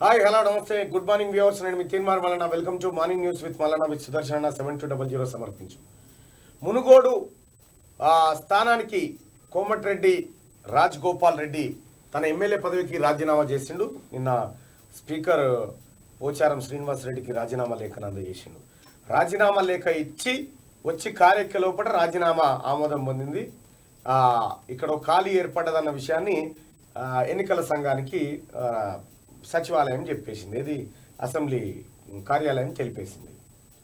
Hi hello నమస్తే good morning viewers. నేను మీ Teenmar Mallanna. Welcome to morning news with Mallanna with Sudarshana 7200 సమర్పించు. మునుగోడు స్థానానికి కోమటిరెడ్డి రాజగోపాల్ రెడ్డి తన ఎమ్మెల్యే పదవికి రాజీనామా చేసిండు. నిన్న స్పీకర్ పోచారం శ్రీనివాస్ రెడ్డికి రాజీనామా లేఖను అందజేసిండు. రాజీనామా లేఖ ఇచ్చి వచ్చి కార్యక్రమ లోపల రాజీనామా ఆమోదం పొందింది. ఇక్కడ ఖాళీ ఏర్పడ్డదన్న విషయాన్ని ఎన్నికల సంఘానికి సచివాలయం చెప్పేసింది. ఇది అసెంబ్లీ కార్యాలయం తెలిపేసింది.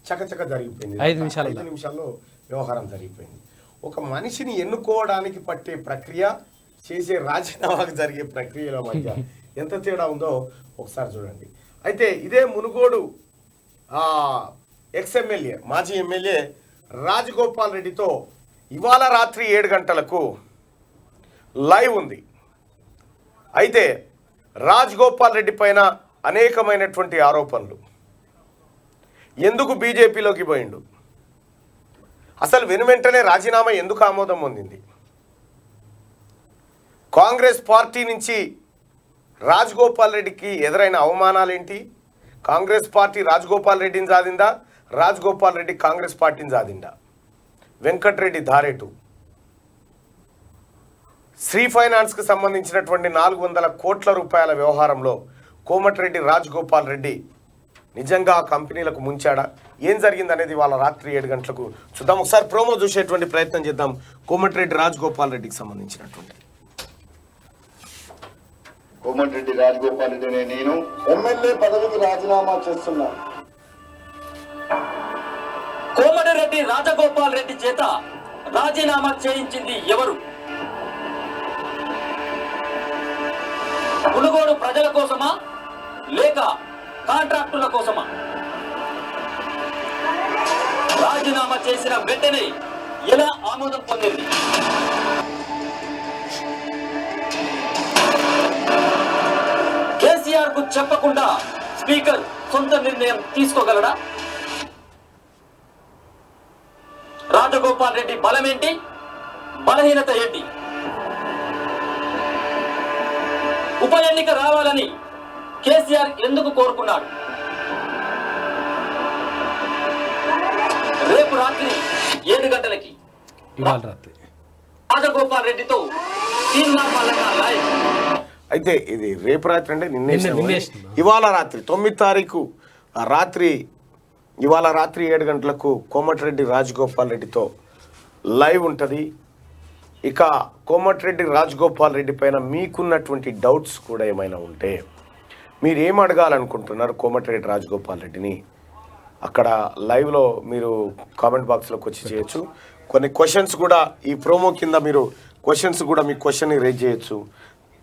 చకచక జరిగిపోయింది. 5 నిమిషాల్లో వ్యవహారం జరిగిపోయింది. ఒక మనిషిని ఎన్నుకోవడానికి పట్టే ప్రక్రియ, చేసే రాజీనామాకు జరిగే ప్రక్రియల మధ్య ఎంత తేడా ఉందో ఒకసారి చూడండి. అయితే ఇదే మునుగోడు ఎక్స్ఎమ్మెల్యే మాజీ ఎమ్మెల్యే రాజగోపాల్ రెడ్డితో ఇవాళ రాత్రి 7 గంటలకు లైవ్ ఉంది. అయితే రాజగోపాల్ రెడ్డి పైన అనేకమైనటువంటి ఆరోపణలు. ఎందుకు బీజేపీలోకి పోయిండు, అసలు వెనువెంటనే రాజీనామా ఎందుకు ఆమోదం పొందింది, కాంగ్రెస్ పార్టీ నుంచి రాజగోపాల్ రెడ్డికి ఎదురైన అవమానాలేంటి, కాంగ్రెస్ పార్టీ రాజగోపాల్ రెడ్డిని సాధిందా, రాజగోపాల్ రెడ్డి కాంగ్రెస్ పార్టీని సాధిందా, వెంకటరెడ్డి ధారేటు, శ్రీ ఫైనాన్స్కి సంబంధించినటువంటి 400 కోట్ల రూపాయల వ్యవహారంలో కోమటిరెడ్డి రాజగోపాల్ రెడ్డి నిజంగా ఆ కంపెనీలకు ముంచాడా, ఏం జరిగిందనేది వాళ్ళ రాత్రి 7 గంటలకు చూద్దాం. ఒకసారి ప్రోమో చూసేటువంటి ప్రయత్నం చేద్దాం. కోమటిరెడ్డి రాజగోపాల్ రెడ్డికి సంబంధించినటువంటి. కోమటిరెడ్డి రాజగోపాల్ రెడ్డి నేను ఎమ్మెల్యే పదవికి రాజీనామా చేస్తున్నా. కోమటిరెడ్డి రాజగోపాల్ రెడ్డి చేత రాజీనామా చేయించింది ఎవరు? మునుగోడు ప్రజల కోసమా లేక కాంట్రాక్టుల కోసమా? రాజీనామా చేసిన వెంటనే ఎలా ఆమోదం పొందింది? కేసీఆర్ కు చెప్పకుండా స్పీకర్ సొంత నిర్ణయం తీసుకోగలడా? రాజగోపాల్ రెడ్డి బలమేంటి, బలహీనత ఏంటి? ఉప ఎన్నిక రావాలని కేసీఆర్ ఎందుకు కోరుకున్నాడు? రేపు రాత్రి 7 గంటలకి రాజగోపాల్ రెడ్డితో తీన్మార్ మల్లన్న లైవ్. అయితే ఇది రేపు రాత్రి అంటే నిన్నే ఇవాళ రాత్రి 9 తారీఖు రాత్రి ఇవాళ రాత్రి 7 గంటలకు కోమటిరెడ్డి రాజగోపాల్ రెడ్డితో లైవ్ ఉంటుంది. ఇక కోమటిరెడ్డి రాజగోపాల్ రెడ్డి పైన మీకున్నటువంటి డౌట్స్ కూడా ఏమైనా ఉంటే మీరు ఏం అడగాలనుకుంటున్నారు కోమటిరెడ్డి రాజగోపాల్ రెడ్డిని, అక్కడ లైవ్లో మీరు కామెంట్ బాక్స్లోకి వచ్చి చేయొచ్చు. కొన్ని క్వశ్చన్స్ కూడా ఈ ప్రోమో కింద మీరు క్వశ్చన్స్ కూడా మీ క్వశ్చన్ని రేజ్ చేయొచ్చు.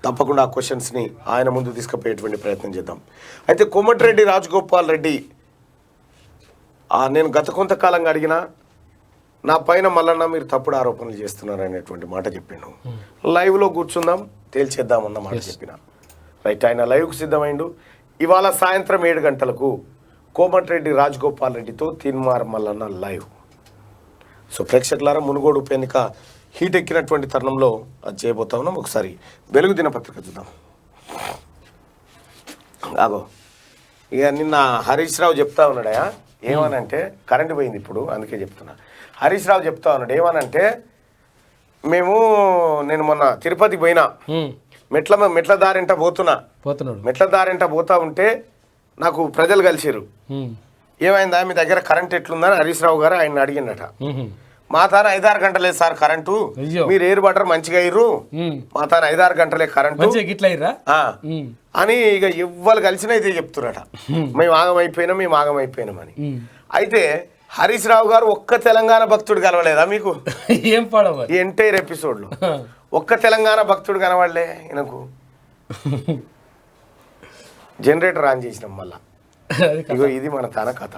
తప్పకుండా ఆ క్వశ్చన్స్ని ఆయన ముందు తీసుకుపోయేటువంటి ప్రయత్నం చేద్దాం. అయితే కోమటిరెడ్డి రాజగోపాల్ రెడ్డి నేను గత కొంతకాలంగా అడిగినా నా పైన మల్లన్న మీరు తప్పుడు ఆరోపణలు చేస్తున్నారు అనేటువంటి మాట చెప్పాను. లైవ్లో కూర్చుందాం తేల్చేద్దామన్న మాట చెప్పిన. రైట్, ఆయన లైవ్కు సిద్ధమైండు. ఇవాళ సాయంత్రం 7 గంటలకు కోమటిరెడ్డి రాజగోపాల్ రెడ్డితో తీన్మార్ మల్లన్న లైవ్. సో ప్రేక్షకులారా, మునుగోడు ఉప ఎన్నిక హీట్ ఎక్కినటువంటి తరుణంలో అది చేయబోతా ఉన్నాం. ఒకసారి వెలుగు దినపత్రిక చూద్దాం. ఆగో, ఇక నిన్న హరీష్ రావు చెప్తా ఉన్నాడయా ఏమనంటే, కరెంటు పోయింది ఇప్పుడు అందుకే చెప్తున్నా. హరీష్ రావు చెప్తా ఉన్నాడు ఏమనంటే, నేను మొన్న తిరుపతికి పోయినా, మెట్ల దారింట పోతున్నాడు, మెట్ల దారింట పోతా ఉంటే నాకు ప్రజలు కలిసిరు. ఏమైందా మీ దగ్గర కరెంట్ ఎట్లుందని హరీష్ రావు గారు ఆయన అడిగినట. మా తాన 5-6 గంటలే సార్ కరెంటు, మీరు ఎయిర్ బటర్ మంచిగా అయ్యారు, మా తాన 5-6 గంటలే కరెంటు అని ఇక ఎవ్వరు కలిసినా అయితే చెప్తున్నట. మేము ఆగమైపోయినామని. అయితే హరీష్ రావు గారు ఒక్క తెలంగాణ భక్తుడు కనవలేదా మీకు? ఏం పడవ ఎంటైర్ ఎపిసోడ్లో ఒక్క తెలంగాణ భక్తుడు కనవడలే ఈయనకు. జనరేటర్ ఆన్ చేసినాం మళ్ళా. ఇగో ఇది మన తన కథ.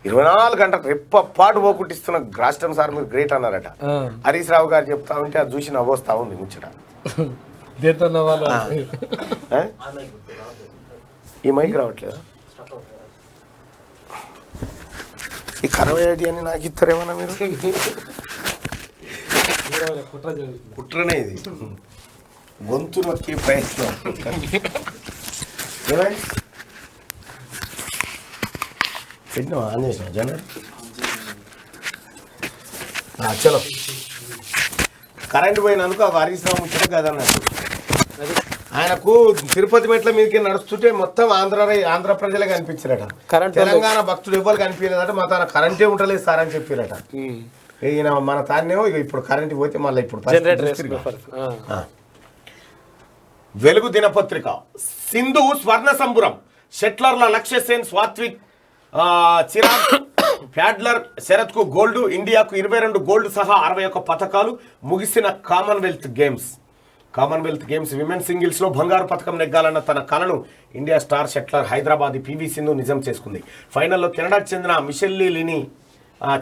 24 గంటలు రెప్పపాటు పోకుట్టిస్తున్న రాష్ట్రం సార్ మీరు గ్రేట్ అన్నారట. హరీష్ రావు గారు చెప్తా ఉంటే అది చూసి నవ్వొస్తా ఉంది ముచ్చట. ఈ మైక్ రావట్లేదా? ఈ కరవై ఐడి అని నాకు ఇస్తారేమన్నా మీరు? కుట్రనే ఇది, గొంతు నొక్కే ప్రయత్నం. ఏమైంది పెట్టినావా ఆన్ చేసినా జనరేటర్ చలో కరెంట్ పోయినందుకు ఆ హరీశ్రావు ముచ్చట కదన్నట్టు ఆయనకు తిరుపతి మెట్ల మీదకి నడుస్తుంటే మొత్తం ఆంధ్ర ప్రజలే కనిపించారట తెలంగాణ భక్తుడు ఎవ్వరు కనిపించలేదట మా తన కరెంటే ఉండలేదు సార్ అని చెప్పారట ఈయన మన తాన్నేమో ఇప్పుడు కరెంట్ పోతే మళ్ళీ ఇప్పుడు వెలుగు దినపత్రిక సింధు స్వర్ణ సంబురం షెట్లర్ల లక్ష్య సేన్ సాత్విక్ చిరాగ్ ప్యాడ్లర్ శరత్ కు గోల్డ్ ఇండియాకు 22 గోల్డ్ సహా 61 పథకాలు ముగిసిన కామన్వెల్త్ గేమ్స్ విమెన్ సింగిల్స్ లో బంగారు పథకం నెగ్గాలన్న తన కలను India star shuttler Hyderabad PV Sindhu నిజం చేసుకుంది. ఫైనల్లో కెనడాకు చెందిన మిషెల్లీ లిని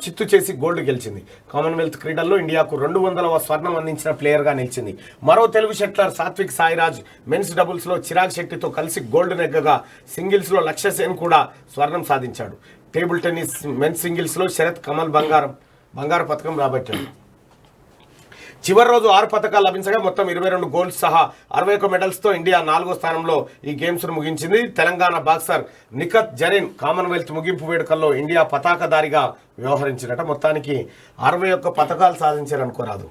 చిత్తు చేసి గోల్డ్ గెలిచింది. కామన్వెల్త్ క్రీడల్లో ఇండియాకు 200వ స్వర్ణం అందించిన ప్లేయర్గా నిలిచింది. మరో తెలుగు షెట్లర్ సాత్విక్ సాయిరాజ్ మెన్స్ డబుల్స్లో చిరాగ్ శెట్టితో కలిసి గోల్డ్ నెగ్గగా సింగిల్స్లో లక్ష్య సేన్ కూడా స్వర్ణం సాధించాడు. టేబుల్ టెన్నిస్ మెన్స్ సింగిల్స్లో శరత్ కమల్ బంగారు పథకం రాబట్టాడు. చివరి రోజు 6 పథకాలు లభించగా మొత్తం 22 గోల్డ్స్ సహా 61 మెడల్స్తో ఇండియా 4వ స్థానంలో ఈ గేమ్స్ను ముగించింది. తెలంగాణ బాక్సర్ నిఖత్ జరీన్ కామన్వెల్త్ ముగింపు వేడుకల్లో ఇండియా పతాకధారిగా వ్యవహరించినట. మొత్తానికి 61 పథకాలు సాధించారు అనుకోరాదు.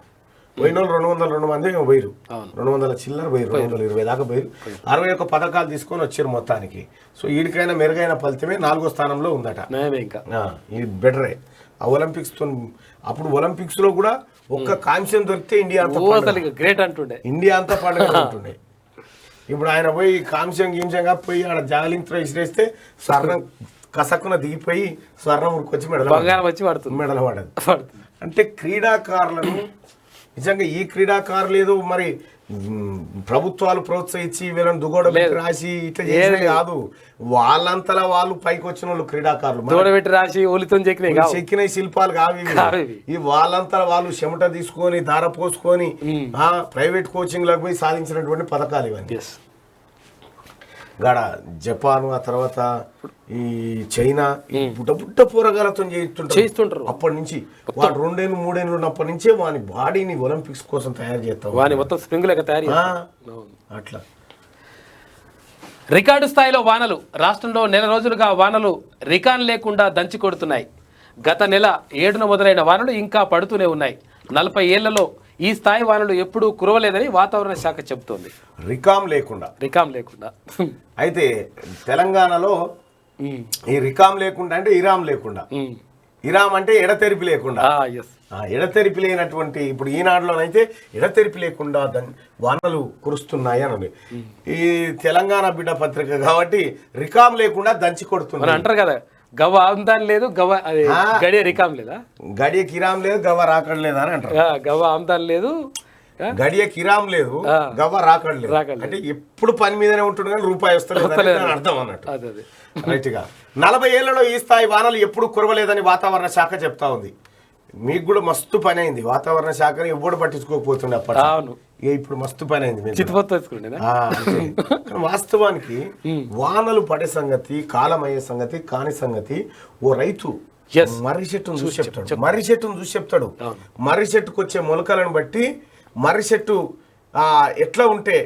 పోయిన 202 మంది పోయారు, 200 చిల్లర పోయారు, 220 దాకా పోయారు. 61 పథకాలు తీసుకొని వచ్చారు మొత్తానికి. సో వీడికైనా మెరుగైన ఫలితమే 4వ స్థానంలో ఉందట. ఇది బెటరే. అప్పుడు ఒలింపిక్స్ లో కూడా ఒక్క కాంస్యం దొరికితే ఇండియా అంతా గ్రేట్ అంటుండే, ఇండియా అంతా పండుగ అంటుండే. ఇప్పుడు ఆయన పోయి గీంశంగా పోయి ఆడ జావలింగ్ త్రో విసిరేస్తే స్వర్ణం కసక్కున దిగిపోయి స్వర్ణం ఉరికొచ్చి మెడల పడదు. అంటే క్రీడాకారులను నిజంగా ఈ క్రీడాకారులు ఏదో మరి ప్రభుత్వాలు ప్రోత్సహించి వీళ్ళని దుగోడ పెట్టి రాసి ఇట్లా చేసిన కాదు, వాళ్ళంతలా వాళ్ళు పైకి వచ్చిన వాళ్ళు క్రీడాకారులు రాసి చెక్కిన శిల్పాలు కావి. ఈ వాళ్ళంతలా వాళ్ళు చెమట తీసుకొని దార పోసుకొని ప్రైవేట్ కోచింగ్ లకు పోయి సాధించినటువంటి పథకాలు ఇవన్నీ. గడ జపాన్, ఆ తర్వాత ఈ చైనా బుట్ట పూరగాలతో చేస్తుంటారు. అప్పటి నుంచి వాడు 2 ఏళ్ళు 3 ఏళ్ళు ఉన్నప్పటి నుంచే వాని బాడీని ఒలింపిక్స్ కోసం తయారు చేస్తాం. అట్లా రికార్డు స్థాయిలో వానలు. రాష్ట్రంలో నెల రోజులుగా వానలు రికార్డు లేకుండా దంచి కొడుతున్నాయి. గత నెల 7న మొదలైన వానలు ఇంకా పడుతూనే ఉన్నాయి. 40 ఏళ్లలో ఈ స్థాయి వానలు ఎప్పుడూ కురవలేదని వాతావరణ శాఖ చెబుతోంది. రికామ్ లేకుండా అయితే తెలంగాణలో ఈ రికామ్ లేకుండా అంటే ఇరామ్ లేకుండా, ఇరామ్ అంటే ఎడతెరిపి లేకుండా, ఎడతెరిపి లేనటువంటి ఇప్పుడు ఈనాడులోనైతే ఎడతెరిపి లేకుండా వానలు కురుస్తున్నాయి అని ఈ తెలంగాణ బిడ్డ పత్రిక కాబట్టి రికామ్ లేకుండా దంచి కొడుతున్నారు అంటారు కదా. గవ్వ ఆమ్దాన్ లేదు, గడియ రికామ్ లేదా, గడియ కిరామ్ లేదు, గవ్వ రాకడ లేదా అని అంటారు. గవ్వ ఆమ్దాన్ లేదు, గడియ కిరామ్ లేదు, గవ్వ రాకడ లేదు. అంటే ఎప్పుడు పని మీదనే ఉంటుంది కానీ రూపాయి వస్తలేదు అర్థం అన్నట్టు. రైట్ గా 40 ఏళ్లలో ఈ స్థాయి వానలు ఎప్పుడు కురవలేదని వాతావరణ శాఖ చెప్తా ఉంది. మీకు కూడా మస్తు పని అయింది. వాతావరణ శాఖని ఎవ్వడు పట్టించుకోకపోతుండే అప్పటి. ఇప్పుడు మస్తు పని అయింది. వాస్తవానికి వానలు పడే సంగతి, కాలం అయ్యే సంగతి, కాని సంగతి ఓ రైతు మర్రి చెట్టును చూసి చెప్తాడు. మర్రి చెట్టుకు వచ్చే మొలకలను బట్టి మర్రి చెట్టు ఎట్లా ఉంటే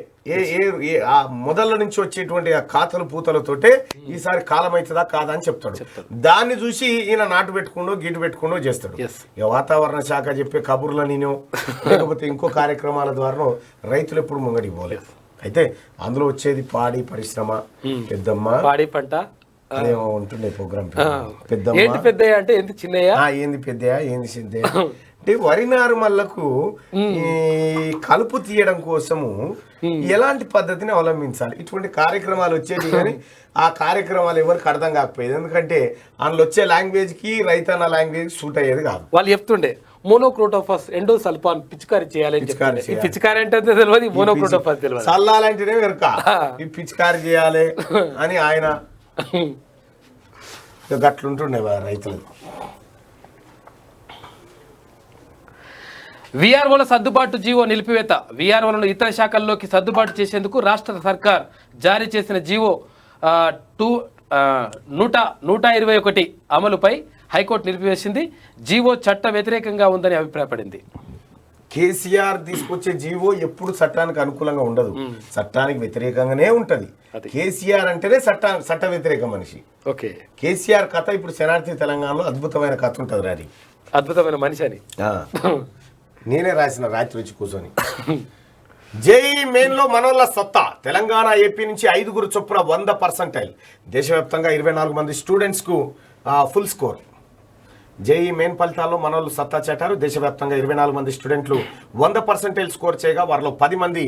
ఆ మొదళ్ళ నుంచి వచ్చేటువంటి ఆ కాతలు పూతలతోటే ఈసారి కాలం అవుతుందా కాదా అని చెప్తాడు. దాన్ని చూసి ఈయన నాటు పెట్టుకుండో గీటు పెట్టుకుండో చేస్తాడు. వాతావరణ శాఖ చెప్పే కబుర్లనినో లేకపోతే ఇంకో కార్యక్రమాల ద్వారా రైతులు ఎప్పుడు ముంగడికి పోలేదు. అయితే అందులో వచ్చేది పాడి పరిశ్రమ, పెద్దమ్మ పాడి పంట ఉంటుండే ప్రోగ్రామ్. పెద్దమ్మ పెద్ద అంటే ఏంది చిన్నయ్య, ఏంది పెద్దయ్య, ఏంది చిన్నయ్య అంటే వరి నారుమల్లకు కలుపు తీయడం కోసము ఎలాంటి పద్ధతిని అవలంబించాలి, ఇటువంటి కార్యక్రమాలు వచ్చేది. కానీ ఆ కార్యక్రమాలు ఎవరికి అర్థం కాకపోయేది. ఎందుకంటే అందులో వచ్చే లాంగ్వేజ్ కి రైతన్న లాంగ్వేజ్ సూట్ అయ్యేది కాదు. వాళ్ళు చెప్తుండే మోనోక్రోటోఫాస్ ఎండోసల్ఫాన్ పిచికారి చేయాలి. పిచికారి అంటే తెలియదు, మోనోక్రోటోఫాస్ తెలియదు. చల్లాలంటేనే వెనుక ఈ పిచికారి చేయాలి అని ఆయన గట్లుంటుండే రైతులు. వీఆర్ఓల సర్దుబాటు జీవో నిలిపివేత. వీఆర్ఓలను ఇతర శాఖల్లోకి సర్దుబాటు చేసేందుకు రాష్ట్ర సర్కార్ జారీ చేసిన జీవో 121 అమలుపై హైకోర్టు నిలిపివేసింది. జీవో చట్ట వ్యతిరేకంగా ఉందని అభిప్రాయపడింది. కేసీఆర్ తీసుకొచ్చే జీవో ఎప్పుడు చట్టానికి అనుకూలంగా ఉండదు, చట్టానికి వ్యతిరేకంగానే ఉంటది. కేసీఆర్ అంటేనే చట్ట వ్యతిరేక మనిషి. ఓకే, కేసీఆర్ కథ ఇప్పుడు శనార్థి తెలంగాణలో అద్భుతమైన కథ ఉంటుంది రారి, అద్భుతమైన మనిషి అని నేనే రాసిన రాత్రి వచ్చి కూర్చొని. జేఈ మెయిన్లో మనోళ్ళ సత్తా, తెలంగాణ ఏపీ నుంచి 5 చొప్పున 100%. దేశవ్యాప్తంగా 24 మంది స్టూడెంట్స్కు ఫుల్ స్కోర్. జేఈ మెయిన్ ఫలితాల్లో మనోళ్ళు సత్తా చాటారు. దేశవ్యాప్తంగా 24 మంది స్టూడెంట్లు 100% స్కోర్ చేయగా వారిలో 10 మంది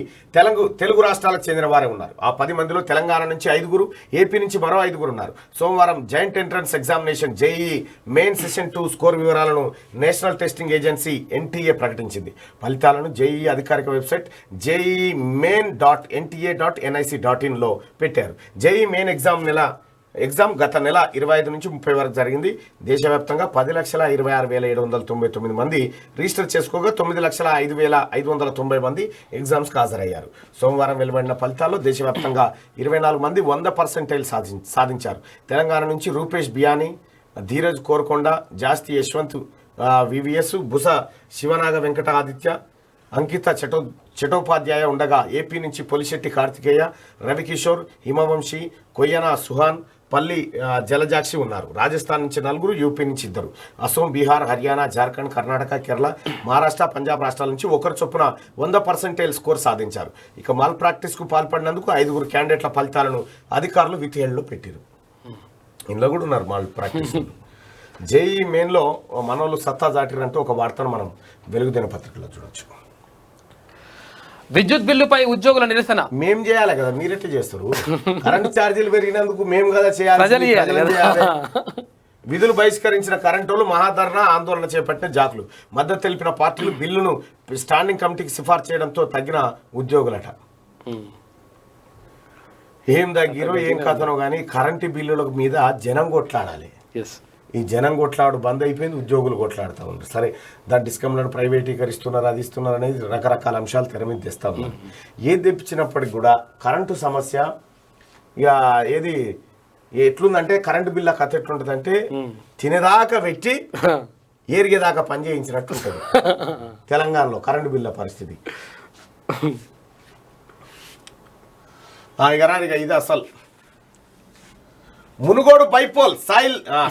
తెలుగు రాష్ట్రాలకు చెందిన వారే ఉన్నారు. ఆ 10 మందిలో తెలంగాణ నుంచి 5, ఏపీ నుంచి మరో 5 ఉన్నారు. సోమవారం joint entrance examination JEE main session 2 score వివరాలను నేషనల్ టెస్టింగ్ ఏజెన్సీ NTA ప్రకటించింది. ఫలితాలను జేఈ అధికారిక వెబ్సైట్ jee.main.nta.nic.in పెట్టారు. జేఈ మెయిన్ ఎగ్జామ్ గత నెల 25 నుంచి 30 వరకు జరిగింది. దేశవ్యాప్తంగా 10,26,799 మంది రిజిస్టర్ చేసుకోగా 9,05,590 మంది ఎగ్జామ్స్కి హాజరయ్యారు. సోమవారం వెలువడిన ఫలితాల్లో దేశవ్యాప్తంగా 24 మంది 100% సాధించారు. తెలంగాణ నుంచి రూపేష్ బియానీ, ధీరజ్ కోరకొండ, జాస్తి యశ్వంత్ వివిఎస్, బుస శివనాగ వెంకట ఆదిత్య, అంకిత చటోపాధ్యాయ ఉండగా ఏపీ నుంచి పొలిశెట్టి కార్తికేయ, రవికిషోర్, హిమవంశి, కొయ్యన సుహాన్, పల్లి జలజాక్షి ఉన్నారు. రాజస్థాన్ నుంచి 4, యూపీ నుంచి 2, అసోం, బీహార్, హర్యానా, జార్ఖండ్, కర్ణాటక, కేరళ, మహారాష్ట్ర, పంజాబ్ రాష్ట్రాల నుంచి 1 చొప్పున 100% స్కోర్ సాధించారు. ఇక మాల్ ప్రాక్టీస్కు పాల్పడినందుకు 5 క్యాండిడేట్ల ఫలితాలను అధికారులు విధిహేళ్లలో పెట్టారు. ఇందులో కూడా ఉన్నారు మాల్ ప్రాక్టీస్. జేఈ మెయిన్లో మనోళ్ళు సత్తా దాటిరంటూ ఒక వార్తను మనం వెలుగు దినపత్రికలో చూడొచ్చు. విద్యుత్ బిల్లుపై ఉద్యోగుల నిరసన. మేం చేయాలి కదా, మీరెట్లా చేస్తారు? కరెంటు ఛార్జీలు పెరిగినందుకు మేము కదా చేయాలి. విధులు బహిష్కరించిన కరెంటు మహాధరణ ఆందోళన చేపట్టిన జాకులు. మద్దతు తెలిపిన పార్టీలు బిల్లును స్టాండింగ్ కమిటీకి సిఫార్సు చేయడంతో తగ్గిన ఉద్యోగులట. ఏం తగ్గిరో ఏం కథనో కానీ కరెంటు బిల్లుల మీద జనం కొట్లాడాలి. ఈ జనం కొట్లాడు బంద్ అయిపోయింది, ఉద్యోగులు కొట్లాడుతూ ఉన్నారు. సరే, దాని డిస్కంలను ప్రైవేటీకరిస్తున్నారు, అది ఇస్తున్నారు అనేది రకరకాల అంశాలు తెర మీద తెస్తా ఉన్నారు. ఏది తెప్పించినప్పటికి కూడా కరెంటు సమస్య ఇక ఏది ఎట్లుందంటే, కరెంటు బిల్ల కథ ఎట్లుంటుందంటే తినేదాకా పెట్టి ఏరిగేదాకా పని చేయించినట్టు ఉంటుంది తెలంగాణలో కరెంటు బిల్ల పరిస్థితి. ఇక ఇది అసలు మునుగోడు బైపోల్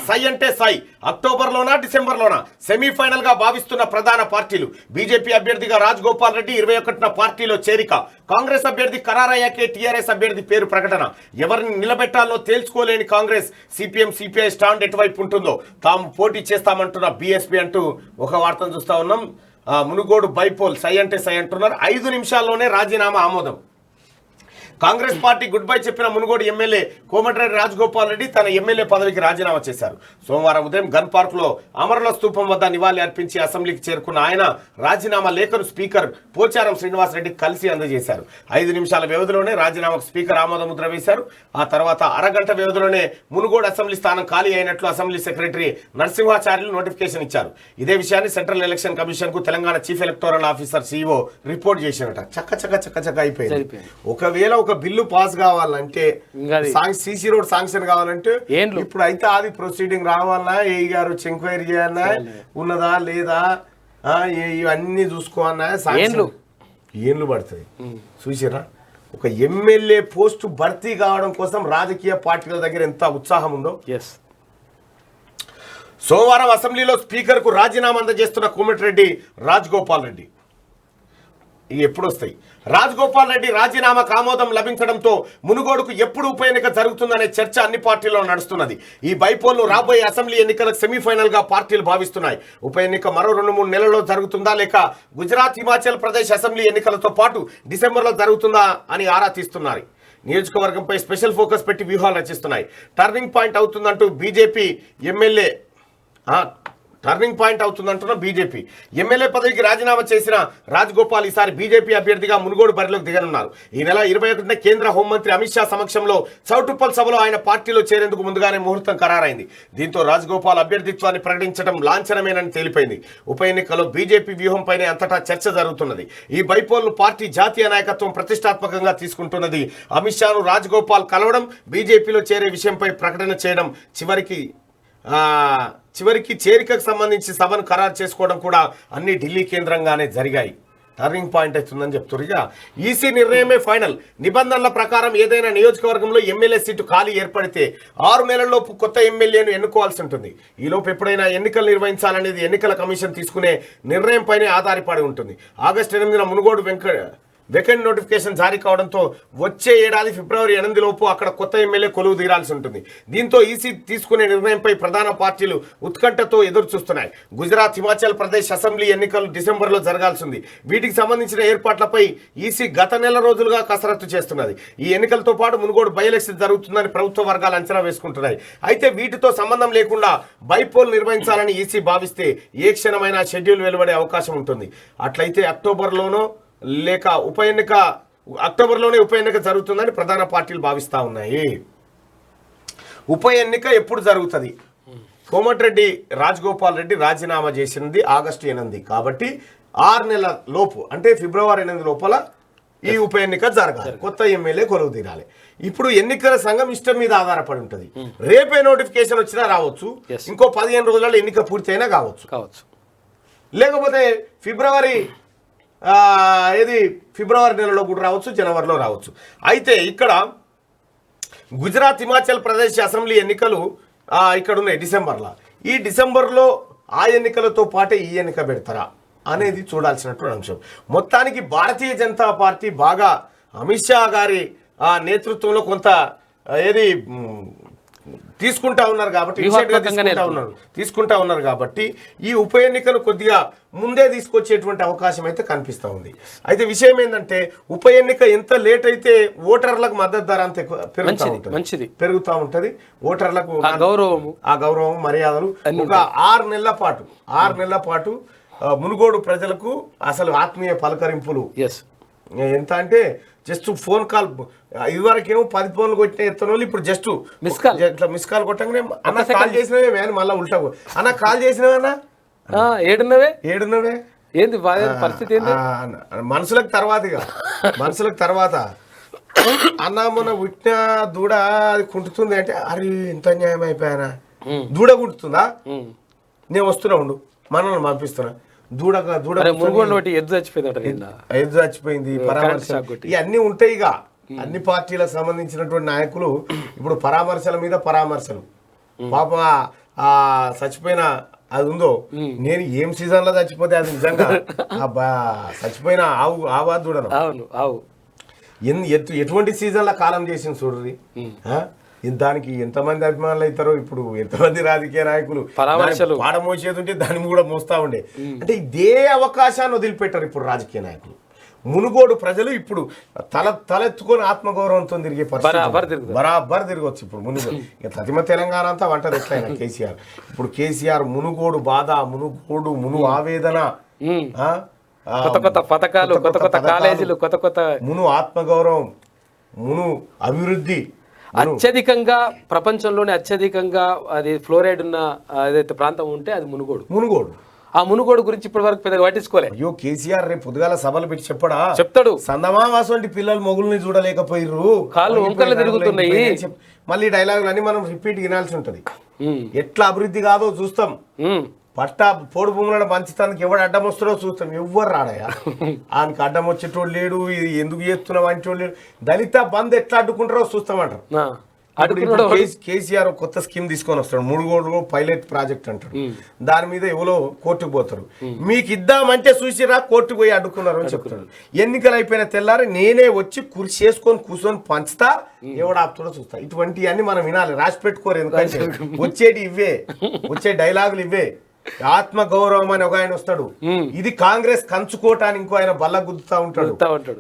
సై అంటే సై. అక్టోబర్లోనా డిసెంబర్లోనా సెమీఫైనల్ గా భావిస్తున్న ప్రధాన పార్టీలు. బీజేపీ అభ్యర్థిగా రాజగోపాల్ రెడ్డి 21న పార్టీలో చేరిక. కాంగ్రెస్ అభ్యర్థి ఖరారయ్యాకే టీఆర్ఎస్ అభ్యర్థి పేరు ప్రకటన. ఎవరిని నిలబెట్టాలో తేల్చుకోలేని కాంగ్రెస్. సిపిఎం సిపిఐ స్టాండ్ ఎటువైపు ఉంటుందో తాము పోటీ చేస్తామంటున్న బీఎస్పీ అంటూ ఒక వార్తను చూస్తా ఉన్నాం. మునుగోడు బైపోల్ సై అంటే సై అంటున్నారు. 5 నిమిషాల్లోనే రాజీనామా ఆమోదం. కాంగ్రెస్ పార్టీ గుడ్ బై చెప్పిన మునుగోడు ఎమ్మెల్యే కోమటిరెడ్డి రాజగోపాల్ రెడ్డి తన ఎమ్మెల్యే పదవికి రాజీనామా చేశారు. సోమవారం ఉదయం గన్ పార్క్ లో అమరుల స్తూపం వద్ద నివాళి అర్పించి అసెంబ్లీకి చేరుకున్న ఆయన రాజీనామా లేఖను స్పీకర్ పోచారం శ్రీనివాసరెడ్డి కలిసి అందజేశారు. 5 నిమిషాల వ్యవధిలోనే రాజీనామాకు స్పీకర్ ఆమోద ముద్ర వేశారు. ఆ తర్వాత అరగంట వ్యవధిలోనే మునుగోడు అసెంబ్లీ స్థానం ఖాళీ అయినట్లు అసెంబ్లీ సెక్రటరీ నరసింహాచార్యులు నోటిఫికేషన్ ఇచ్చారు. ఇదే విషయాన్ని సెంట్రల్ ఎలక్షన్ కమిషన్ కు Telangana chief electoral officer CEO report చేసినట. చక్క అయిపోయింది. ఒకవేళ ఒక బిల్లు పాస్ కావాలంటే, సీసీ రోడ్ శాంక్షన్ కావాలంటే ఇప్పుడు అయితే అది ప్రొసీడింగ్ రావాలన్నా, ఏఈ గారు వచ్చి ఎంక్వైరీ చేయాలన్నా, ఉన్నదా లేదా ఇవన్నీ చూసుకోవాలన్నా ఏండ్లు పడుతుంది. చూసిరా, ఒక ఎమ్మెల్యే పోస్టు భర్తీ కావడం కోసం రాజకీయ పార్టీల దగ్గర ఎంత ఉత్సాహం ఉందో. సోమవారం అసెంబ్లీలో స్పీకర్ కు రాజీనామా అందజేస్తున్న కోమటిరెడ్డి రాజగోపాల్ రెడ్డి. ఇవి ఎప్పుడు వస్తాయి? రాజగోపాల్ రెడ్డి రాజీనామాకు ఆమోదం లభించడంతో మునుగోడుకు ఎప్పుడు ఉప ఎన్నిక జరుగుతుందనే చర్చ అన్ని పార్టీల్లో నడుస్తున్నది. ఈ బైపోల్ను రాబోయే అసెంబ్లీ ఎన్నికలకు సెమీఫైనల్ గా పార్టీలు భావిస్తున్నాయి. ఉప ఎన్నిక మరో 2-3 నెలల్లో జరుగుతుందా, లేక గుజరాత్, హిమాచల్ ప్రదేశ్ అసెంబ్లీ ఎన్నికలతో పాటు డిసెంబర్లో జరుగుతుందా అని ఆరా తీస్తున్నారు. నియోజకవర్గంపై స్పెషల్ ఫోకస్ పెట్టి వ్యూహాలు రచిస్తున్నాయి. టర్నింగ్ పాయింట్ అవుతుందంటూ బీజేపీ ఎమ్మెల్యే ఎమ్మెల్యే పదవికి రాజీనామా చేసిన రాజగోపాల్ ఈసారి బీజేపీ అభ్యర్థిగా మునుగోడు బరిలోకి దిగనున్నారు. ఈ నెల 21న కేంద్ర హోంమంత్రి అమిత్ షా సమక్షంలో చౌటుప్పల్ సభలో ఆయన పార్టీలో చేరేందుకు ముందుగానే ముహూర్తం ఖరారైంది. దీంతో రాజగోపాల్ అభ్యర్థిత్వాన్ని ప్రకటించడం లాంఛనమేనని తేలిపోయింది. ఉప ఎన్నికల్లో బీజేపీ వ్యూహంపైనే అంతటా చర్చ జరుగుతున్నది. ఈ బైపోల్ను పార్టీ జాతీయ నాయకత్వం ప్రతిష్టాత్మకంగా తీసుకుంటున్నది. అమిత్ షాను రాజగోపాల్ కలవడం, బీజేపీలో చేరే విషయంపై ప్రకటన చేయడం చివరికి చివరికి చేరికకు సంబంధించి సభను ఖరారు చేసుకోవడం కూడా అన్ని ఢిల్లీ కేంద్రంగానే జరిగాయి. టర్నింగ్ పాయింట్ అవుతుందని చెప్తారు. ఇక ఈసీ నిర్ణయమే ఫైనల్. నిబంధనల ప్రకారం ఏదైనా నియోజకవర్గంలో ఎమ్మెల్యే సీటు ఖాళీ ఏర్పడితే 6 నెలల్లోపు కొత్త ఎమ్మెల్యేను ఎన్నుకోవాల్సి ఉంటుంది. ఈలోపు ఎప్పుడైనా ఎన్నికలు నిర్వహించాలనేది ఎన్నికల కమిషన్ తీసుకునే నిర్ణయంపైనే ఆధారపడి ఉంటుంది. ఆగస్టు 8న మునుగోడు వెకెండ్ నోటిఫికేషన్ జారీ కావడంతో వచ్చే ఏడాది ఫిబ్రవరి 8 లోపు అక్కడ కొత్త ఎమ్మెల్యే కొలువు తీరాల్సి ఉంటుంది. దీంతో ఈసీ తీసుకునే నిర్ణయంపై ప్రధాన పార్టీలు ఉత్కంఠతో ఎదురు చూస్తున్నాయి. గుజరాత్, హిమాచల్ ప్రదేశ్ అసెంబ్లీ ఎన్నికలు డిసెంబర్లో జరగాల్సింది. వీటికి సంబంధించిన ఏర్పాట్లపై ఈసీ గత నెల రోజులుగా కసరత్తు చేస్తున్నది. ఈ ఎన్నికలతో పాటు మునుగోడు బై ఎలక్షన్ జరుగుతుందని ప్రభుత్వ వర్గాలు అంచనా వేసుకుంటున్నాయి. అయితే వీటితో సంబంధం లేకుండా బైపోల్ నిర్వహించాలని ఈసీ భావిస్తే ఏ క్షణమైనా షెడ్యూల్ వెలువడే అవకాశం ఉంటుంది. అట్లయితే అక్టోబర్లోనో లేక అక్టోబర్లోనే ఉప ఎన్నిక జరుగుతుందని ప్రధాన పార్టీలు భావిస్తూ ఉన్నాయి. ఉప ఎన్నిక ఎప్పుడు జరుగుతుంది? కోమటిరెడ్డి రాజగోపాల్ రెడ్డి రాజీనామా చేసింది ఆగస్టు 8 కాబట్టి 6 నెలల లోపు అంటే ఫిబ్రవరి 8 లోపల ఈ ఉప ఎన్నిక జరగాలి. కొత్త ఎమ్మెల్యే కొలువు తీరాలి. ఇప్పుడు ఎన్నికల సంఘం ఇష్టం మీద ఆధారపడి ఉంటుంది. రేపే నోటిఫికేషన్ వచ్చినా రావచ్చు, ఇంకో 15 రోజులలో ఎన్నిక పూర్తయినా కావచ్చు. లేకపోతే ఫిబ్రవరి నెలలో కూడా రావచ్చు, జనవరిలో రావచ్చు. అయితే ఇక్కడ గుజరాత్, హిమాచల్ ప్రదేశ్ అసెంబ్లీ ఎన్నికలు ఇక్కడ ఉన్నాయి డిసెంబర్లో. ఈ డిసెంబర్లో ఆ ఎన్నికలతో పాటే ఈ ఎన్నిక పెడతారా అనేది చూడాల్సినటువంటి అంశం. మొత్తానికి భారతీయ జనతా పార్టీ బాగా అమిత్ షా గారి నేతృత్వంలో కొంత తీసుకుంటా ఉన్నారు కాబట్టి ఈ ఉప ఎన్నికను కొద్దిగా ముందే తీసుకొచ్చేటువంటి అవకాశం అయితే కనిపిస్తూ ఉంది. అయితే విషయం ఏంటంటే ఉప ఎన్నిక ఎంత లేట్ అయితే ఓటర్లకు మద్దతు ధర అంత పెరుగుతూ ఉంటుంది. ఓటర్లకు ఆ గౌరవం మర్యాదలు ఒక 6 నెలల పాటు మునుగోడు ప్రజలకు అసలు ఆత్మీయ పలకరింపులు. ఎంత అంటే జస్ట్ ఫోన్ కాల్, ఇదివరకేమో 10 ఫోన్లు కొట్టిన ఎత్తన వాళ్ళు ఇప్పుడు జస్ట్ మిస్ కాల్ కొట్టగానే అన్న కాల్ చేసినవే అని మళ్ళీ ఉల్టా అన్న కాల్ చేసినవేనా ఏడున్నవే ఏంది పరిస్థితి మనుషులకు తర్వాత అన్న మొన్న పుట్టిన దూడ అది కుంటుతుంది అంటే అరే ఇంత న్యాయం అయిపోయానా, దూడ కుంటుతుందా, నేను వస్తున్నా ఉండు మనల్ని పంపిస్తున్నా, ఎద్దు చచ్చిపోయింది పరామర్శ ఇవన్నీ ఉంటాయి. ఇక అన్ని పార్టీలకు సంబంధించినటువంటి నాయకులు ఇప్పుడు పరామర్శల మీద పరామర్శలు. పాప చచ్చిపోయిన అది ఉందో, నేను ఏం సీజన్ లో చచ్చిపోతే అది నిజంగా చచ్చిపోయిన ఆవా దూడను ఎటువంటి సీజన్ లో కాలం చేసింది చూడరి. దానికి ఎంతమంది అభిమానులు అవుతారో, ఇప్పుడు ఎంతమంది రాజకీయ నాయకులు పాడమోసేది ఉంటే దాన్ని కూడా మోస్తా ఉండే. అంటే ఇదే అవకాశాన్ని వదిలిపెట్టారు ఇప్పుడు రాజకీయ నాయకులు. మునుగోడు ప్రజలు ఇప్పుడు తలెత్తుకొని ఆత్మగౌరవంతో తిరిగే పరిస్థితి బరాబర్ తిరగచ్చు ఇప్పుడు మునుగోడు. ఇక ప్రతిమ తెలంగాణ అంతా వంటది ఎట్లయినా కేసీఆర్. ఇప్పుడు కేసీఆర్ మునుగోడు బాధ, మును ఆవేదన, కొత్త పథకాలు, కొత్త కాలేజీలు, కొత్త మును ఆత్మగౌరవం, మును అభివృద్ధి. అత్యధికంగా ప్రపంచంలోనే అత్యధికంగా అది ఫ్లోరైడ్ ఉన్న ఏదైతే ప్రాంతం ఉంటే అది మునుగోడు. ఆ మునుగోడు గురించి ఇప్పటి వరకు పెద్దగా పట్టించుకోలేదు. అయ్యో కేసీఆర్ రేపు పొద్దుగాల సభలు పెట్టి చెప్తాడు, సందమావాసు వంటి పిల్లలు మొగుల్ని చూడలేకపోయిర్రు, కాళ్ళు వంకర్లు తిరుగుతున్నాయి. మళ్ళీ డైలాగులు అన్ని మనం రిపీట్ వినాల్సి ఉంటది. ఎట్లా అభివృద్ధి కాదో చూస్తాం. పట్టా పోడు భూములను పంచుతానికి ఎవడు అడ్డం వస్తాడో చూస్తాం. ఎవ్వరు రాడయా, ఆయనకి అడ్డం వచ్చేటోడు లేడు, ఇది ఎందుకు చేస్తున్నావు అంటోడు లేడు. దళిత బంద్ ఎట్లా అడ్డుకుంటారో చూస్తామంటారు. కేసీఆర్ కొత్త స్కీమ్ తీసుకొని వస్తాడు, మునుగోడు పైలట్ ప్రాజెక్ట్ అంటాడు. దాని మీద ఎవరో కోర్టుకు పోతారు. మీకు ఇద్దామంటే చూసిరా కోర్టుకు పోయి అడ్డుకున్నారు అని చెప్తాడు. ఎన్నికలు అయిపోయిన తెల్లారి నేనే వచ్చి కుర్చీ చేసుకొని కూర్చొని పంచుతా, ఎవడు ఆపుతాడో చూస్తా. ఇటువంటివన్నీ మనం వినాలి, రాసి పెట్టుకోరు. ఎందుకంటే వచ్చే డైలాగులు ఇవే. ఆత్మ గౌరవం అని ఒక ఆయన వస్తాడు, ఇది కాంగ్రెస్ కంచుకోవటానికి ఇంకో ఆయన బల్ల గుద్దుతా ఉంటాడు,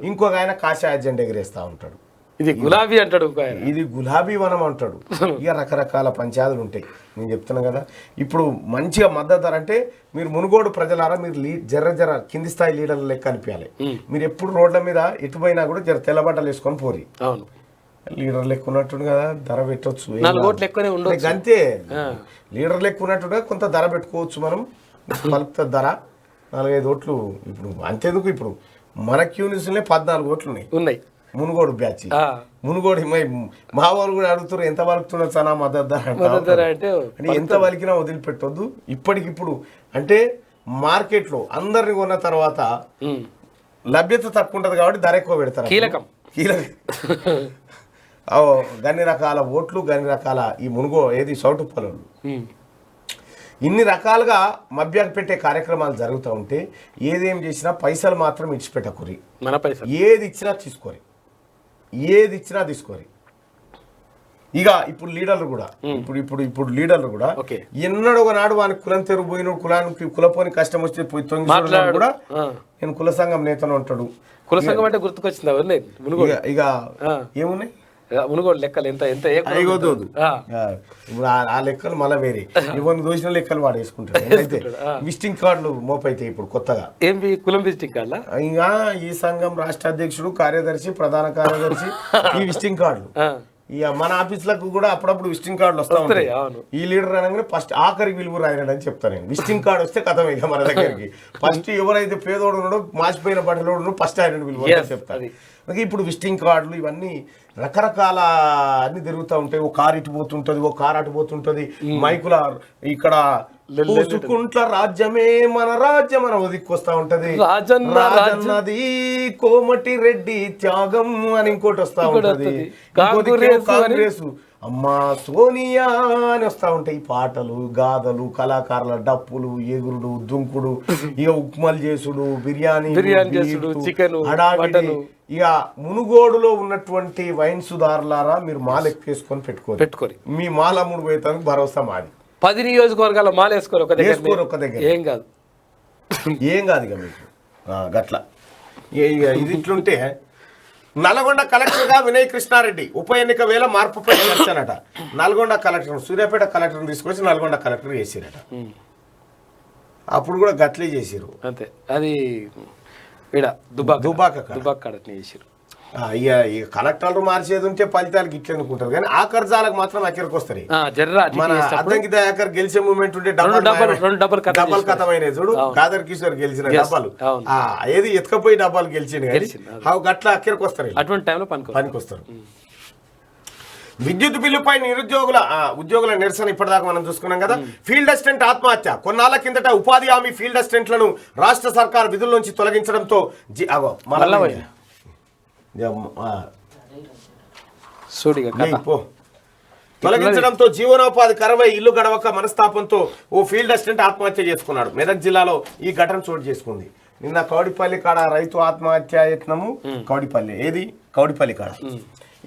ఇంకొక ఆయన కాషాయ జెండా ఎగరేస్తా ఉంటాడు. ఇది గులాబీ అంటాడు, ఇది గులాబీ వనం అంటాడు. ఇక రకరకాల పంచాయతీలు ఉంటాయి. నేను చెప్తున్నా కదా, ఇప్పుడు మంచిగా మద్దతు ధర అంటే మీరు మునుగోడు ప్రజలారా మీరు జర కింది స్థాయి లీడర్ల లెక్క అనిపించాలి. మీరు ఎప్పుడు రోడ్ల మీద ఎటుపోయినా కూడా జర తెల్లబట్టలు వేసుకొని పోరి. లీడర్ లెక్క ఉన్నట్టు కదా ధర పెట్టవచ్చు, అంతే. లీడర్ లెక్క ఉన్నట్టుగా కొంత ధర పెట్టుకోవచ్చు మనం, పలుకుతుంది ధర 4-5 ఓట్లు. ఇప్పుడు అంతేందుకు, ఇప్పుడు మన క్యూనిస్లే 14 ఓట్లు ఉన్నాయి. మునుగోడు బ్యాచ్ ఆ. మునుగోడు మా వాళ్ళు కూడా అడుగుతారు ఎంత వలుకుతున్నారు సార్ మద్దతు మద్దతు ధర అంటే ఎంత వలికినా వదిలిపెట్టొద్దు. ఇప్పటికిప్పుడు అంటే మార్కెట్లో అందరిని కొన్న తర్వాత లభ్యత తక్కువ ఉంటుంది కాబట్టి ధర ఎక్కువ పెడతారు. కీలకం గన్ని రకాల ఓట్లు గన్ని రకాల ఈ మునుగో ఏది సౌటు పొలంలో ఇన్ని రకాలుగా మభ్యాకు పెట్టే కార్యక్రమాలు జరుగుతూ ఉంటే ఏదేం చేసినా పైసలు మాత్రం ఇచ్చిపెట్టకూరి. మన పైసలు ఏది ఇచ్చినా తీసుకోరి, ఏది ఇచ్చినా తీసుకోరి. ఇక ఇప్పుడు లీడర్లు కూడా ఇప్పుడు లీడర్లు కూడా ఎన్నడో ఒకనాడు వానికి కులం తెరుగు పోయిన కులానికి కులపోని కష్టం వస్తే పోయి తొంగి కూడా నేను కుల సంఘం నేతను ఉంటాడు. కుల సంఘం అంటే గుర్తుకొచ్చింది. ఇక ఏమున్నాయి మునుగోడు లెక్కలు ఎంత ఎంత ఇప్పుడు ఆ లెక్కలు మళ్ళీ వేరే ఇవన్నీ దోషిన లెక్కలు వాడు వేసుకుంటాడు. అయితే విజిటింగ్ కార్డులు మోపైతే ఇప్పుడు కొత్తగా ఏంటి కులం విజిటింగ్ కార్డులా? ఇంకా ఈ సంఘం రాష్ట్ర అధ్యక్షుడు కార్యదర్శి ప్రధాన కార్యదర్శి ఈ విజిటింగ్ కార్డులు ఇక మన ఆఫీసులకు కూడా అప్పుడప్పుడు విజిటింగ్ కార్డులు వస్తా ఉంటాయి. ఈ లీడర్ అనగానే ఫస్ట్ ఆఖరికి విలువ రాయనని అని చెప్తాను నేను. విజిటింగ్ కార్డు వస్తే కథం ఇక మన దగ్గరికి ఫస్ట్ ఎవరైతే పేదోడు ఉన్నాడో మాసిపోయిన బట్టలు ఉన్నాడో ఫస్ట్ ఆయన విలువ చెప్తాను. ఇప్పుడు విజిటింగ్ కార్డులు ఇవన్నీ రకరకాల అన్ని తిరుగుతూ ఉంటాయి. ఓ కారు ఇటు పోతుంటది, ఓ కారు అటు పోతుంటది. మైకుల ఇక్కడ పూసుకుంట్ల రాజ్యమే మన రాజ్యం అని ఒదిక్కొస్తా ఉంటది. రాజన్నది కోమటి రెడ్డి త్యాగం అని ఇంకోటి వస్తా ఉంటది. కాంగ్రెస్ అమ్మా సోనియా అని వస్తా ఉంటాయి. పాటలు గాథలు కళాకారుల డప్పులు ఎగురుడు దుంకుడు ఇక ఉప్మలు చేసుడు బిర్యానీ చేసుడు చికెన్ హడావిడి. ఇక మునుగోడులో ఉన్నటువంటి వైన్ సుధారులారా మీరు మాల ఎక్కేసుకొని పెట్టుకోరు. మీ మాల అమ్ముడు పోయేతానికి భరోసా మాది. 10 నియోజకవర్గాల మాల వేసుకోరు ఒక దగ్గర ఏం కాదు ఇక మీకు గట్ల. ఇది ఇట్లుంటే నల్గొండ కలెక్టర్గా వినయ్ కృష్ణారెడ్డి ఉప ఎన్నిక వేళ మార్పుపై చర్చనట. నల్గొండ కలెక్టర్ సూర్యాపేట కలెక్టర్ని తీసుకొచ్చి నల్గొండ కలెక్టర్ చేసిరట. అప్పుడు కూడా గట్లే చేసిరు అంతే. అది దుబాక చేసిరు. ఇక కలెక్టర్లు మార్చేది ఉంటే ఫలితాలకు ఇట్లా అనుకుంటారు కానీ ఆ కర్జాలకు మాత్రం అక్కడికి వస్తాయి. మన అద్దంకి దయాకర్ గెలిచే మూమెంట్ ఉంటే డబ్బల్ కథమైన చూడు. కాదర్ కిషోర్ గెలిచిన డబ్బాలు ఏది ఎత్తుకపోయి డబ్బాలు గెలిచింది గట్ల అక్కడికి వస్తారు. అటువంటి టైంలో పనికొస్తారు. విద్యుత్ బిల్లుపై ఉద్యోగుల నిరసన ఇప్పటిదాకా మనం చూసుకున్నాం కదా. ఫీల్డ్ అసిస్టెంట్ ఆత్మహత్య. కొన్నాళ్ల కిందట ఉపాధి హామీ ఫీల్డ్ అసిస్టెంట్లను రాష్ట్ర సర్కార్ విధుల్లోంచి తొలగించడంతో జీవనోపాధి కరవై ఇల్లు గడవక మనస్తాపంతో ఓ ఫీల్డ్ అసిస్టెంట్ ఆత్మహత్య చేసుకున్నాడు. మెదక్ జిల్లాలో ఈ ఘటన చోటు చేసుకుంది. నిన్న కౌడిపల్లి కాడ రైతు ఆత్మహత్య యత్నము కౌడిపల్లి కాడ.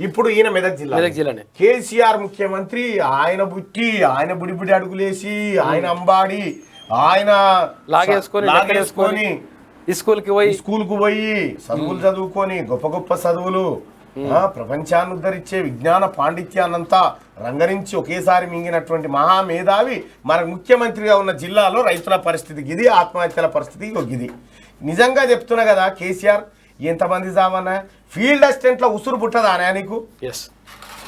ఇప్పుడు ఈయన మెదక్ జిల్లానే. కేసీఆర్ ముఖ్యమంత్రి ఆయన బుట్టి ఆయన బుడిబుడి అడుగులేసి ఆయన అంబాడి ఆయన లాగేసుకొని స్కూల్కి పోయి చదువులు చదువుకొని గొప్ప గొప్ప చదువులు ప్రపంచాన్ని ఉద్ధరించే విజ్ఞాన పాండిత్యాన్నంతా రంగరించి ఒకేసారి మింగినటువంటి మహామేధావి మన ముఖ్యమంత్రిగా ఉన్న జిల్లాలో రైతుల పరిస్థితి గిది, ఆత్మహత్యల పరిస్థితి గిది. నిజంగా చెప్తున్నా కదా కేసీఆర్, ఎంతమంది సామన్నా ఫీల్డ్ అసిస్టెంట్లో ఉసురు పుట్టదా నీకు?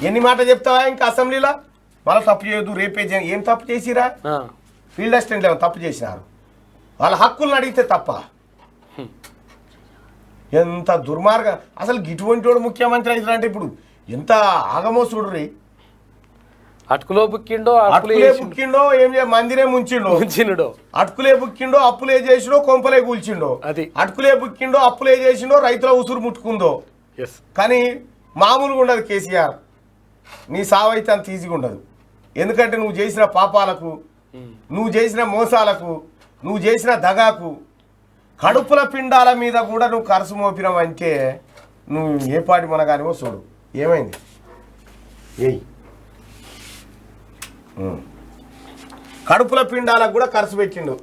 ఎన్ని మాట చెప్తావా ఇంకా అసెంబ్లీలో? మళ్ళీ తప్పు చేయొద్దు రేపే ఏం తప్పు చేసిరా? ఫీల్డ్ అసిస్టెంట్లు ఏమైనా తప్పు చేసినారు? వాళ్ళ హక్కులను అడిగితే తప్ప? ఎంత దుర్మార్గం అసలు. ఇటువంటి వాడు ముఖ్యమంత్రి అవుతారంటే ఇప్పుడు ఎంత ఆగమో చూడుర్రి. అటుకులో బుక్కిండో ఏం మందిరే ముంచిండో, అటుకులే బుక్కిండో అప్పులే చేసిండో కొంపలే కూల్చిండో, అటుకులే బుక్కిండో అప్పులే చేసిండో రైతుల ఉసురు ముట్టుకుందో. కానీ మామూలుగా ఉండదు కేసీఆర్. నీ సావైతే అంత ఈజీగా ఉండదు. ఎందుకంటే నువ్వు చేసిన పాపాలకు, నువ్వు చేసిన మోసాలకు, నువ్వు చేసిన దగాకు, కడుపుల పిండాల మీద కూడా నువ్వు కరసు మోపినావంటే నువ్వు ఏ పాటి మనగానివో చూడు. ఏమైంది? కడుపుల పిండాలకు కూడా ఖర్చు పెట్టిండు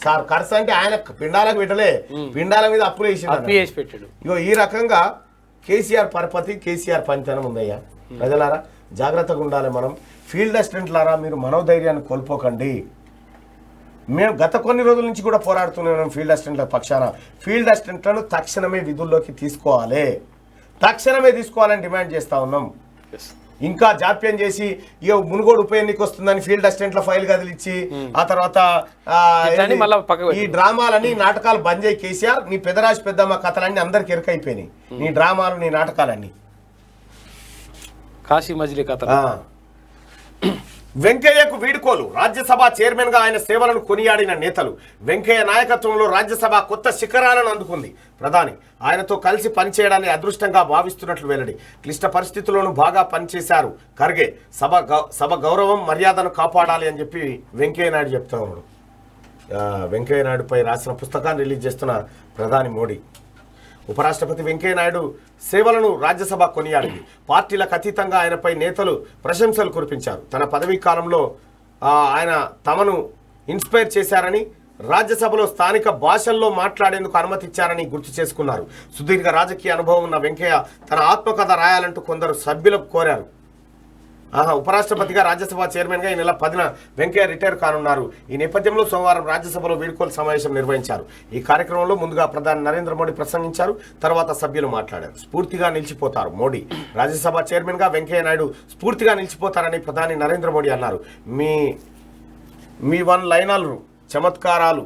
సార్. ఖర్చు అంటే ఆయన పిండాలకు పెట్టలే, పిండాల మీద అప్పులు వేసి పెట్టాడు. ఇగో ఈ రకంగా కేసీఆర్ పరపతి, కేసీఆర్ పనితనం ఉందయ్యా. ప్రజలారా జాగ్రత్తగా ఉండాలి మనం. ఫీల్డ్ అసిస్టెంట్లారా మీరు మనోధైర్యాన్ని కోల్పోకండి. మేము గత కొన్ని రోజుల నుంచి కూడా పోరాడుతున్నాం ఫీల్డ్ అసిస్టెంట్ల పక్షాన. ఫీల్డ్ అసిస్టెంట్లను తక్షణమే విధుల్లోకి తీసుకోవాలని డిమాండ్ చేస్తూ ఉన్నాం. ఇంకా జాప్యం చేసి ఇక మునుగోడు ఉప ఎన్నిక వస్తుందని ఫీల్డ్ అసిస్టెంట్ల ఫైల్ కదిలిచ్చి ఆ తర్వాత ఇట్లాంటి మళ్ళా పక్కకు ఈ డ్రామాలని నాటకాలు బంద్ చేయి కేసీఆర్, నీ పెదరాశి పెద్దమ్మ కథలన్నీ అందరికి ఎరకైపోయినాయి, నీ డ్రామాలు నీ నాటకాలన్నీ. కాశీ మజిలీ కథ. వెంకయ్యకు వీడుకోలు. రాజ్యసభ చైర్మన్ గా ఆయన సేవలను కొనియాడిన నేతలు. వెంకయ్య నాయకత్వంలో రాజ్యసభ కొత్త శిఖరాలను అందుకుంది. ప్రధాని ఆయనతో కలిసి పనిచేయడాన్ని అదృష్టంగా భావిస్తున్నట్లు వెల్లడి. క్లిష్ట పరిస్థితుల్లోనూ బాగా పనిచేశారు ఖర్గే. సభ గౌరవం మర్యాదను కాపాడాలి అని చెప్పి వెంకయ్య నాయుడు చెప్తా ఉన్నాడు. వెంకయ్య నాయుడుపై రాసిన పుస్తకాన్ని రిలీజ్ చేస్తున్న ప్రధాని మోడీ. ఉపరాష్ట్రపతి వెంకయ్య నాయుడు సేవలను రాజ్యసభ కొనియాడింది. పార్టీలకు అతీతంగా ఆయనపై నేతలు ప్రశంసలు కురిపించారు. తన పదవీ కాలంలో ఆయన తమను ఇన్స్పైర్ చేశారని, రాజ్యసభలో స్థానిక భాషల్లో మాట్లాడేందుకు అనుమతిచ్చారని గుర్తు చేసుకున్నారు. సుదీర్ఘ రాజకీయ అనుభవం ఉన్న వెంకయ్య తన ఆత్మకథ రాయాలంటూ కొందరు సభ్యులకు కోరారు. ఉపరాష్ట్రపతిగా రాజ్యసభ చైర్మన్గా ఈ నెల 10న వెంకయ్య రిటైర్ కానున్నారు. ఈ నేపథ్యంలో సోమవారం రాజ్యసభలో వీడ్కోలు సమావేశం నిర్వహించారు. ఈ కార్యక్రమంలో ముందుగా ప్రధాని నరేంద్ర మోడీ ప్రసంగించారు. తర్వాత సభ్యులు మాట్లాడారు. స్ఫూర్తిగా నిలిచిపోతారు మోడీ. రాజ్యసభ చైర్మన్గా వెంకయ్య నాయుడు స్ఫూర్తిగా నిలిచిపోతారని ప్రధాని నరేంద్ర మోడీ అన్నారు. మీ వన్ లైనర్లు, చమత్కారాలు,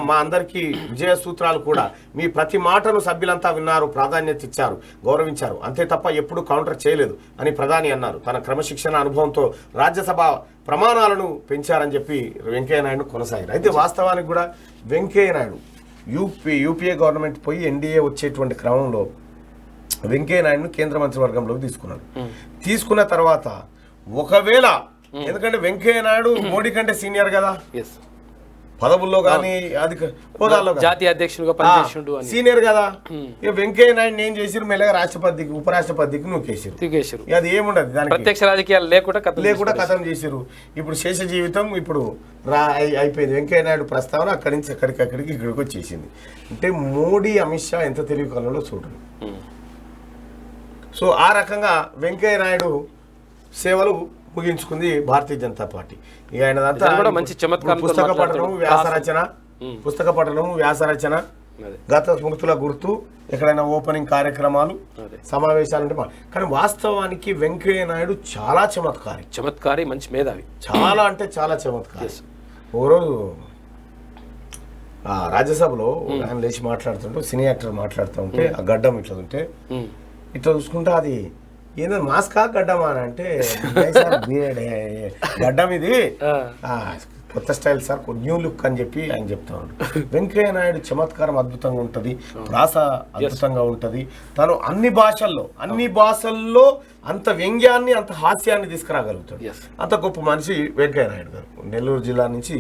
మా అందరికీ విజయ సూత్రాలు కూడా. మీ ప్రతి మాటను సభ్యులంతా విన్నారు, ప్రాధాన్యత ఇచ్చారు, గౌరవించారు. అంతే తప్ప ఎప్పుడూ కౌంటర్ చేయలేదు అని ప్రధాని అన్నారు. తన క్రమశిక్షణ అనుభవంతో రాజ్యసభ ప్రమాణాలను పెంచారని చెప్పి వెంకయ్య నాయుడు కొనసాగారు. అయితే వాస్తవానికి కూడా వెంకయ్య నాయుడు యూపీఏ గవర్నమెంట్ పోయి ఎన్డీఏ వచ్చేటువంటి క్రమంలో వెంకయ్య నాయుడును కేంద్ర మంత్రివర్గంలోకి తీసుకున్న తర్వాత ఒకవేళ, ఎందుకంటే వెంకయ్య నాయుడు మోడీ కంటే సీనియర్ కదా, పదవుల్లో కానీ హోదాల్లో జాతీయ అధ్యక్షుడుగా పనిచేసిండు, సీనియర్ కదా. ఇక వెంకయ్య నాయుడు ఏం చేసిరు, మెల్లగా రాష్ట్రపతికి ఉపరాష్ట్రపతికి నూకేసారు. అది ఏముండదు, దానికి ప్రత్యక్ష రాజకీయాలు లేకుండా కథం చేసిరు. ఇప్పుడు శేష జీవితం ఇప్పుడు అయిపోయింది. వెంకయ్య నాయుడు ప్రస్తావన అక్కడి నుంచి ఎక్కడికి ఇక్కడికి వచ్చేసింది. అంటే మోడీ అమిత్ షా ఎంత తెలివి కలలో చూడరు. సో ఆ రకంగా వెంకయ్య నాయుడు సేవలు ముగించుకుంది భారతీయ జనతా పార్టీ. ఇక ఆయన మంచి చమత్కారం, పుస్తక పఠనము, వ్యాసరచన, గత స్మృతుల గుర్తు, ఎక్కడైనా ఓపెనింగ్ కార్యక్రమాలు, సమావేశాలు అంటే. కానీ వాస్తవానికి వెంకయ్య నాయుడు చాలా చమత్కారి, మంచి మేధావి, చాలా అంటే చాలా చమత్కారి. ఓ రోజు రాజ్యసభలో ఆయన లేచి మాట్లాడుతుంటే, సినీ యాక్టర్ మాట్లాడుతూ ఉంటే, ఆ గడ్డం ఇట్లా ఉంటే ఇట్లా చూసుకుంటే అది ఏందో మాస్కా గడ్డమా అని అంటే, గడ్డం ఇది కొత్త స్టైల్ సార్, న్యూ లుక్ అని చెప్పి ఆయన చెప్తా ఉన్నాడు. వెంకయ్య నాయుడు చమత్కారం అద్భుతంగా ఉంటుంది, ప్రాస అద్భుతంగా ఉంటుంది. తను అన్ని భాషల్లో అంత వ్యంగ్యాన్ని, అంత హాస్యాన్ని తీసుకురాగలుగుతాడు. అంత గొప్ప మనిషి వెంకయ్య నాయుడు గారు. నెల్లూరు జిల్లా నుంచి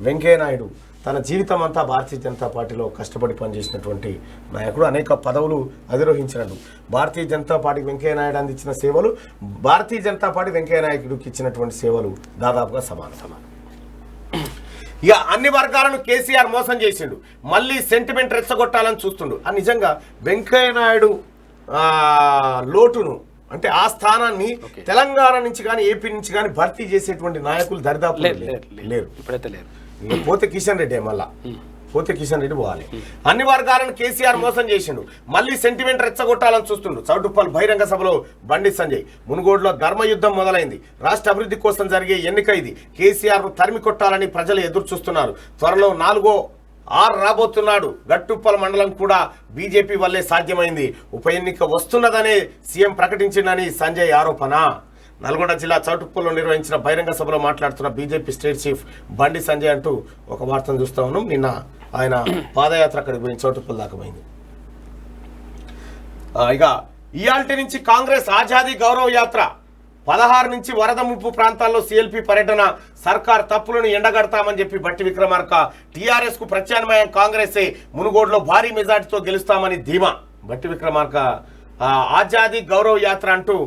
వెంకయ్య నాయుడు తన జీవితం అంతా భారతీయ జనతా పార్టీలో కష్టపడి పనిచేసినటువంటి నాయకుడు. అనేక పదవులు అధిరోహించినట్టు. భారతీయ జనతా పార్టీకి వెంకయ్య నాయుడు అందించిన సేవలు, భారతీయ జనతా పార్టీ వెంకయ్య నాయుడుకి ఇచ్చినటువంటి సేవలు దాదాపుగా సమానం. ఇక అన్ని వర్గాలను కేసీఆర్ మోసం చేసిండు, మళ్ళీ సెంటిమెంట్ రెచ్చగొట్టాలని చూస్తుండు. నిజంగా వెంకయ్య నాయుడు లోటును, అంటే ఆ స్థానాన్ని తెలంగాణ నుంచి కానీ ఏపీ నుంచి కానీ భర్తీ చేసేటువంటి నాయకులు దరిదాపు లేరు. ఇప్పుడైతే లేరు. పోతే కిషన్ రెడ్డి, పోతే కిషన్ రెడ్డి పోవాలి. అన్ని వర్గాలను కేసీఆర్ మోసం చేసిండు, మళ్ళీ సెంటిమెంట్ రెచ్చగొట్టాలని చూస్తుండు. చౌటుప్పల్ బహిరంగ సభలో బండి సంజయ్. మునుగోడులో ధర్మయుద్ధం మొదలైంది. రాష్ట్ర అభివృద్ధి కోసం జరిగే ఎన్నిక ఇది. కేసీఆర్ ను తరిమి కొట్టాలని ప్రజలు ఎదురు చూస్తున్నారు. త్వరలో 4వ R రాబోతున్నాడు. గట్టుప్పల్ మండలం కూడా బీజేపీ వల్లే సాధ్యమైంది. ఉప ఎన్నిక వస్తున్నదనే సీఎం ప్రకటించిందని సంజయ్ ఆరోపణ. నల్గొండ జిల్లా చౌటుప్పల్లో నిర్వహించిన బహిరంగ సభలో మాట్లాడుతున్న BJP state chief Bandi Sanjay అంటూ ఒక వార్తను చూస్తా ఉన్నాం. నిన్న ఆయన పాదయాత్ర అక్కడికి పోయి చౌటుప్పల్ దాకా పోయింది. ఇక ఇయాల్టి నుంచి కాంగ్రెస్ ఆజాదీ గౌరవ యాత్ర. 16 నుంచి వరద ముప్పు ప్రాంతాల్లో సిఎల్పి పర్యటన. సర్కార్ తప్పులను ఎండగడతామని చెప్పి బట్టి విక్రమార్క. టీఆర్ఎస్ కు ప్రత్యామ్నాయం కాంగ్రెసే, మునుగోడులో భారీ మెజార్టీతో గెలుస్తామని ధీమా. బట్టి విక్రమార్క ఆజాదీ గౌరవ యాత్ర అంటూ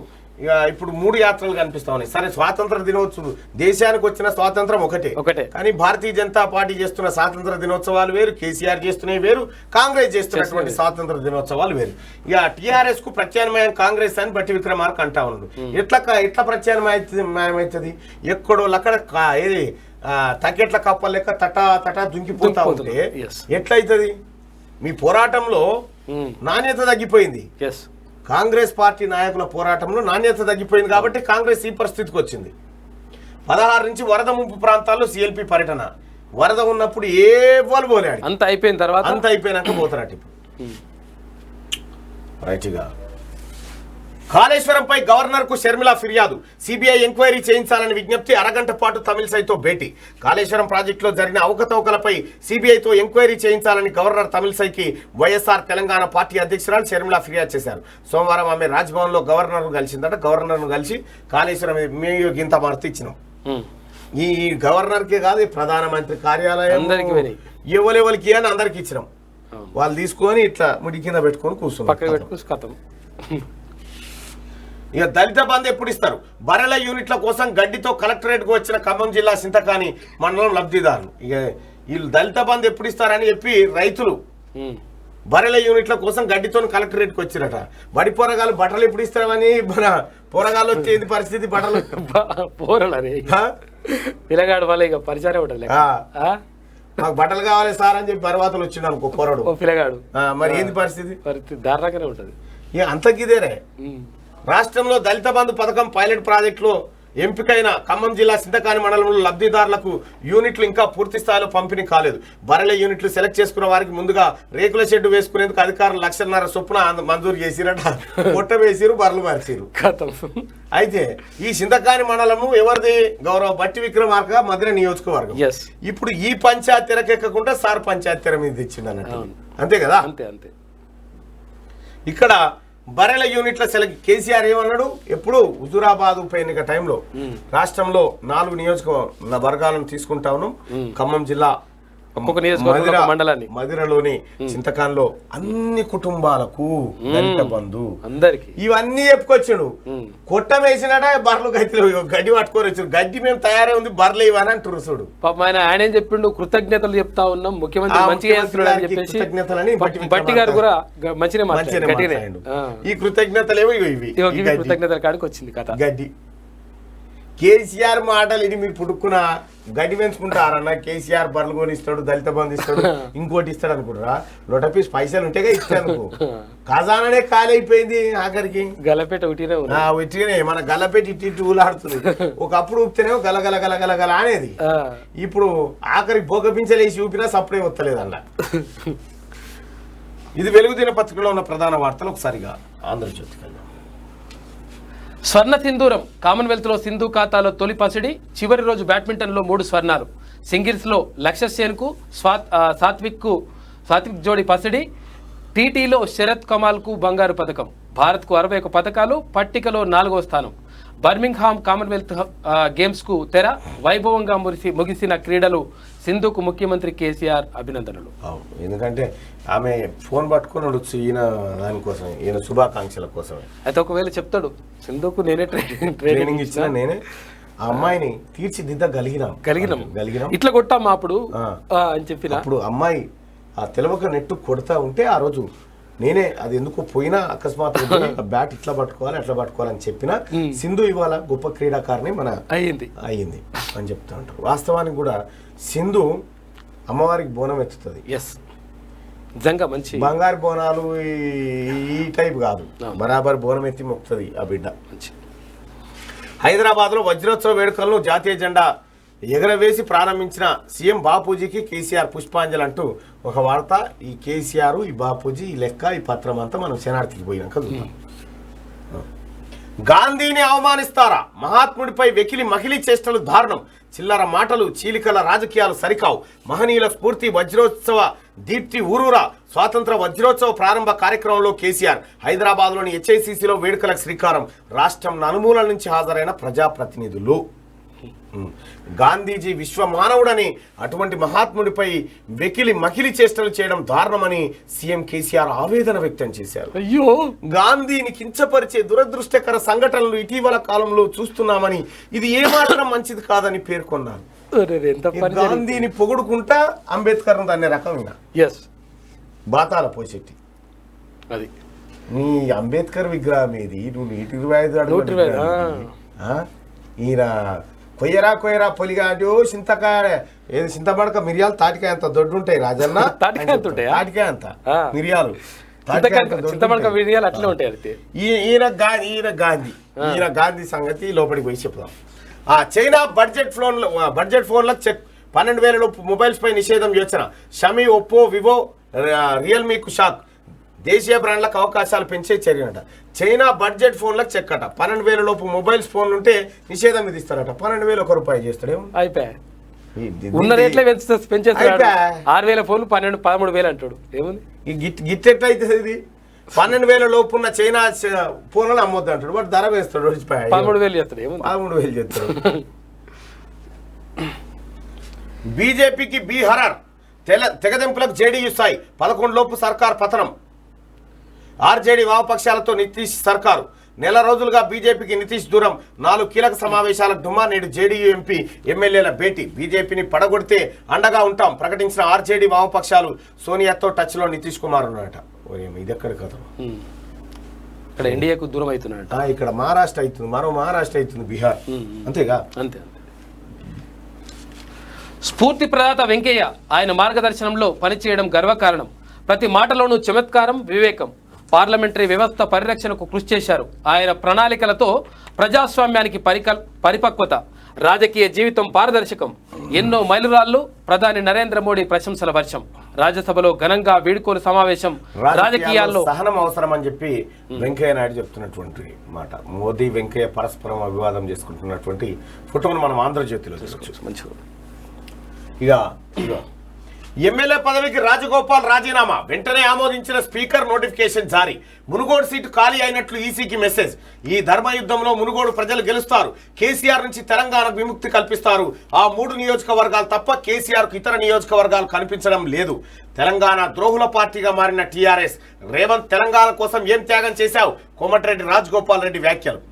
ఇక ఇప్పుడు 3 యాత్రలు కనిపిస్తా ఉన్నాయి. సరే, స్వాతంత్ర దినోత్సవం, దేశానికి వచ్చిన స్వాతంత్రం ఒకటే, కానీ భారతీయ జనతా పార్టీ చేస్తున్న స్వాతంత్ర దినోత్సవాలు వేరు, కేసీఆర్ చేస్తున్నవి వేరు, కాంగ్రెస్ చేస్తున్నటువంటి స్వాతంత్ర దినోత్సవాలు వేరు. ఇక టీఆర్ఎస్ కు ప్రత్యామ్నాయం కాంగ్రెస్ అని బట్టి విక్రమార్క అంటా ఉన్నాడు. ఎట్లా ప్రత్యామ్నాయం అవుతుంది? ఎక్కడో అక్కడ ఏది తగ్గెట్ల కప్ప లెక్క తటా దుంకిపోతా ఉంటే ఎట్లయితుంది? మీ పోరాటంలో నాణ్యత తగ్గిపోయింది. కాంగ్రెస్ పార్టీ నాయకుల పోరాటంలో నాణ్యత తగ్గిపోయింది కాబట్టి కాంగ్రెస్ ఈ పరిస్థితికి వచ్చింది. 16 నుంచి వరద ముంపు ప్రాంతాల్లో సిఎల్పి పర్యటన. వరద ఉన్నప్పుడు వాళ్ళు పోలేడు, అంత అయిపోయిన తర్వాత అంత అయిపోయినాక పోతారట. ఇప్పుడు రైట్గా కాళేశ్వరంపై గవర్నర్కు షర్మిల ఫిర్యాదు. సిబిఐ ఎంక్వైరీ చేయించాలని విజ్ఞప్తి. అరగంట పాటు తమిళసైతో భేటీ. కాళేశ్వరం ప్రాజెక్టులో జరిగిన అవకతవకలపై సిబిఐతో ఎంక్వైరీ చేయించాలని గవర్నర్ తమిళసైకి వైఎస్ఆర్ తెలంగాణ పార్టీ అధ్యక్షురాలు షర్మిల ఫిర్యాదు చేశారు. సోమవారం ఆమె రాజ్భవన్లో గవర్నర్ను కలిసిందట. గవర్నర్ను కలిసి కాళేశ్వరం మేము గింత మరత ఇచ్చినాం. ఈ గవర్నర్కే కాదు, ప్రధానమంత్రి కార్యాలయం ఎవరికి అని అందరికి ఇచ్చినాం. వాళ్ళు తీసుకొని ఇట్లా ముడి కింద పెట్టుకొని కూర్చున్నారు. ఇక దళిత బంధు ఎప్పుడు ఇస్తారు? బర్రెల యూనిట్ల కోసం గడ్డితో కలెక్టరేట్కు వచ్చిన ఖమ్మం జిల్లా సింతకాని మండలం లబ్ధిదారులు. ఇక వీళ్ళు దళిత బంధు ఎప్పుడు ఇస్తారని చెప్పి రైతులు బర్రెల యూనిట్ల కోసం గడ్డితో కలెక్టరేట్కి వచ్చిరట. బడి పోరగాలు బట్టలు ఎప్పుడు ఇస్తారని మన పోరగాలు వచ్చేది పరిస్థితి. బట్టలు పిల్లగాడు వాళ్ళ ఇక పరిచయం ఉంటుంది. మాకు బట్టలు కావాలి సార్ అని చెప్పి పర్వాతలు వచ్చిండు అనుకో పోరాడు పిల్లగాడు. మరి ఏంది పరిస్థితి? దారుణంగానే ఉంటుంది. ఇక అంతకిదేరే. రాష్ట్రంలో దళిత బంధు పథకం పైలట్ ప్రాజెక్టులో ఎంపికైన ఖమ్మం జిల్లా సింతకాని మండలంలో లబ్ధిదారులకు యూనిట్లు ఇంకా పూర్తి స్థాయిలో పంపిణీ కాలేదు. బర్రెల యూనిట్లు సెలెక్ట్ చేసుకున్న వారికి ముందుగా రేకుల షెడ్డు వేసుకునేందుకు అధికారులు 1,50,000 చొప్పున మంజూరు చేసిరట. కొట్ట వేసిరు, బర్రెలు మార్చిరు. అయితే ఈ సింతకాని మండలము ఎవరిది? గౌరవ బట్టి విక్రమార్క మధుర నియోజకవర్గం. ఇప్పుడు ఈ పంచాయతీ తెరకెక్కకుండా సార్ పంచాయతీ తెర మీద తెచ్చింది అన్నట్టు. అంతే కదా? అంతే. ఇక్కడ బర్రెల యూనిట్ల కేసీఆర్ ఏమన్నాడు? ఎప్పుడు హుజూరాబాద్ ఉప ఎన్నిక టైంలో రాష్ట్రంలో 4 నియోజకవర్గాలను తీసుకుంటా ఉన్నాం. ఖమ్మం జిల్లా మదిరలోని చింతకాన్లో అన్ని కుటుంబాలకు దళిత బంధు అందరికి ఇవన్నీ చెప్పుకొచ్చాడు. కొట్టం వేసినట బర్రెలు గడ్డి పట్టుకొని వచ్చారు. గడ్డి మేము తయారై ఉంది, బర్రెలు ఇవని అంటారు. చూడు ఆయన ఏం చెప్పిండు? కృతజ్ఞతలు చెప్తా ఉన్నాం, ముఖ్యమంత్రి మంచిగా కృతజ్ఞతలని బట్టి గారు కూడా మంచిగా మాట్లాడాడు. ఈ కృతజ్ఞతలు ఏమో ఇవి కృతజ్ఞతల కాడికి వచ్చింది కథ. గడ్డి కేసీఆర్ మాటలు ఇది మీరు పుట్టుకున్న గడ్డి పెంచుకుంటారన్న. కేసీఆర్ బర్రెలు కొని ఇస్తాడు, దళిత బంధు ఇస్తాడు, ఇంకోటి ఇస్తాడు అనుకుంటారా? లోటపీస్ పైసలు ఉంటేగా ఇస్తాను. ఖజానానే ఖాళీ అయిపోయింది. ఆఖరికి గల్లపేట ఉట్టిగానే మన గల్లపేట ఇట్టి ఊలాడుతుంది. ఒకప్పుడు ఊపితేనేమో గలగల గలగల అనేది. ఇప్పుడు ఆఖరికి బోగపించలేసి ఊపినా సప్పుడే వస్తలేదు అన్న. ఇది వెలుగు దినపత్రికలో ఉన్న ప్రధాన వార్తలు. ఒకసారిగా ఆంధ్రజ్యోతి కన్నా స్వర్ణ సింధూరం. కామన్వెల్త్ లో సింధు ఖాతాలో తొలి పసిడి. చివరి రోజు బ్యాడ్మింటన్ లో 3 స్వర్ణాలు. సింగిల్స్ లో లక్ష్య సేన్ కు సాత్విక్ జోడి పసిడి. టీటీలో శరత్ కమాల్ కు బంగారు పథకం. భారత్ కు 61 పథకాలు, పట్టికలో 4వ స్థానం. బర్మింగ్హామ్ కామన్వెల్త్ గేమ్స్ కు తెర. వైభవంగా ముగిసిన క్రీడలు. సింధుకు ముఖ్యమంత్రి కేసీఆర్ అభినందనలు. ఎందుకంటే ఆమె ఫోన్ పట్టుకొని వచ్చు ఈయన దానికోసం, ఈయన శుభాకాంక్షల కోసమే. అయితే ఒకవేళ చెప్తాడు సింధుకు నేనే ట్రైనింగ్ ఇచ్చిన, నేనే ఆ అమ్మాయిని తీర్చిదిద్దగలిగినాం. ఇట్లా కొట్టామా అప్పుడు అని చెప్పిన. అప్పుడు అమ్మాయి ఆ తెలవక నెట్టు కొడతా ఉంటే ఆ రోజు నేనే అది ఎందుకు పోయినా అకస్మాత్ బ్యాట్ ఇట్లా పట్టుకోవాలి అట్లా పట్టుకోవాలని చెప్పిన. సింధు ఇవాళ గొప్ప క్రీడాకారిణి మన అయ్యింది అని చెప్తా ఉంటారు. వాస్తవానికి కూడా సింధు అమ్మవారికి బోనం ఎత్తుతుంది. నిజంగా మంచి బంగారు బోనాలు ఈ టైప్ కాదు, బరాబర్ బోనం ఎత్తి మొక్కుతుంది ఆ బిడ్డ. హైదరాబాద్ లో వజ్రోత్సవ వేడుకలను జాతీయ జెండా ఎగరవేసి ప్రారంభించిన సీఎం బాపూజీకి కేసీఆర్ పుష్పాంజలి అంటూ ఒక వార్త. ఈ కేసీఆర్, ఈ బాపూజీ, ఈ లెక్క, ఈ పత్రం అంతా మనం శనార్థికి పోయినాక చూద్దాం. గాంధీని అవమానిస్తారా? మహాత్ముడిపై వెకిలి మహిళీ చేష్టలు దారుణం. చిల్లర మాటలు, చీలికల రాజకీయాలు సరికావు. మహనీయుల స్ఫూర్తి వజ్రోత్సవ దీప్తి ఊరూరా. స్వాతంత్ర వజ్రోత్సవ ప్రారంభ కార్యక్రమంలో కేసీఆర్. హైదరాబాద్లోని హెచ్ఐసిసిలో వేడుకలకు శ్రీకారం. రాష్ట్రం నలుమూలల నుంచి హాజరైన ప్రజాప్రతినిధులు. గాంధీజీ విశ్వ మానవుడని, అటువంటి మహాత్ముడిపై వెకిలి మకిలి చేష్టలు చేయడం దారుణమని సీఎం కేసీఆర్ ఆవేదన వ్యక్తం చేశారు. అయ్యో, గాంధీని కించపరిచే దురదృష్టకర సంఘటనలు ఇటీవల కాలంలో చూస్తున్నామని, ఇది ఏమాత్రం మంచిది కాదని పేర్కొన్నారు. గాంధీని పొగుడుకుంటా అంబేద్కర్ దాన్ని రకమైన బాతాల పోసేటి. అది నీ అంబేద్కర్ విగ్రహం ఏది? నువ్వు 125 అడుగులు ఈయన కొయ్యరా పొలిగా అంటే చింతకాయ ఏది చింతపడక మిరియాలు తాటికాయ అంత దొడ్డు ఉంటాయి రాజన్న. తాటికాయ అంత మిరియాలు చింతపడక వీడియోలు అట్లే ఉంటాయి. అయితే ఈయన గాంధీ సంగతి లోపలికి పోయి చెప్తాం. చైనా బడ్జెట్ ఫోన్లకు చెక్ 12,000 లోపు మొబైల్స్ పై నిషేధం యోచన. షమీ, ఒప్పో, వివో, రియల్మీకు షాక్. దేశీయ బ్రాండ్లకు అవకాశాలు పెంచే చర్యనట. చైనా బడ్జెట్ ఫోన్లకు చెక్ అట. 12,000 లోపు మొబైల్స్ ఫోన్లు ఉంటే నిషేధం విధిస్తారట. 12,000 1 చేస్తాడేమో. అయిపోయా ఉన్న రేట్లే పెంచేస్తాడు. 6,000 ఫోన్లు 13,000 అంటాడు. ఏముంది ఈ గిట్ ఎట్లా అవుతుంది? ఇది 12,000 లోపు ఉన్న చైనా ఫోన్లను అమ్మొద్దు అంటాడు. వాడు ధర వేస్తాడు. 13,000 చేస్తాడు. ఏముంది 13,000 చేస్తాడు. బీజేపీకి బీహార్ తెగదెంపులకు జేడీయూ స్థాయి. 11 లోపు సర్కార్ పతనం. ఆర్జేడీ వామపక్షాలతో నితీష్ సర్కారు. నెల రోజులుగా బీజేపీకి నితీష్ దూరం. 4 కీలక సమావేశాలకు డుమ్మా. నేడు జేడీయూ ఎంపీ ఎమ్మెల్యేల భేటీ. బీజేపీని పడగొడితే అండగా ఉంటాం ప్రకటించిన ఆర్జేడీ వామపక్షాలు. సోనియాతో టచ్లో నితీష్ కుమార్ ఉన్నాడట. ఇది ఎక్కడ కథ? ఇక్కడ ఎన్డీఏకు దూరం అవుతున్నాడట. ఇక్కడ మహారాష్ట్ర అవుతుంది, మరో మహారాష్ట్ర అవుతుంది, బీహార్. అంతేగా? అంతే. స్ఫూర్తి ప్రదాత వెంకయ్య. ఆయన మార్గదర్శనంలో పనిచేయడం గర్వకారణం. ప్రతి మాటలోనూ చమత్కారం, వివేకం. పార్లమెంటరీ వ్యవస్థ పరిరక్షణకు కృషి చేశారు. ఆయన ప్రణాళికలతో ప్రజాస్వామ్యానికి పరిపక్వత. రాజకీయ జీవితం పారదర్శకం. ఎన్నో మైలురాళ్లు. ప్రధాని నరేంద్ర మోడీ ప్రశంసల వర్షం. రాజ్యసభలో ఘనంగా వీడ్కోలు సమావేశం. రాజకీయాల్లో సహనం అవసరం అని చెప్పి వెంకయ్య నాయుడు చెప్తున్నటువంటి మాట. మోదీ వెంకయ్య పరస్పరం అభివాదం చేసుకుంటున్నటువంటి ఫోటోను మనం ఆంధ్రజ్యోతిలో చూసుకోవచ్చు. మంచిగా. ఇక ఎమ్మెల్యే పదవికి రాజగోపాల్ రాజీనామా. వెంటనే ఆమోదించిన స్పీకర్. నోటిఫికేషన్ జారీ. మునుగోడు సీటు ఖాళీ అయినట్లు ఈసీకి మెసేజ్. ఈ ధర్మయుద్ధంలో మునుగోడు ప్రజలు గెలుస్తారు. కేసీఆర్ నుంచి తెలంగాణకు విముక్తి కల్పిస్తారు. ఆ 3 నియోజకవర్గాలు తప్ప కేసీఆర్కు ఇతర నియోజకవర్గాలు కనిపించడం లేదు. తెలంగాణ ద్రోహుల పార్టీగా మారిన టీఆర్ఎస్. రేవంత్ తెలంగాణ కోసం ఏం త్యాగం చేశావు? కోమటిరెడ్డి రాజగోపాల్ రెడ్డి వ్యాఖ్యలు.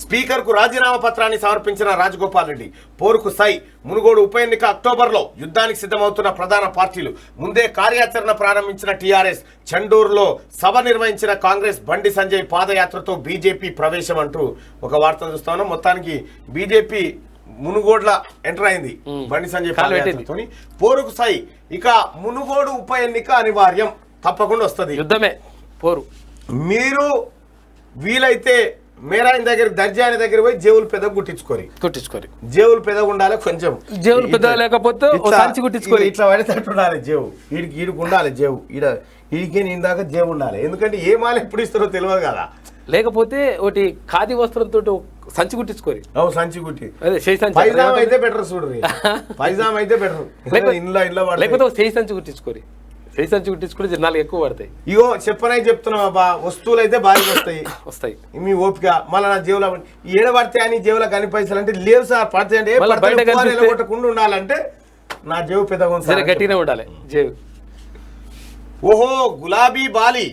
స్పీకర్కు రాజీనామా పత్రాన్ని సమర్పించిన రాజగోపాల్ రెడ్డి. పోరుకు సై. మునుగోడు ఉప ఎన్నిక అక్టోబర్లో. యుద్ధానికి సిద్ధమవుతున్న ప్రధాన పార్టీలు. ముందే కార్యాచరణ ప్రారంభించిన టీఆర్ఎస్. చండూరులో సభ నిర్వహించిన కాంగ్రెస్. బండి సంజయ్ పాదయాత్రతో బీజేపీ ప్రవేశం అంటూ ఒక వార్త చూస్తా ఉన్నాం. మొత్తానికి బీజేపీ మునుగోడ్ల ఎంటర్ అయింది బండి సంజయ్ పాదయాత్రతో. పోరుకు సై. ఇక మునుగోడు ఉప ఎన్నిక అనివార్యం, తప్పకుండా వస్తుంది. యుద్ధమే పోరు. మీరు వీలైతే మేరాయిన దగ్గర దర్జాని దగ్గర పోయి జేవులు పెద్ద కుట్టించుకోరి. జేవులు పెద్దగా ఉండాలి. కొంచెం జేవులు పెద్ద లేకపోతే సంచి కుట్టించుకోరి. ఇట్లా పడేటట్టు ఉండాలి జేవు. ఈడికి ఉండాలి జేవు. ఈడికి ఇందాక జేవు ఉండాలి. ఎందుకంటే ఏ మాల ఎప్పుడు ఇస్తారో తెలియదు కదా. లేకపోతే ఒకటి ఖాదీ వస్త్రంతో సంచి కుట్టించుకోరి. సంచి కుట్టి అదే పైజామా అయితే బెటర్. చూడు, పైజామా అయితే బెటర్. లేకపోతే చేయి సంచి కుట్టించుకోరి. చేయి సంచి కుట్టించుకుంటే 4 ఎక్కువ పడతాయి. ఇగో చెప్పనై చెప్తున్నావా బా. వస్తువులు అయితే బాగా వస్తాయి. మీ ఓపిక. మళ్ళీ నా జేబులో ఏడబడితే అని జేబులో కానీ పైసలు అంటే లేవు సార్. పడితే అంటే కొట్టకుండా ఉండాలంటే నా జేబు పెద్దగా గట్టిగానే ఉండాలి జేబు. ఓహో, గులాబీ బాలి.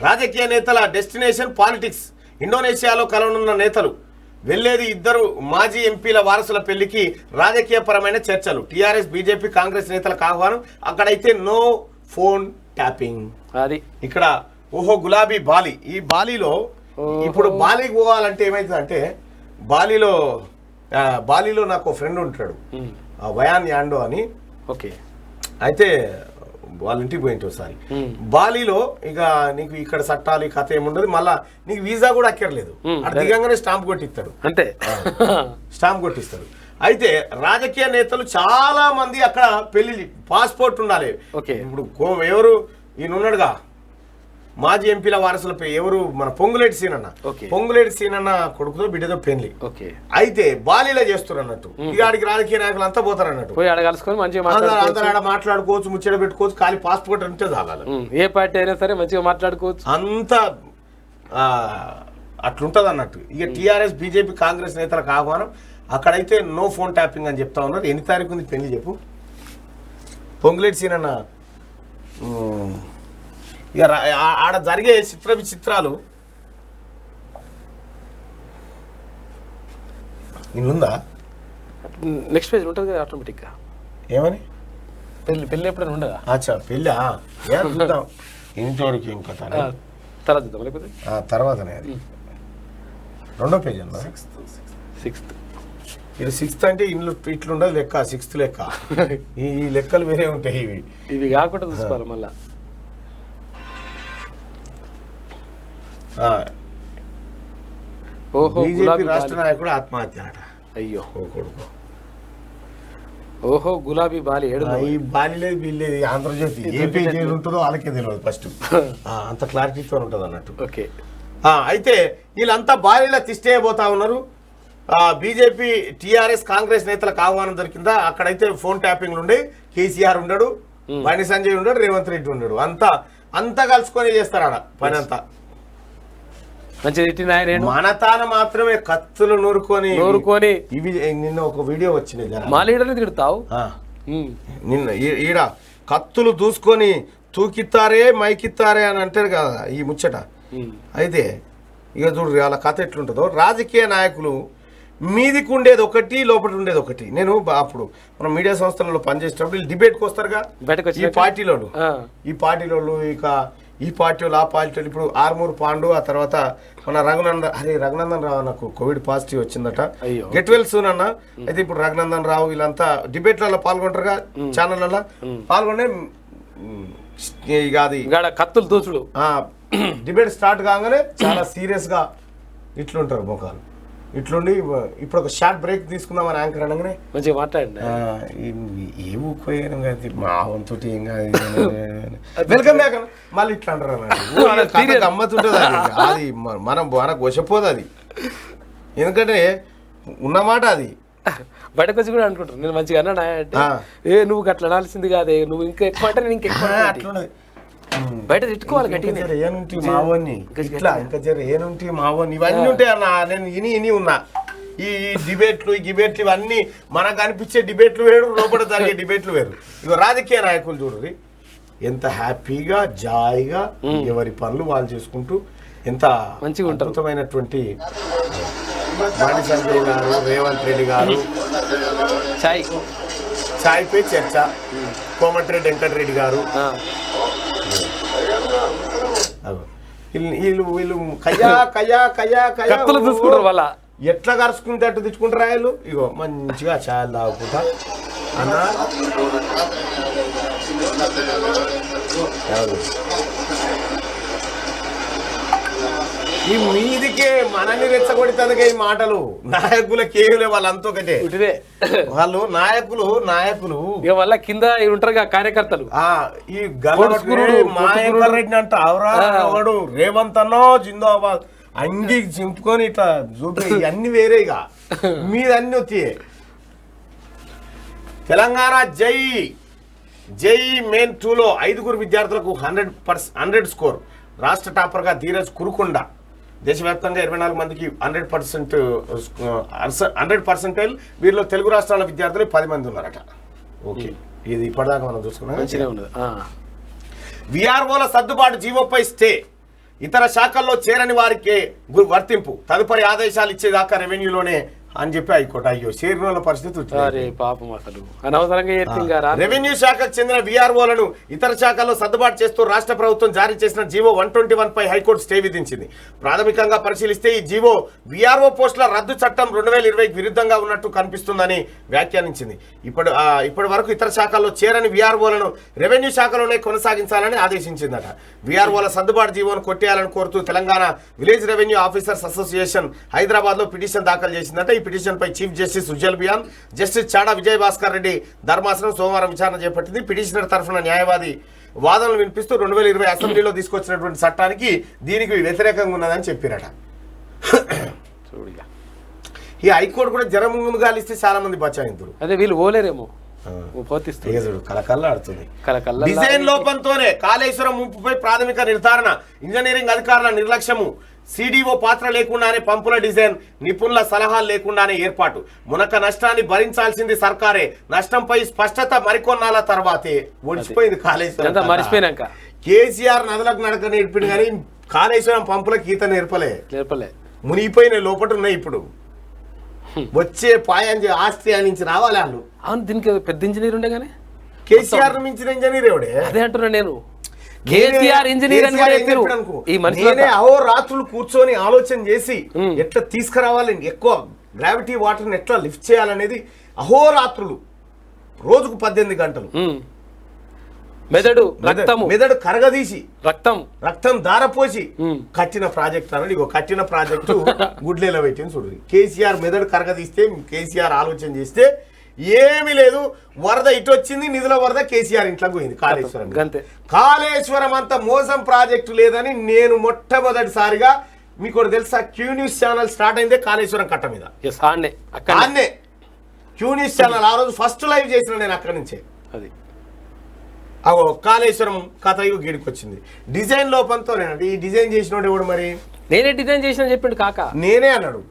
రాజకీయ నేతల డెస్టినేషన్ పాలిటిక్స్. ఇండోనేషియాలో కలవనున్న నేతలు. వెళ్లేది 2 మాజీ ఎంపీల వారసుల పెళ్లికి. రాజకీయపరమైన చర్చలు. టీఆర్ఎస్ బీజేపీ కాంగ్రెస్ నేతలకు ఆహ్వానం. అక్కడైతే నో ఫోన్ ట్యాపింగ్. అది ఇక్కడ. ఓహో, గులాబీ బాలి. ఈ బాలిలో ఇప్పుడు బాలికి పోవాలంటే ఏమైతుందంటే బాలిలో నాకు ఫ్రెండ్ ఉంటాడు, వయాన్ యాండో అని. ఓకే. అయితే వాళ్ళ ఇంటికి పోయింటి ఒకసారి. బాలీలో ఇక నీకు ఇక్కడ చట్టాలు ఈ కథ ఏముండదు. మళ్ళా నీకు వీసా కూడా అక్కర్లేదు. అక్కడ దిగంగానే స్టాంప్ కొట్టిస్తాడు. అంతే, స్టాంప్ కొట్టిస్తాడు. అయితే రాజకీయ నేతలు చాలా మంది అక్కడ పెళ్లి పాస్పోర్ట్ ఉండాలి. ఇప్పుడు ఎవరు ఈయన ఉన్నాడుగా మాజీ ఎంపీల వారసులపై ఎవరు, మన పొంగులేటి సీనన్న. పొంగులేటి సీనన్న కొడుకుతో బిడ్డతో పెళ్లి. అయితే బాలీలో చేస్తారు అన్నట్టు. ఇక ఆడికి రాజకీయ నాయకులు అంతా పోతారు అన్నట్టు. అందరూ మాట్లాడుకోవచ్చు, ముచ్చట పెట్టుకోవచ్చు. ఖాళీ పాస్పోర్ట్ అంటే చాలు. ఏ పార్టీ అయినా సరే మంచిగా మాట్లాడుకోవచ్చు. అంతా అట్లుంటది అన్నట్టు. ఇక టీఆర్ఎస్ బీజేపీ కాంగ్రెస్ నేతలకు ఆహ్వానం. అక్కడైతే నో ఫోన్ ట్యాపింగ్ అని చెప్తా ఉన్నారు. ఎన్ని తారీఖు ఉంది పెళ్లి చెప్పు? పొంగులేటి సీనన్న. ఇక ఆడ జరిగే చిత్ర విచిత్రాలు ఇల్లుందా? నెక్స్ట్ పేజ్ ఉంటుంది కదా ఆటోమేటిక్గా. ఏమని పెళ్ళి ఎప్పుడైనా ఉండదా? అచ్చా, పెళ్ళా? చూద్దాం ఇంతవరకు ఇంకా తర్వాత చూద్దాం. లేకపోతే తర్వాతనే అది 2వ పేజ్ అన్న. 6th. ఇది 6th అంటే ఇల్లు ఇట్లుండదు లెక్క. 6th లెక్క. ఈ లెక్కలు వేరే ఉంటాయి. ఇవి కాకుండా చూసుకోవాలి మళ్ళా. ఓహో బీజేపీ గులాబీ రాష్ట్ర బాలి. నాయకుడు ఆత్మహత్య అట. అయ్యో ఓ కొడుకు. ఓహో గులాబీ బాలి ఏడు ఈ బాలిలేదు వీళ్ళేది ఆంధ్రజ్యోతి ఏపీ జైలు ఉంటుందో వాళ్ళకే తెలియదు ఫస్ట్. అంత క్లారిటీతో ఉంటుంది అన్నట్టు. ఓకే అయితే వీళ్ళంతా బాలీలా తిష్టేయబోతా ఉన్నారు. బీజేపీ టీఆర్ఎస్ కాంగ్రెస్ నేతలకు ఆహ్వానం దొరికిందా? అక్కడైతే ఫోన్ ట్యాపింగ్లు ఉండే. కేసీఆర్ ఉండడు, బండి సంజయ్ ఉండడు, రేవంత్ రెడ్డి ఉండడు. అంతా కలుసుకొని చేస్తారు ఆడ పని అంతా. మంచి మన తాన మాత్రమే కత్తులు నూరుకొని ఇవి. నిన్న ఒక వీడియో వచ్చింది, మా లీడర్ని తిడతావు. నిన్న ఈడ కత్తులు దూసుకొని తూకిత్తారే మైకిత్తారే అని అంటారు కదా ఈ ముచ్చట. అయితే ఇక చూడు వాళ్ళ కథ ఎట్లుంటుందో. రాజకీయ నాయకులు మీదికి ఉండేది ఒకటి, లోపల ఉండేది ఒకటి. నేను అప్పుడు మనం మీడియా సంస్థలలో పనిచేసేటప్పుడు వీళ్ళు డిబేట్కి వస్తారుగా ఈ పార్టీలోళ్ళు. ఇక ఈ పార్టీ వాళ్ళు ఆ పార్టీ వాళ్ళు. ఇప్పుడు ఆర్మూర్ పాండు, ఆ తర్వాత మన రఘునందన్ రావు నాకు కోవిడ్ పాజిటివ్ వచ్చిందట. గెట్ వెల్ సూన్ అన్న. అయితే ఇప్పుడు రఘునందన్ రావు వీళ్ళంతా డిబేట్లలో పాల్గొంటారుగా, ఛానళ్ళలో పాల్గొనే. ఇక అది కత్తులు దూచుడు డిబేట్ స్టార్ట్ కాగానే చాలా సీరియస్ గా ఇట్లుంటారు ముఖాలు. ఇట్లుండి ఇప్పుడు ఒక షార్ట్ బ్రేక్ తీసుకుందామని యాంకర్ అనగానే మంచిగా మాట్లాడండి. ఏ ఊపోయాను కదా మా వంతు ఏం కాదు వెల్కమ్ బ్యాక్ మళ్ళీ ఇట్లా అంటారు అన్నట్టు. గమ్మతుంటుంది అది మనకు వశపోదు అది. ఎందుకంటే ఉన్నమాట అది. బయటకు వచ్చి కూడా అనుకుంటారు నేను మంచిగా అన్నా అంటే నువ్వు అట్లా అనాల్సింది కాదే, నువ్వు ఇంకా ఎక్కువ అంటే నేను ఇంకెక్కువ అట్లా బయట తిట్టుకోవాలి గట్టిగా. ఏనుంటి మావోని ఇట్లా ఇంకా జర ఏనుంటి మావోని ఇవన్నీ ఉంటాయి అన్న. నేను ఇని ఉన్నా ఈ డిబేట్లు ఇవన్నీ మనకు అనిపించే డిబేట్లు వేరు, లోపల జరిగే డిబేట్లు వేరు. ఇక రాజకీయ నాయకులు చూడండి ఎంత హ్యాపీగా జాయిగా ఎవరి పనులు వాళ్ళు చేసుకుంటూ ఎంత మంచిగా అద్భుతమైనటువంటి బండి సంజయ్ గారు, రేవంత్ రెడ్డి గారు చాయ్ పై చర్చ, కోమటిరెడ్డి వెంకటరెడ్డి గారు వీళ్ళు కత్తులు చూసుకుంటారు వాళ్ళ. ఎట్లా కరుచుకుంటే అట్టు తెచ్చుకుంటారు వీళ్ళు. ఇగో మంచిగా ఛాయలు తాగుకుంటా అన్న. ఈ మీదికే మనల్ని రెచ్చగొడుతుందిగా ఈ మాటలు. నాయకులకి ఏమి వాళ్ళంతా ఒకటే. వాళ్ళు నాయకులు వాళ్ళ కింద ఉంటారుగా కార్యకర్తలు. ఈ రెడ్డి అంట అవరాడు రేవంత్ అన్నో జిందాబాద్ అంగి చింపుకొని ఇట్లా చూపి అన్ని వేరేగా మీదన్నీ వచ్చాయి. తెలంగాణ జై మెయిన్ 2లో 5 విద్యార్థులకు 100 స్కోర్. రాష్ట్ర టాపర్గా ధీరజ్ కురుకొండ. దేశవ్యాప్తంగా 24 మందికి 100%. వీరిలో తెలుగు రాష్ట్రాల విద్యార్థులు 10 మంది ఉన్నారట. ఓకే, ఇది ఇప్పటిదాకా మనం చూసుకున్నాం. విఆర్ఓల సర్దుబాటు జీవోపై స్టే. ఇతర శాఖల్లో చేరని వారికి వర్తింపు. తదుపరి ఆదేశాలు ఇచ్చేదాకా రెవెన్యూలోనే అని చెప్పి హైకోర్టు. అయ్యో చేరిన పరిస్థితి. రెవెన్యూ శాఖకు చెందిన విఆర్ఓలను ఇతర శాఖల్లో సర్దుబాటు చేస్తూ రాష్ట్ర ప్రభుత్వం జారీ చేసిన జీవో 121 పై హైకోర్టు స్టే విధించింది. ప్రాథమికంగా పరిశీలిస్తే ఈ జీవో విఆర్ఓ పోస్టుల రద్దు చట్టం 2020కి విరుద్ధంగా ఉన్నట్టు కనిపిస్తుందని వ్యాఖ్యానించింది. ఇప్పటి వరకు ఇతర శాఖల్లో చేరని విఆర్ఓలను రెవెన్యూ శాఖలోనే కొనసాగించాలని ఆదేశించిందట. విఆర్ఓల సర్దుబాటు జీవోను కొట్టేయాలని కోరుతూ Telangana village revenue officers association Hyderabad లో పిటిషన్ దాఖలు చేసిందట. ఈ పిటిషన్ పై chief justice Ujjal Bhuyan, justice Chada Vijay Bhaskar Reddy ధర్మాసనం సోమవారం విచారణ చేపట్టింది. పిటిషనర్ తరఫున న్యాయవాది వాదనలు వినిపిస్తూ 2020 అసెంబ్లీలో తీసుకొచ్చినటువంటి చట్టానికి దీనికి వ్యతిరేకంగా ఉన్నదని చెప్పారట. ఈ హైకోర్టు కూడా జరం ముందుగా ఇస్తే చాలా మంది బచాయింతురు. అదే వీళ్ళు ఓలేరేమో కలకల్లాడుతుంది. డిజైన్ లోపంతోనే కాళేశ్వరం ముంపుపై ప్రాథమిక నిర్ధారణ. ఇంజనీరింగ్ అధికారుల నిర్లక్ష్యము. సిడిఓ పాత్ర లేకుండానే పంపుల డిజైన్, నిపుణుల సలహాలు లేకుండానే ఏర్పాటు. మునక నష్టాన్ని భరించాల్సింది సర్కారే. నష్టంపై స్పష్టత మరికొన్నాళ్ళ తర్వాతే. ఒడిచిపోయింది కాళేశ్వరం. మర్చిపోయినాక కేసీఆర్ నదులకు నడక నేర్పింది కానీ కాళేశ్వరం పంపులకు ఈత నేర్పలే. మునిగిపోయిన లోపల ఉన్నాయి. ఇప్పుడు వచ్చే పాయంజి ఆస్తి నుంచి రావాలి వాళ్ళు. అవును, దీనికి పెద్ద ఇంజనీర్ ఉండే కానీ కేసీఆర్ మించిన ఇంజనీర్ ఎవడే? అదే అంటున్నా నేను. కేసీఆర్ ఇంజనీర్ అహోరాత్రులు కూర్చొని ఆలోచన చేసి ఎట్లా తీసుకురావాలి, ఎక్కువ గ్రావిటీ వాటర్ని ఎట్లా లిఫ్ట్ చేయాలనేది అహోరాత్రులు, రోజుకు 18 గంటలు మెదడు కరగదీసి రక్తం దారపోసి కట్టిన ప్రాజెక్ట్ అన్నాడు. ఇగో కట్టిన ప్రాజెక్టు గుడ్లేలో పెట్టింది చూడు. కేసీఆర్ మెదడు కరగదీస్తే, కేసీఆర్ ఆలోచన చేస్తే ఏమీ లేదు. వరద ఇటు వచ్చింది, నిధుల వరద కేసీఆర్ ఇంట్లోకి పోయింది. కాళేశ్వరం అంత మోసం ప్రాజెక్టు లేదని నేను మొట్టమొదటిసారిగా మీకు తెలుసా, క్యూ న్యూస్ ఛానల్ స్టార్ట్ అయిందే కాళేశ్వరం కట్ట మీద. అన్నే క్యూ న్యూస్ ఛానల్ ఆ రోజు ఫస్ట్ లైవ్ చేసిన నేను అక్కడి నుంచే. అది అగో కాళేశ్వరం కథ గిడికి వచ్చింది. డిజైన్ లోపంతోనేనండి. ఈ డిజైన్ చేసినోడు ఎవడు మరి? నేనే డిజైన్ చేసిన చెప్పిండు కాక. నేనే అన్నాడు.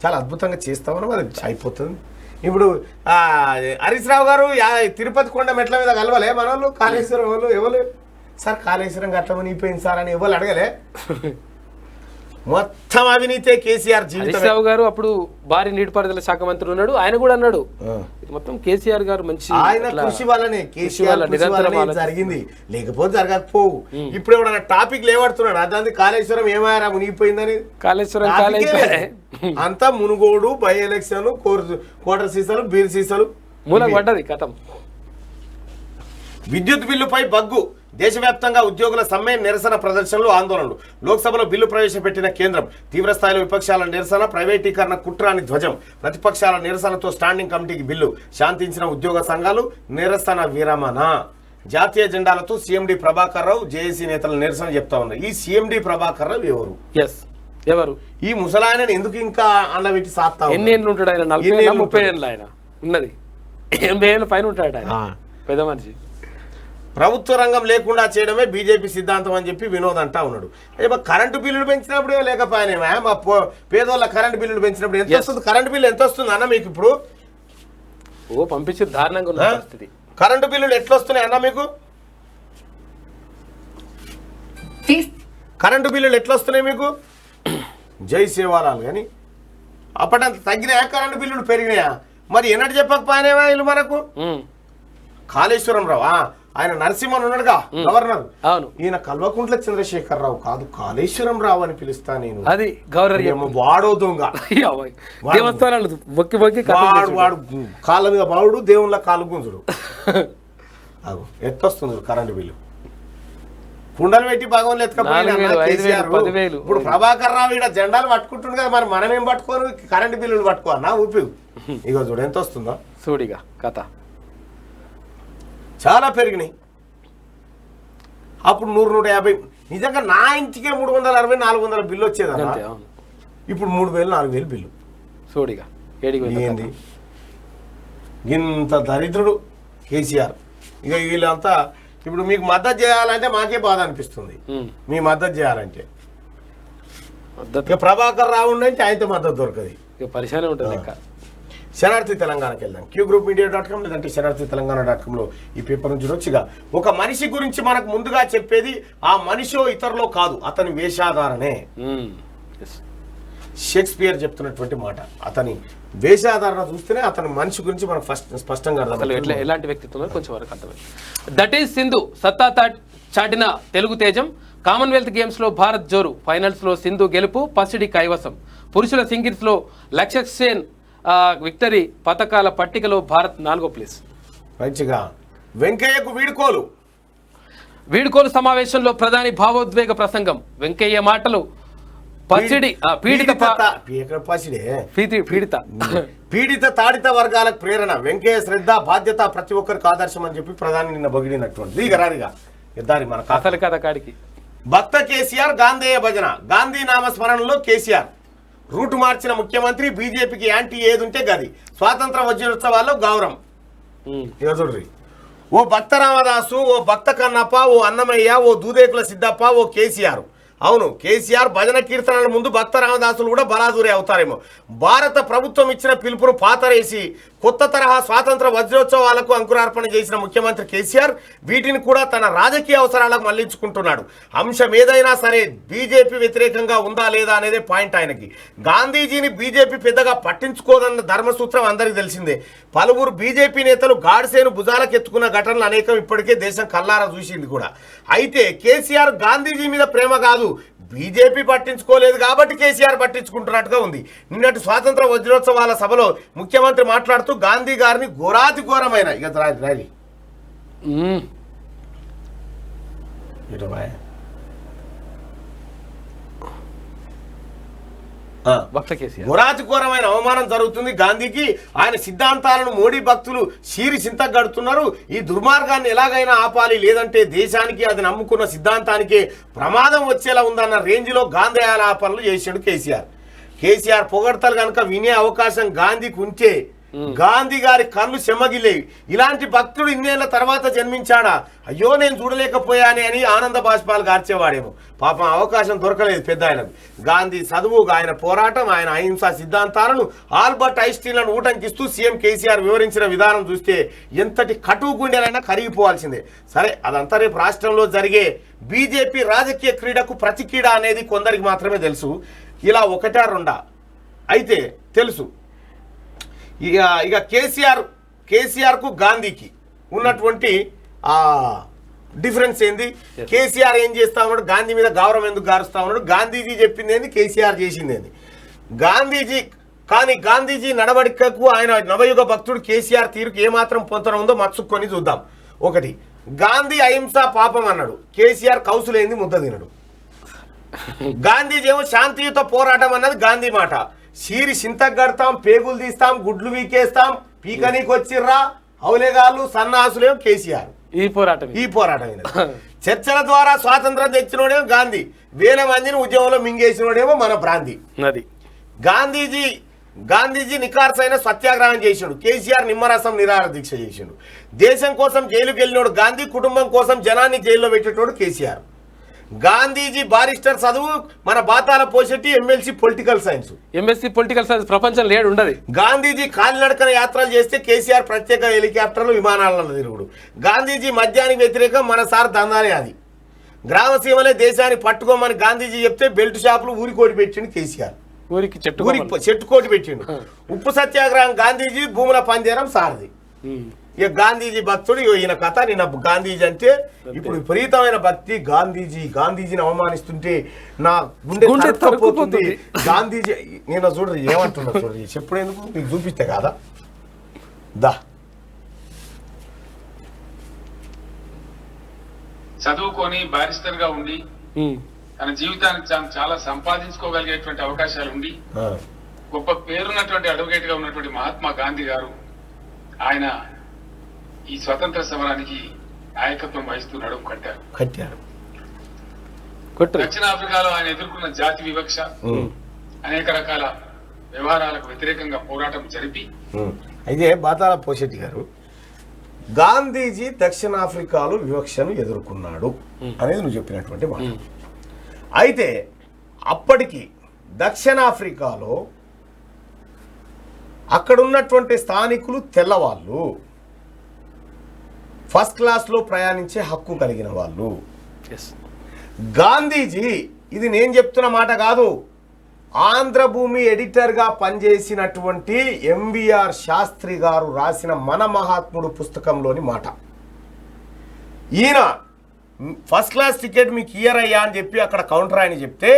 చాలా అద్భుతంగా చేస్తామని మరి అయిపోతుంది. ఇప్పుడు హరీష్ రావు గారు తిరుపతి కొండ మెట్ల మీద కలవలే మన వాళ్ళు, కాళేశ్వరం వాళ్ళు ఎవరు సార్ కాళేశ్వరం గట్ల మునిగిపోయింది సార్ అని ఎవరు అడగలే. మొత్తం అవినీతే కేసీఆర్ జీవితం. హరీష్ రావు గారు అప్పుడు భారీ నీటిపారుదల శాఖ మంత్రి ఉన్నాడు, ఆయన కూడా అన్నాడు మొత్తం కేసీఆర్ గారు మంచి ఆయన కృషి వల్లనే కేసీఆర్ జరిగింది, లేకపోతే జరగకపోవు. ఇప్పుడు ఎవడన్నా టాపిక్ లేవడుతున్నాడు, అదాన్ని కాళేశ్వరం ఏమారా మునిగిపోయిందని. కాళేశ్వరం అంతా మునుగోడు, బై ఎలక్షన్, కోటర్ సీసాలు, బీర్ సీసాలు మూలకు పడ్డది కథం. విద్యుత్ బిల్లుపై బగ్గు. దేశవ్యాప్తంగా ఉద్యోగుల సమ్మె, నిరసన ప్రదర్శనలు, ఆందోళనలు. లోక్సభలో బిల్లు ప్రవేశపెట్టిన కేంద్రం. తీవ్రస్థాయిలో విపక్షాల నిరసన, ప్రైవేటీకరణ కుట్ర అని ధ్వజం. ప్రతిపక్షాల నిరసనతో స్టాండింగ్ కమిటీకి బిల్లు. శాంతించిన ఉద్యోగ సంఘాలు, నిరసన విరమణ. జాతీయ జెండాలతో సీఎండి ప్రభాకర్ రావు, జేఏసీ నేతల నిరసన చెప్తా ఉన్నారు. ఈ సీఎండి ప్రభాకర్ రావు ఎవరు? ఈ ముసలాయనని ఎందుకు ఇంకా అన్నబెట్టి సాత్తా? ఎన్ని ఏళ్ళు ఉంటాడు ఆయన? 40 ఏళ్ళు ఆయన ఉన్నది. 80 ఏళ్ళ పైన ఉంటాడు ఆయన, పెద్ద మనిషి. ప్రభుత్వ రంగం లేకుండా చేయడమే బీజేపీ సిద్ధాంతం అని చెప్పి వినోద్ అంటా ఉన్నాడు. కరెంటు బిల్లులు పెంచినప్పుడు లేకపోయినా మా పేదోళ్ళ కరెంటు బిల్లులు పెంచినప్పుడు ఎంత వస్తుంది? కరెంటు బిల్లు ఎంత వస్తుంది అన్న మీకు ఇప్పుడు? పంపించి దారుణంగా ఉన్న పరిస్థితి. కరెంటు బిల్లులు ఎట్లా వస్తున్నాయి అన్న మీకు? కరెంటు బిల్లులు ఎట్లా వస్తున్నాయి మీకు? జై సేవాలాలు కానీ అప్పటంత తగ్గినాయా? కరెంటు బిల్లులు పెరిగినాయా? మరి ఎన్నటి చెప్పకపోయినా వీళ్ళు మనకు. కాళేశ్వరం రావు ఆయన నరసింహన్ ఉన్నాడుగా గవర్నర్, ఈయన కల్వకుంట్ల చంద్రశేఖర్ రావు కాదు, కాళేశ్వరం రావు అని పిలుస్తా నేను. అది గవర్నర్ వాడో దొంగ. వాడు కాళ్ళ మీద బావుడు, దేవుళ్ళ కాలు గుంజుడు. అగు ఎత్తొస్తుంది కరెంటు బిల్లు. కుండలు పెట్టి భగవాన్లు ఎత్తుకపోయినా. ఇప్పుడు ప్రభాకర్ రావు ఇక్కడ జెండాలు పట్టుకుంటుంది కదా, మరి మనం ఏం పట్టుకోను? కరెంటు బిల్లులు పట్టుకోవన్నా ఉపయోగం. ఇక చూడు ఎంత వస్తుందో చూడిగా కథ. చాలా పెరిగినాయి. అప్పుడు 100-150 నిజంగా నా ఇంటికే 360-400 బిల్లు వచ్చేదన్న. ఇప్పుడు 3000-4000 బిల్లు. చూడిగా ఏంది ఇంత దరిద్రుడు కేసీఆర్. ఇక వీళ్ళంతా ఇప్పుడు మీకు మద్దతు చేయాలంటే మాకే బాధ అనిపిస్తుంది. మీ మద్దతు చేయాలంటే ఇక ప్రభాకర్ రావు అంటే ఆయనతో మద్దతు దొరకదు, ఇక పరిశానే ఉంటుంది. లెక్క శనార్థి తెలంగాణకి వెళ్దాం. QGroupMedia.com లేదంటే శనార్థి తెలంగాణ.comలో ఈ పేపర్ నుంచి వచ్చిగా ఒక మనిషి గురించి మనకు ముందుగా చెప్పేది ఆ మనిషో ఇతరులో కాదు, అతని వేషాధారణే. షేక్స్పియర్ చెప్తున్నటువంటి మాట. అతని వేషాధారణ చూస్తేనే అతని మనిషి గురించి మనకు స్పష్టంగా అర్థం ఎలాంటి వ్యక్తిత్వం కొంచెం వరకు అర్థమైంది. దట్ ఈస్ సింధు సత్తా చాటిన తెలుగు తేజం. కామన్వెల్త్ గేమ్స్ లో భారత్ జోరు. ఫైనల్స్ లో సింధు గెలుపు, పసిడి కైవసం. పురుషుల సింగిల్స్ లో లక్ష్య సేన్ విక్టరీ. పథకాల పట్టికలో భారత్ 4వ ప్లేస్. మంచిగా వెంకయ్యకు వీడ్కోలు సమావేశంలో ప్రధాని భావోద్వేగ ప్రసంగం. వెంకయ్య మాటలు పీడిత తాడిత వర్గాలకు ప్రేరణ. వెంకయ్య శ్రద్ధ, బాధ్యత ప్రతి ఒక్కరికి ఆదర్శం అని చెప్పి ప్రధాని నిన్న బొగిడినటువంటి దారి మన అసలు కథ కాడికి. భక్త కేసీఆర్ గాంధేయ భజన. గాంధీ నామస్మరణలో కేసీఆర్ రూటు మార్చిన ముఖ్యమంత్రి. బీజేపీకి యాంటీ ఏదుంటే గది. స్వాతంత్ర వజ్రోత్సవాల్లో గౌరవం. చూడ్రి, ఓ భక్త రామదాసు, ఓ భక్త కన్నప్ప, ఓ అన్నమయ్య, ఓ దూదేకుల సిద్ధప్ప, ఓ కేసీఆర్. అవును, కేసీఆర్ భజన కీర్తనల ముందు భక్త రామదాసులు కూడా బలాదూరే అవుతారేమో. భారత ప్రభుత్వం ఇచ్చిన పిలుపును పాతరేసి కొత్త తరహా స్వాతంత్ర వజ్రోత్సవాలకు అంకురార్పణ చేసిన ముఖ్యమంత్రి కేసీఆర్ వీటిని కూడా తన రాజకీయ అవసరాలకు మళ్లించుకుంటున్నాడు. అంశం ఏదైనా సరే బీజేపీ వ్యతిరేకంగా ఉందా లేదా అనేదే పాయింట్ ఆయనకి. గాంధీజీని బీజేపీ పెద్దగా పట్టించుకోదన్న ధర్మసూత్రం అందరికీ తెలిసిందే. పలువురు బీజేపీ నేతలు గాడ్సేను భుజాలకు ఎత్తుకున్న ఘటనలు అనేకం ఇప్పటికే దేశం కల్లారా చూసింది కూడా. అయితే కేసీఆర్ గాంధీజీ మీద ప్రేమ కాదు, బీజేపీ పట్టించుకోలేదు కాబట్టి కేసీఆర్ పట్టించుకుంటున్నట్టుగా ఉంది. నిన్నటి స్వాతంత్ర వజ్రోత్సవాల సభలో ముఖ్యమంత్రి మాట్లాడుతూ గాంధీ గారిని ఘోరాతి ఘోరమైన భక్త కేసీఆర్ ఘోరాతిఘోరమైన అవమానం జరుగుతుంది గాంధీకి. ఆయన సిద్ధాంతాలను మోడీ భక్తులు చీరి చింతగడుతున్నారు. ఈ దుర్మార్గాన్ని ఎలాగైనా ఆపాలి, లేదంటే దేశానికి అది నమ్ముకున్న సిద్ధాంతానికి ప్రమాదం వచ్చేలా ఉందన్న రేంజ్లో గాంధీ ఆలాపనలు చేసాడు కేసీఆర్. కేసీఆర్ పొగడతలు కనుక వినే అవకాశం గాంధీకి ఉంటే గాంధీ గారి కళ్ళు చెమ్మగిలేవి. ఇలాంటి భక్తుడు ఇన్నేళ్ల తర్వాత జన్మించాడా, అయ్యో నేను చూడలేకపోయానే అని ఆనంద బాష్పాలు గార్చేవాడేమో. పాపం అవకాశం దొరకలేదు పెద్ద ఆయనకు. గాంధీ చదువు, ఆయన పోరాటం, ఆయన అహింసా సిద్ధాంతాలను ఆల్బర్ట్ ఐన్స్టీన్లను ఊటంకిస్తూ సీఎం కేసీఆర్ వివరించిన విధానం చూస్తే ఎంతటి కటువు గుండెలైనా కరిగిపోవాల్సిందే. సరే, అదంతా రేపు రాష్ట్రంలో జరిగే బీజేపీ రాజకీయ క్రీడకు ప్రతి క్రీడ అనేది కొందరికి మాత్రమే తెలుసు. ఇలా ఒకటా రెండా అయితే తెలుసు. ఇక కేసీఆర్కు గాంధీకి ఉన్నటువంటి డిఫరెన్స్ ఏంది? కేసీఆర్ ఏం చేస్తా ఉన్నాడు, గాంధీ మీద గౌరవం ఎందుకు గారుస్తా ఉన్నాడు? గాంధీజీ చెప్పింది ఏంది, కేసీఆర్ చేసింది ఏంది? గాంధీజీ నడవడికకు ఆయన నవయుగ భక్తుడు కేసీఆర్ తీరుకు ఏమాత్రం పొంతన ఉందో మచ్చుకొని చూద్దాం. ఒకటి, గాంధీ అహింస పాపం అన్నాడు, కేసీఆర్ కౌసులేంది ముద్ద తినడు. గాంధీజీ ఏమో శాంతియుత పోరాటం అన్నది గాంధీ మాట. చీరి చింతగడతాం, పేగులు తీస్తాం, గుడ్లు వీకేస్తాం, పీకనీకి వచ్చిర్రా హౌలేగాళ్ళు సన్నాసులేమో కేసీఆర్. ఈ పోరాటం చర్చల ద్వారా స్వాతంత్రం తెచ్చినోడేమో గాంధీ, వేల మందిని ఉద్యమంలో మింగేసినోడేమో మన ప్రాంతి. గాంధీజీ నికార్సైన సత్యాగ్రహం చేసిండు, కేసీఆర్ నిమ్మరసం నిరాహార దీక్ష చేసిండు. దేశం కోసం జైలుకి వెళ్ళినోడు గాంధీ, కుటుంబం కోసం జనాన్ని జైల్లో పెట్టేటోడు కేసీఆర్. గాంధీజీ బారిస్టర్ చదువు, మన బాతాల పోషెట్టి ఎమ్మెల్సీ పొలిటికల్ సైన్స్ ప్రపంచం లేడు ఉండదు. గాంధీజీ కాలినడకన యాత్రలు చేస్తే కేసీఆర్ ప్రత్యేక హెలికాప్టర్లు విమానాలలో తిరుగుడు. గాంధీజీ మద్యానికి వ్యతిరేకం, మన సార్ దందాలే అది. గ్రామసీమలే దేశాన్ని పట్టుకోమని గాంధీజీ చెప్తే బెల్ట్ షాపులు ఊరికోటి పెట్టిండు కేసీఆర్, ఊరికి చెట్టుకోటి పెట్టిండు. ఉప్పు సత్యాగ్రహం గాంధీజీ, భూముల పంజరం సారది. ఇక గాంధీజీ భక్తుడు ఈయన కథ. నిన్న గాంధీజీ అంటే ఇప్పుడు విపరీతమైన భక్తి. గాంధీజీని అవమానిస్తుంటే నా గుండె తరుక్కుపోతుంది. గాంధీజీ నేను చూడరు ఏమంటున్నా చూడరు, చెప్పుడేందుకు మీకు చూపిస్తే కాదా దా. చదువుకొని బారిస్టర్ గా ఉండి తన జీవితానికి చాలా సంపాదించుకోగలిగేటువంటి అవకాశాలు ఉండి గొప్ప పేరున్నటువంటి అడ్వకేట్ గా ఉన్నటువంటి మహాత్మా గాంధీ గారు, ఆయన ఈ స్వతంత్ర సమరానికి నాయకత్వం వహిస్తూ నడుము కట్టారు. దక్షిణాఫ్రికాలో ఆయన ఎదుర్కొన్న జాతి వివక్ష, అనేక రకాల వ్యవహారాలకు వ్యతిరేకంగా పోరాటం జరిపి. అయితే బాతాల పోషెట్టి గారు, గాంధీజీ దక్షిణాఫ్రికాలో వివక్షను ఎదుర్కొన్నాడు అనేది నువ్వు చెప్పినటువంటి మాట. అయితే అప్పటికి దక్షిణాఫ్రికాలో అక్కడున్నటువంటి స్థానికులు తెల్లవాళ్ళు, ఫస్ట్ క్లాస్లో ప్రయాణించే హక్కు కలిగిన వాళ్ళు. గాంధీజీ, ఇది నేను చెప్తున్న మాట కాదు, ఆంధ్రభూమి ఎడిటర్గా పనిచేసినటువంటి ఎంవిఆర్ శాస్త్రి గారు రాసిన మన మహాత్ముడు పుస్తకంలోని మాట. ఈయన ఫస్ట్ క్లాస్ టికెట్ మీకు ఇయ్యరయ్యా అని చెప్పి అక్కడ కౌంటర్ ఆయన చెప్తే,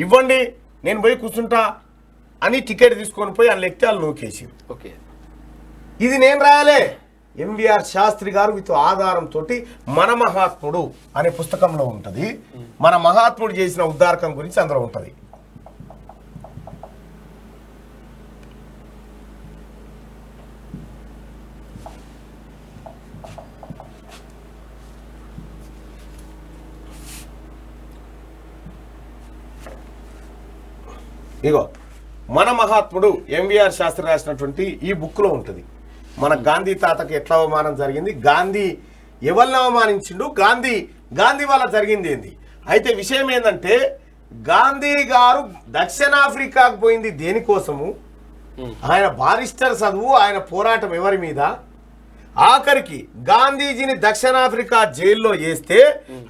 ఇవ్వండి నేను పోయి కూర్చుంటా అని టికెట్ తీసుకొని పోయి ఆయన లెక్కాలు నూకేసి. ఇది నేను రాయాలే, ఎంవిఆర్ శాస్త్రి గారు విత్ ఆధారంతో మన మహాత్ముడు అనే పుస్తకంలో ఉంటుంది. మన మహాత్ముడు చేసిన ఉద్ధారకం గురించి అందులో ఉంటుంది. ఇగో మన మహాత్ముడు ఎంవిఆర్ శాస్త్రి రాసినటువంటి ఈ బుక్లో ఉంటుంది. మన గాంధీ తాతకు ఎట్లా అవమానం జరిగింది, గాంధీ ఎవరిని అవమానించిండు, గాంధీ వల్ల జరిగింది ఏంది. అయితే విషయం ఏంటంటే, గాంధీ గారు దక్షిణాఫ్రికాకు పోయింది దేనికోసము, ఆయన బారిస్టర్ చదువు, ఆయన పోరాటం ఎవరి మీద, ఆఖరికి గాంధీజీని దక్షిణాఫ్రికా జైల్లో వేస్తే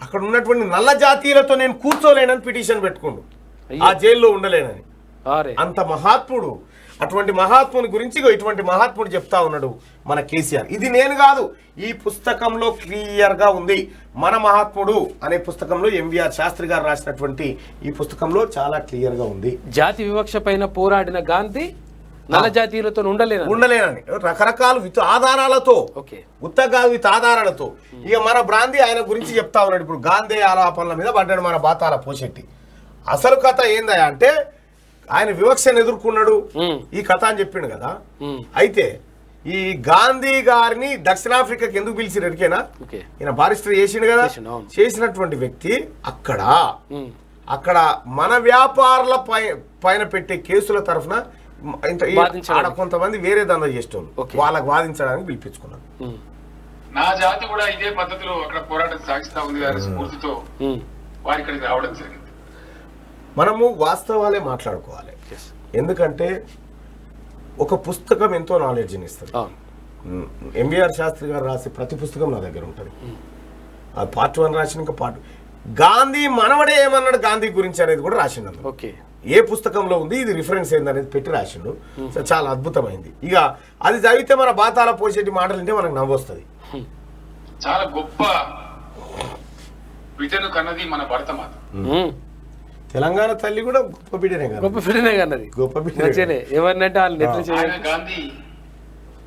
అక్కడ ఉన్నటువంటి నల్ల జాతీయులతో నేను కూర్చోలేనని పిటిషన్ పెట్టుకుండు, ఆ జైల్లో ఉండలేనని. అంత మహాత్ముడు. అటువంటి మహాత్ముని గురించి ఇటువంటి మహాత్ముడు చెప్తా ఉన్నాడు మన కేసీఆర్. ఇది నేను కాదు, ఈ పుస్తకంలో క్లియర్గా ఉంది. మన మహాత్ముడు అనే పుస్తకంలో ఎంవిఆర్ శాస్త్రి గారు రాసినటువంటి ఈ పుస్తకంలో చాలా క్లియర్గా ఉంది. జాతి వివక్ష పైన పోరాడిన గాంధీ నల్ల జాతీయులతో ఉండలేనని రకరకాల ఆధారాలతో, ఓకే, ఉత్తగా ఆధారాలతో. ఇక మన బ్రాంతి ఆయన గురించి చెప్తా ఉన్నాడు. ఇప్పుడు గాంధీ ఆలాపనల మీద పడ్డాడు మన బాతాల పోషెట్టి. అసలు కథ ఏందా అంటే ఆయన వివక్షను ఎదుర్కొన్నాడు ఈ కథ అని చెప్పిండు కదా. అయితే ఈ గాంధీ గారిని దక్షిణాఫ్రికాకి ఎందుకు పిలిచిరు ఎరికేనా? ఈయన బారిస్టర్ చేసిండు కదా. చేసినటువంటి వ్యక్తి అక్కడ మన వ్యాపారుల పైన పెట్టే కేసుల తరఫున ఆడ కొంతమంది వేరే దందా చేసేవాళ్ళు, వాళ్ళకి వాదించడానికి పిలిపించుకున్నారు. నా జాతి కూడా ఇదే పద్ధతిలో అక్కడ పోరాటం సాగిస్తా ఉంది గారి స్ఫూర్తితో వారి ఇక్కడికి రావడం జరిగింది. మనము వాస్తవాలే మాట్లాడుకోవాలి. ఎందుకంటే ఒక పుస్తకం ఎంతో నాలెడ్జ్ని ఇస్తుంది. ఎంబీఆర్ శాస్త్రి గారు రాసే ప్రతి పుస్తకం నా దగ్గర ఉంటుంది. అది పార్ట్ 1 రాసిన, ఇంకా పార్ట్ గాంధీ మనవడే ఏమన్నాడు గాంధీ గురించి అనేది కూడా రాసిండు. ఓకే, ఏ పుస్తకంలో ఉంది, ఇది రిఫరెన్స్ ఏందనేది పెట్టి రాసిండు. చాలా అద్భుతమైంది. ఇక అది చదివితే మన బాతాల పోసేటి మాటలు అంటే మనకు నవ్వొస్తుంది. చాలా గొప్ప బిడ్డను కన్నది మన భరతమాత. తెలంగాణ తల్లి కూడా గొప్ప బిడ్డనే కదా, గొప్ప బిడ్డనే కన్నది, గొప్ప బిడ్డనే. ఎవరినంటే ఆయన గాంధీ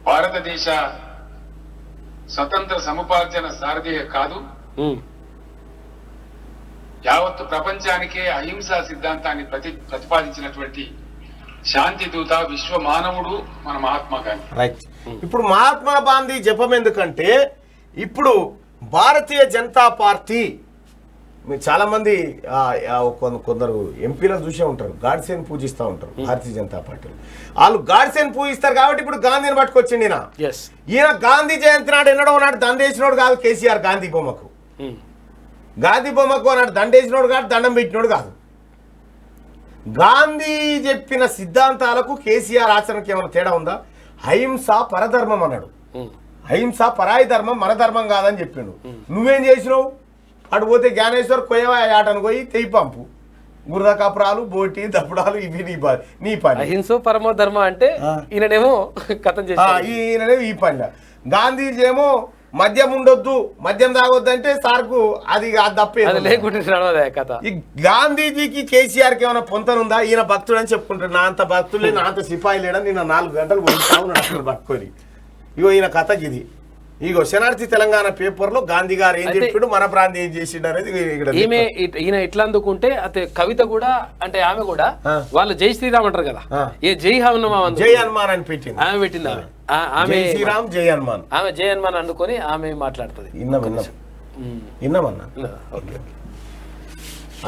భారతదేశ స్వతంత్ర సముపార్జన సారథి కాదు, యావత్తు ప్రపంచానికే అహింసా సిద్ధాంతాన్ని ప్రతిపాదించినటువంటి శాంతి దూత, విశ్వ మానవుడు మన మహాత్మా గాంధీ. రైట్. ఇప్పుడు మహాత్మా గాంధీ జపం ఎందుకంటే ఇప్పుడు భారతీయ జనతా పార్టీ మీరు చాలా మంది కొందరు ఎంపీలను చూసే ఉంటారు, గాడ్సేని పూజిస్తూ ఉంటారు భారతీయ జనతా పార్టీలో. వాళ్ళు గాడ్సేని పూజిస్తారు కాబట్టి ఇప్పుడు గాంధీని పట్టుకొచ్చింది ఈయన గాంధీ జయంతి నాడు ఎన్నడో నాడు దండేసినోడు కాదు కేసీఆర్. గాంధీ బొమ్మకు అన్నాడు దండేసినోడు కాదు, దండం పెట్టినోడు కాదు. గాంధీ చెప్పిన సిద్ధాంతాలకు కేసీఆర్ ఆచరణకి ఏమైనా తేడా ఉందా? అహింస పరధర్మం అన్నాడు. అహింస పరాయి ధర్మం, మన ధర్మం కాదని చెప్పిండు. నువ్వేం చేసినావు? అటు పోతే జ్ఞానేశ్వర్ కొయ్యవా ఆటను పోయి తెయి పంపు, గురద కపరాలు, బోటి దప్పుడాలు, ఇవి నీ పని. అహింస పరమో ధర్మ అంటే ఈయననేమో కథం చేసి ఈయననేమో ఈ పని. గాంధీజీ ఏమో మద్యం ఉండొద్దు, మద్యం తాగొద్దు అంటే సార్కు అది తప్పే కథ. ఈ గాంధీజీకి కేసీఆర్కి ఏమైనా పొంతనుందా? ఈయన భక్తుడు అని చెప్పుకుంటాడు. నా అంత భక్తులే, నా అంత సిపాయి లేడని నిన్న 4 గంటలు పట్టుకొని. ఇగో ఈయన కథకి ఇది. ఇగో శనార్థి తెలంగాణ పేపర్ లో గాంధీ గారు ఏం చెప్పాడు, మన ప్రాంతం ఏం చేసిండు అనేది ఈయన ఎట్లా అందుకుంటే అతే కవిత కూడా అంటే ఆమె కూడా వాళ్ళు జై శ్రీరామ్ అంటారు కదా, ఏ జై హనుమాన్, జై హనుమాన్ అని పెట్టింది ఆమె పెట్టింది. ఆమె శ్రీరామ్ జై హనుమాన్, ఆమె జై హనుమాన్ అందుకొని ఆమె మాట్లాడుతుంది. విన్నామన్నా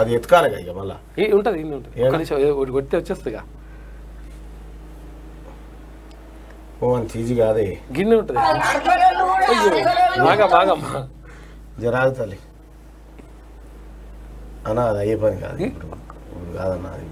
అది ఎత్తుకాలి ఇక మళ్ళా ఉంటది కొడితే వచ్చేస్తుందిగా. చీజీ కాదే గిన్నె ఉంటది బాగా బాగా జరాగుతలే అన్నా, అది అయ్యే పని కాదు ఇప్పుడు కాదన్నా. అది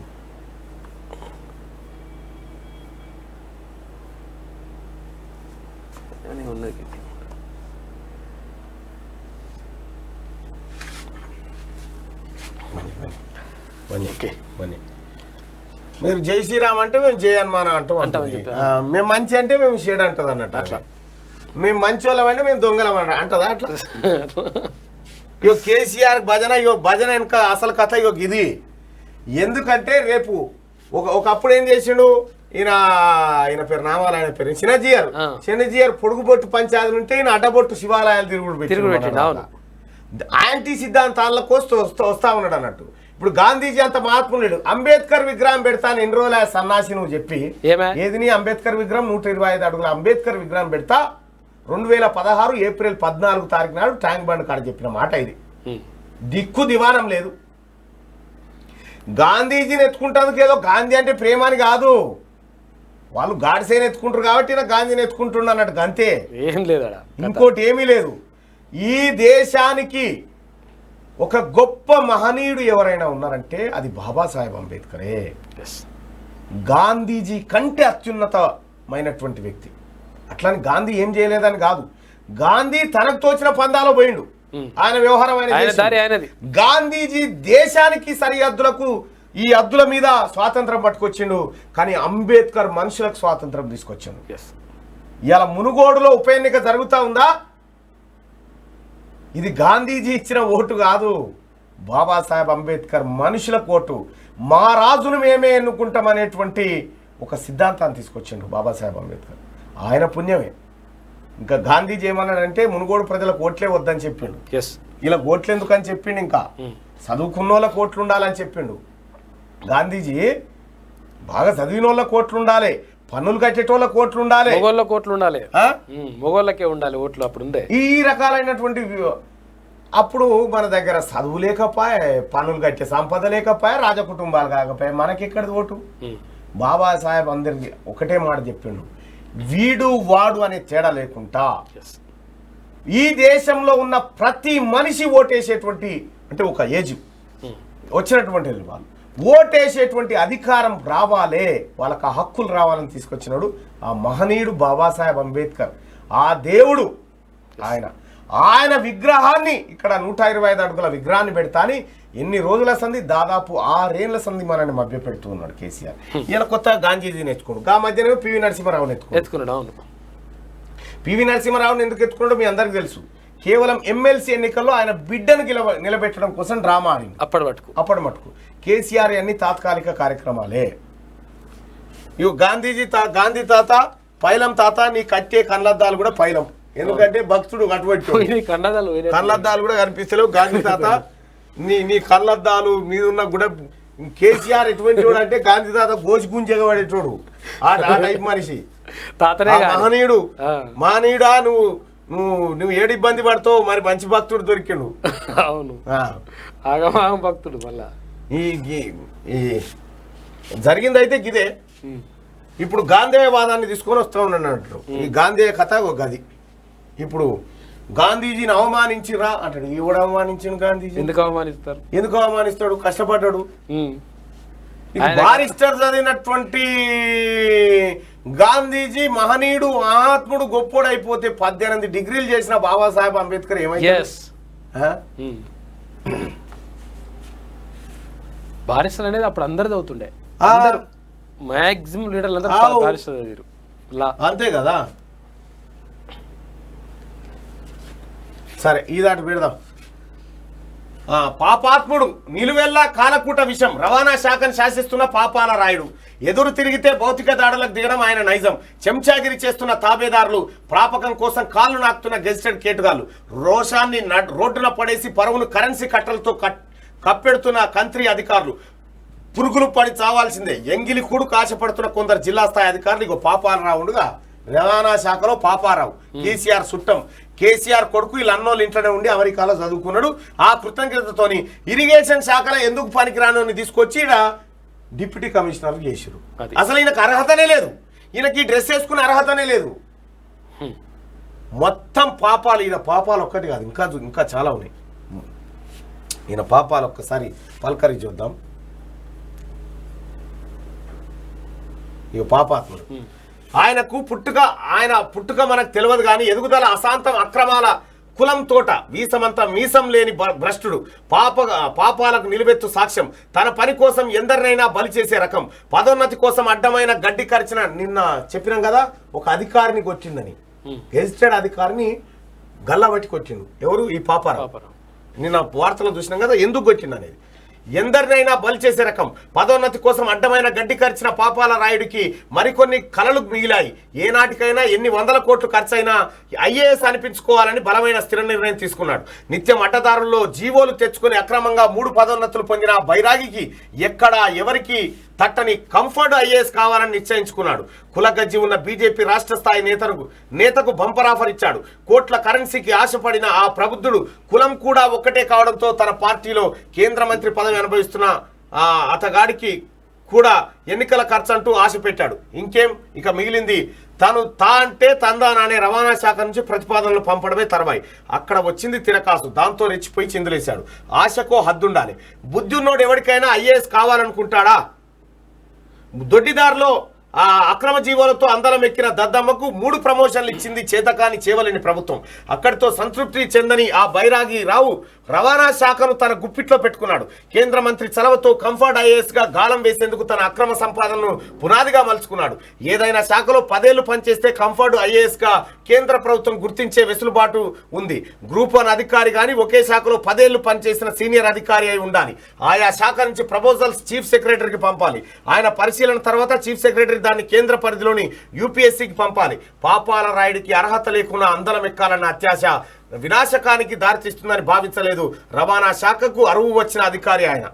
మీరు జై శ్రీరామ్ అంటే మేము జై హనుమాన్ అంటాం. మేము మంచి అంటే మేము షేడ్ అంటది అన్నట్టు. అట్లా మేము మంచి వాళ్ళం అంటే మేము దొంగలం అంటదా అట్లా. ఇగో కేసీఆర్ భజన, ఇగో భజన వెనుక అసలు కథ ఇగో ఇది. ఎందుకంటే రేపు ఒకప్పుడు ఏం చేసిండు ఈయన పేరు నామాలు, ఆయన పేరు చిన్నజీఆర్ పొడుగుబొట్టు పంచాయతీలు ఉంటే ఈయన అడ్డబొట్టు శివాలయాలు తిరుగుడు యాంటీ సిద్ధాంతాలకు వస్తా ఉన్నాడు అన్నట్టు. ఇప్పుడు గాంధీజీ అంత మహాత్ముడు లేడు. అంబేద్కర్ విగ్రహం పెడతాను ఎన్ని రోజులు సన్నాసి నువ్వు చెప్పి ఏది నీ అంబేద్కర్ విగ్రహం 125 అడుగుల అంబేద్కర్ విగ్రహం పెడతా 2016 ఏప్రిల్ 14 తారీఖు నాడు ట్యాంక్ బండ్ కాడ చెప్పిన మాట ఇది. దిక్కు దివానం లేదు. గాంధీజీని ఎత్తుకుంటానికి ఏదో గాంధీ అంటే ప్రేమ అని కాదు, వాళ్ళు గాడ్సేని ఎత్తుకుంటారు కాబట్టి గాంధీని ఎత్తుకుంటుండ అన్నట్టు అంతే, ఏం లేదు, ఇంకోటి ఏమీ లేదు. ఈ దేశానికి ఒక గొప్ప మహనీయుడు ఎవరైనా ఉన్నారంటే అది బాబాసాహెబ్ అంబేద్కరే. గాంధీజీ కంటే అత్యున్నతమైనటువంటి వ్యక్తి. అట్లాని గాంధీ ఏం చేయలేదని కాదు, గాంధీ తనకు తోచిన పందాలో పోయిండు, ఆయన వ్యవహారం ఆయనది. గాంధీజీ దేశానికి సరిహద్దులకు ఈ హద్దుల మీద స్వాతంత్రం పట్టుకొచ్చిండు, కానీ అంబేద్కర్ మనుషులకు స్వాతంత్రం తీసుకొచ్చిండు. ఇలా మునుగోడులో ఉప ఎన్నిక జరుగుతూ ఉందా? ఇది గాంధీజీ ఇచ్చిన ఓటు కాదు, బాబాసాహెబ్ అంబేద్కర్ మనుషులకు ఓటు. మా రాజును మేమే ఎన్నుకుంటాం అనేటువంటి ఒక సిద్ధాంతాన్ని తీసుకొచ్చిండు బాబాసాహెబ్ అంబేద్కర్. ఆయన పుణ్యమే. ఇంకా గాంధీజీ ఏమన్నాడంటే మునుగోడు ప్రజలకు ఓట్లే వద్దని చెప్పిండు. ఇలా ఓట్లు ఎందుకని చెప్పిండు, ఇంకా చదువుకున్న వాళ్ళకి ఓట్లు ఉండాలని చెప్పిండు. గాంధీజీ బాగా చదివిన వాళ్ళకి ఓట్లు ఉండాలి, పన్నులు కట్టేటోళ్ళకి ఓట్లు ఉండాలి, మొగోళ్ళకి ఓట్లు ఉండాలి, మొగోళ్ళకే ఉండాలి ఓట్లు. అప్పుడు ఉండే ఈ రకాలైనటువంటి అప్పుడు మన దగ్గర చదువు లేకపోయా, పన్నులు కట్టే సంపద లేకపోయా, రాజకుటుంబాలు కాకపోయా, మనకెక్కడిది ఓటు? బాబాసాహెబ్ అందరికి ఒకటే మాట చెప్పిండు, వీడు వాడు అనే తేడా లేకుండా ఈ దేశంలో ఉన్న ప్రతి మనిషి ఓటేసేటువంటి, అంటే ఒక ఏజ్ వచ్చినటువంటి వాళ్ళు ఓటేసేటువంటి అధికారం రావాలే, వాళ్ళకి ఆ హక్కులు రావాలని తీసుకొచ్చినాడు ఆ మహనీయుడు బాబాసాహెబ్ అంబేద్కర్. ఆ దేవుడు ఆయన విగ్రహాన్ని ఇక్కడ 125 అడుగుల విగ్రహాన్ని పెడతాని ఎన్ని రోజుల సంది, దాదాపు 6 ఏళ్ల సంది మనల్ని మభ్య పెడుతూ ఉన్నాడు కేసీఆర్. ఈయన కొత్తగా గాంధీజీని ఎత్తుకున్నాడు, ఆ మధ్యనే పివి నరసింహారావుని ఎత్తుకున్నాడు. అవును, పివి నరసింహారావుని ఎందుకు ఎత్తుకున్నాడో మీ అందరికి తెలుసు. కేవలం ఎమ్మెల్సీ ఎన్నికల్లో ఆయన బిడ్డను నిలబెట్టడం కోసం డ్రామా ఆడింది. అప్పటి మటుకు కేసీఆర్ అన్ని తాత్కాలిక కార్యక్రమాలే. ఇవి గాంధీ తాత పైలం తాత, నీ కట్టే కళ్ళద్దాలు కూడా పైలం, ఎందుకంటే భక్తుడు అటువంటి కళ్ళద్దాలు కూడా కనిపిస్తలేవు. గాంధీ తాత నీ కళ్ళద్దాలు మీద ఉన్న కూడా కేసీఆర్ ఎటువంటి వాడు అంటే గాంధీ తాత గోచి గుంజెగబడేటోడు, ఆ టైప్ మనిషి. మహనీయుడా, నువ్వు ఏడు ఇబ్బంది పడతావు, మరి మంచి భక్తుడు దొరికిండు. అవును, భక్తుడు. మళ్ళా ఈ జరిగింది అయితే గిదే. ఇప్పుడు గాంధేయవాదాన్ని తీసుకొని వస్తూ ఉన్నట్టు ఈ గాంధేయ కథ ఒక గది. ఇప్పుడు గాంధీజీని అవమానించిరా అంటాడు. ఎవడు అవమానించిండు గాంధీజీ? ఎందుకు అవమానిస్తాడు? కష్టపడ్డాడు. బారిస్టర్ చదివినటువంటి గాంధీజీ మహనీయుడు, మహాత్ముడు, గొప్పోడు అయిపోతే 18 డిగ్రీలు చేసిన బాబాసాహెబ్ అంబేద్కర్ ఏమైంది? బారిస్టర్ అనేది అప్పుడు అందరిది అవుతుండే, మాక్సిమం లీడర్లు అంతే కదా. సరే ఈ దాటి పెడదాం. పాపాత్ముడు నిలువెల్లా కాలకూట విషం, రవాణా శాఖను శాసిస్తున్న పాపాల రాయుడు. ఎదురు తిరిగితే భౌతిక దాడులకు దిగడం ఆయన నైజం. చెంచాగిరి చేస్తున్న తాబేదారులు, ప్రాపకం కోసం కాళ్ళు నాకుతున్న గెజిటెడ్ కేటుగాళ్ళు, రోషాన్ని రోడ్డున పడేసి పరువును కరెన్సీ కట్టలతో కప్పెడుతున్న కంత్రి అధికారులు, పురుగులు పడి చావాల్సిందే ఎంగిలి కూడు కాశపడుతున్న కొందరు జిల్లా స్థాయి అధికారులు. ఇగో పాపాలరావు ఉండగా రవాణా శాఖలో పాపారావు, కేసీఆర్ చుట్టం. కేసీఆర్ కొడుకు వీళ్ళు అన్నోళ్ళు ఇంట్లోనే ఉండి అమెరికాలో చదువుకున్నాడు. ఆ కృతజ్ఞతతోని ఇరిగేషన్ శాఖలో ఎందుకు పనికిరాను అని తీసుకొచ్చి ఈడ డిప్యూటీ కమిషనర్ చేసిరు. అసలు ఈయనకు అర్హతనే లేదు, ఈయనకి డ్రెస్ వేసుకునే అర్హతనే లేదు. మొత్తం పాపాలు. ఈయన పాపాలు ఒక్కటి కాదు, ఇంకా చాలా ఉన్నాయి. ఈయన పాపాలు ఒక్కసారి పలకరి చూద్దాం. ఇక పాపాత్ముడు. ఆయన పుట్టుక మనకు తెలియదు కానీ ఎదుగుదల అశాంతం, అక్రమాల కులం తోట, మీసం లేని భ్రష్టుడు, పాపాలకు నిలువెత్తు సాక్ష్యం, తన పని కోసం ఎందరినైనా బలి చేసే రకం, పదోన్నతి కోసం అడ్డమైన గడ్డి కరిచిన. నిన్న చెప్పినాం కదా ఒక అధికారిని కొట్టిందని, గెజిటెడ్ అధికారిని గల్లబట్టి కొట్టిండు. ఎవరు? ఈ పాపారావు. నిన్న వార్తలు చూసినాం కదా ఎందుకు కొట్టిండు అనేది. ఎందరినైనా బలి చేసే రకం, పదోన్నతి కోసం అడ్డమైన గడ్డి ఖర్చిన పాపాల రాయుడికి మరికొన్ని కలలు మిగిలాయి. ఏనాటికైనా ఎన్ని వందల కోట్లు ఖర్చైనా ఐఏఎస్ అనిపించుకోవాలని బలమైన స్థిర నిర్ణయం తీసుకున్నాడు. నిత్యం అడ్డదారుల్లో జీవోలు తెచ్చుకుని అక్రమంగా 3 పదోన్నతులు పొందిన బైరాగికి ఎక్కడా ఎవరికి తట్టని కంఫర్ట్ ఐఏఎస్ కావాలని నిశ్చయించుకున్నాడు. కులగజ్జి ఉన్న బీజేపీ రాష్ట్ర స్థాయి నేతకు బంపర్ ఆఫర్ ఇచ్చాడు. కోట్ల కరెన్సీకి ఆశపడిన ఆ ప్రబుద్ధుడు కులం కూడా ఒక్కటే కావడంతో తన పార్టీలో కేంద్ర మంత్రి పదవి అనుభవిస్తున్న అతగాడికి కూడా ఎన్నికల ఖర్చు అంటూ ఆశ పెట్టాడు. ఇంకేం ఇక మిగిలింది తా అంటే తందానా అనే రవాణా శాఖ నుంచి ప్రతిపాదనలు పంపడమే తర్వాయి. అక్కడ వచ్చింది తిరకాసు. దాంతో రెచ్చిపోయి చిందులేశాడు. ఆశకో హద్దుండాలి. బుద్ధి ఉన్నోడు ఎవరికైనా ఐఏఎస్ కావాలనుకుంటాడా? దొడ్డిదారిలో ఆ అక్రమ జీవాలతో అందలం ఎక్కిన దద్దమ్మకు 3 ప్రమోషన్లు ఇచ్చింది చేతకాని చేవలేని ప్రభుత్వం. అక్కడితో సంతృప్తి చెందని ఆ బైరాగి రావు రవాణా శాఖను తన గుప్పిట్లో పెట్టుకున్నాడు. కేంద్ర మంత్రి చలవతో కంఫర్ట్ ఐఏఎస్ గా గాలం వేసేందుకు తన అక్రమ సంపాదనను పునాదిగా మలుచుకున్నాడు. ఏదైనా శాఖలో 10 ఏళ్లు పనిచేస్తే కంఫర్ట్ ఐఏఎస్ గా కేంద్ర ప్రభుత్వం గుర్తించే వెసులుబాటు ఉంది. గ్రూప్ 1 అధికారి కానీ ఒకే శాఖలో 10 ఏళ్లు పనిచేసిన సీనియర్ అధికారి అయి ఉండాలి. ఆయా శాఖ నుంచి ప్రపోజల్స్ చీఫ్ సెక్రటరీకి పంపాలి. ఆయన పరిశీలన తర్వాత చీఫ్ సెక్రటరీ దాన్ని కేంద్ర పరిధిలోని యూపీఎస్సీకి పంపాలి. పాపాల రాయుడికి అర్హత లేకుండా అందలం ఎక్కాలన్న అత్యాశ వినాశకానికి దారితీస్తుందని భావించలేదు. రవాణా శాఖకు అరువు వచ్చిన అధికారి ఆయన.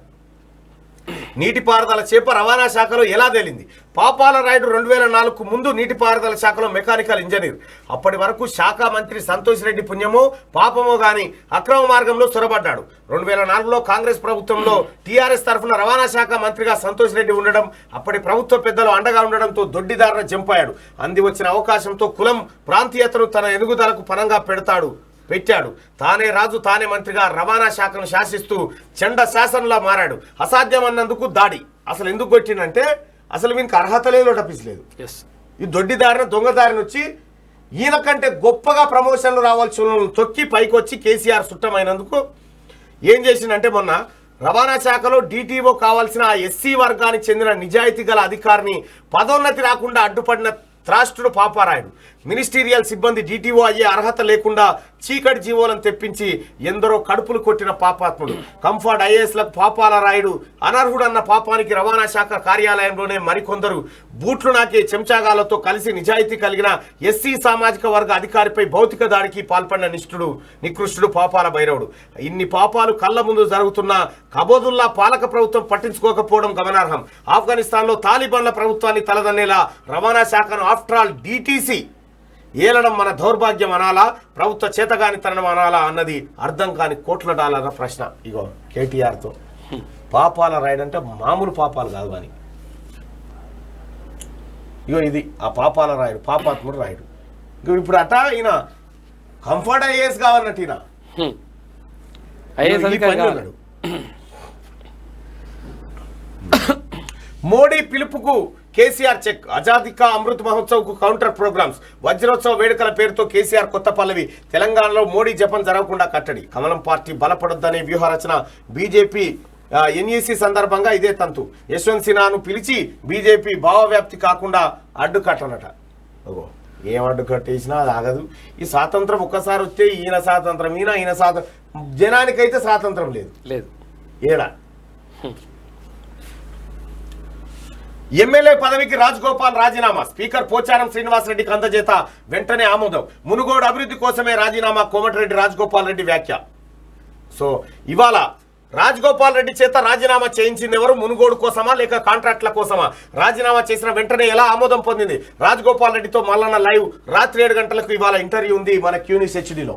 నీటిపారుదల చేప రవాణా శాఖలో ఎలా తేలింది? పాపాల రాయుడు 2004కు ముందు నీటిపారుదల శాఖలో మెకానికల్ ఇంజనీర్. అప్పటి వరకు శాఖ మంత్రి సంతోష్ రెడ్డి పుణ్యమో పాపమో గాని అక్రమ మార్గంలో చొరబడ్డాడు. 2004లో కాంగ్రెస్ ప్రభుత్వంలో టీఆర్ఎస్ తరఫున రవాణా శాఖ మంత్రిగా సంతోష్ రెడ్డి ఉండడం, అప్పటి ప్రభుత్వ పెద్దలు అండగా ఉండడంతో దొడ్డిదారిన జంపాడు. అంది వచ్చిన అవకాశంతో కులం ప్రాంతీయతను తన ఎదుగుదలకు పనంగా పెట్టాడు. తానే రాజు తానే మంత్రిగా రవాణా శాఖను శాసిస్తూ చండ శాసనంలా మారాడు. అసాధ్యం అన్నందుకు దాడి. అసలు ఎందుకు కొట్టిందంటే అసలు వీనికి అర్హత లేదు, నోటపిసలేదు. ఈ దొడ్డిదారిన దొంగదారిని వచ్చి ఈయన కంటే గొప్పగా ప్రమోషన్లు రావాల్సిన తొక్కి పైకి వచ్చి కేసీఆర్ సుట్టమైనందుకు ఏం చేసిందంటే మొన్న రవాణా శాఖలో డీటీఓ కావాల్సిన ఆ ఎస్సీ వర్గానికి చెందిన నిజాయితీ గల అధికారిని పదోన్నతి రాకుండా అడ్డుపడిన త్రాష్ట్రుడు పాపారాయుడు. మినిస్టీరియల్ సిబ్బంది డీటీఓ అయ్యే అర్హత లేకుండా చీకటి జీవోలను తెప్పించి ఎందరో కడుపులు కొట్టిన పాపాత్ముడు. కంఫర్ట్ ఐఏఎస్లకు పాపాల రాయుడు అనర్హుడన్న పాపానికి రవాణా శాఖ కార్యాలయంలోనే మరికొందరు బూట్లు నాకే చెంచాగాలతో కలిసి నిజాయితీ కలిగిన ఎస్సీ సామాజిక వర్గ అధికారిపై భౌతిక దాడికి పాల్పడిన నికృష్టుడు పాపాల భైరవుడు. ఇన్ని పాపాలు కళ్ళ ముందు జరుగుతున్న కబోదుల్లా పాలక ప్రభుత్వం పట్టించుకోకపోవడం గమనార్హం. ఆఫ్ఘనిస్తాన్లో తాలిబాన్ల ప్రభుత్వాన్ని తలదన్నేలా రవాణా శాఖను ఆఫ్టర్ ఆల్ డీటీసీ ఏలడం మన దౌర్భాగ్యం అనాలా, ప్రభుత్వ చేతగానితనం అనాలా అన్నది అర్థం కాని కోట్ల డాలర్ల ప్రశ్న. ఇగో కేటీఆర్తో పాపాల రాయుడు అంటే మామూలు పాపాలు కాదు అని. ఇగో ఇది ఆ పాపాల రాయుడు, పాపాత్ముడు రాయుడు. ఇగో ఇప్పుడు అట ఈయన కంఫర్ట్ ఐఏఎస్ కావాలన్నట్టు ఈయన అన్నాడు. మోడీ పిలుపుకు కేసీఆర్ చెక్. ఆజాదీ కా అమృత్ మహోత్సవ్ కు కౌంటర్ ప్రోగ్రామ్స్. వజ్రోత్సవ వేడుకల పేరుతో కేసీఆర్ కొత్త పల్లవి. తెలంగాణలో మోడీ జపం జరగకుండా కట్టడి. కమలం పార్టీ బలపడొద్దనే వ్యూహరచన. బీజేపీ ఎన్ఈసీ సందర్భంగా ఇదే తంతు. యశ్వంత్ సిన్హాను పిలిచి బీజేపీ భావవ్యాప్తి కాకుండా అడ్డుకట్టనట. ఓ ఏం అడ్డుకట్టేసినా అది ఆగదు. ఈ స్వాతంత్రం ఒక్కసారి వస్తే ఈయన స్వాతంత్రం, ఈయన స్వాతంత్రం. జనానికైతే స్వాతంత్రం లేదు. ఏడా ఎమ్మెల్యే పదవికి రాజగోపాల్ రాజీనామా. స్పీకర్ పోచారం శ్రీనివాసరెడ్డికి అందజేత వెంటనే ఆమోదం. మునుగోడు అభివృద్ధి కోసమే రాజీనామా. కోమటిరెడ్డి రాజగోపాల్ రెడ్డి వ్యాఖ్య. సో ఇవాళ రాజగోపాల్ రెడ్డి చేత రాజీనామా చేయించింది ఎవరు? మునుగోడు కోసమా లేక కాంట్రాక్ట్ల కోసమా? రాజీనామా చేసిన వెంటనే ఎలా ఆమోదం పొందింది? రాజగోపాల్ రెడ్డితో మల్లన్న లైవ్. రాత్రి 7 గంటలకు ఇవాళ ఇంటర్వ్యూ ఉంది మన క్యూనిస్ హెచ్డీలో.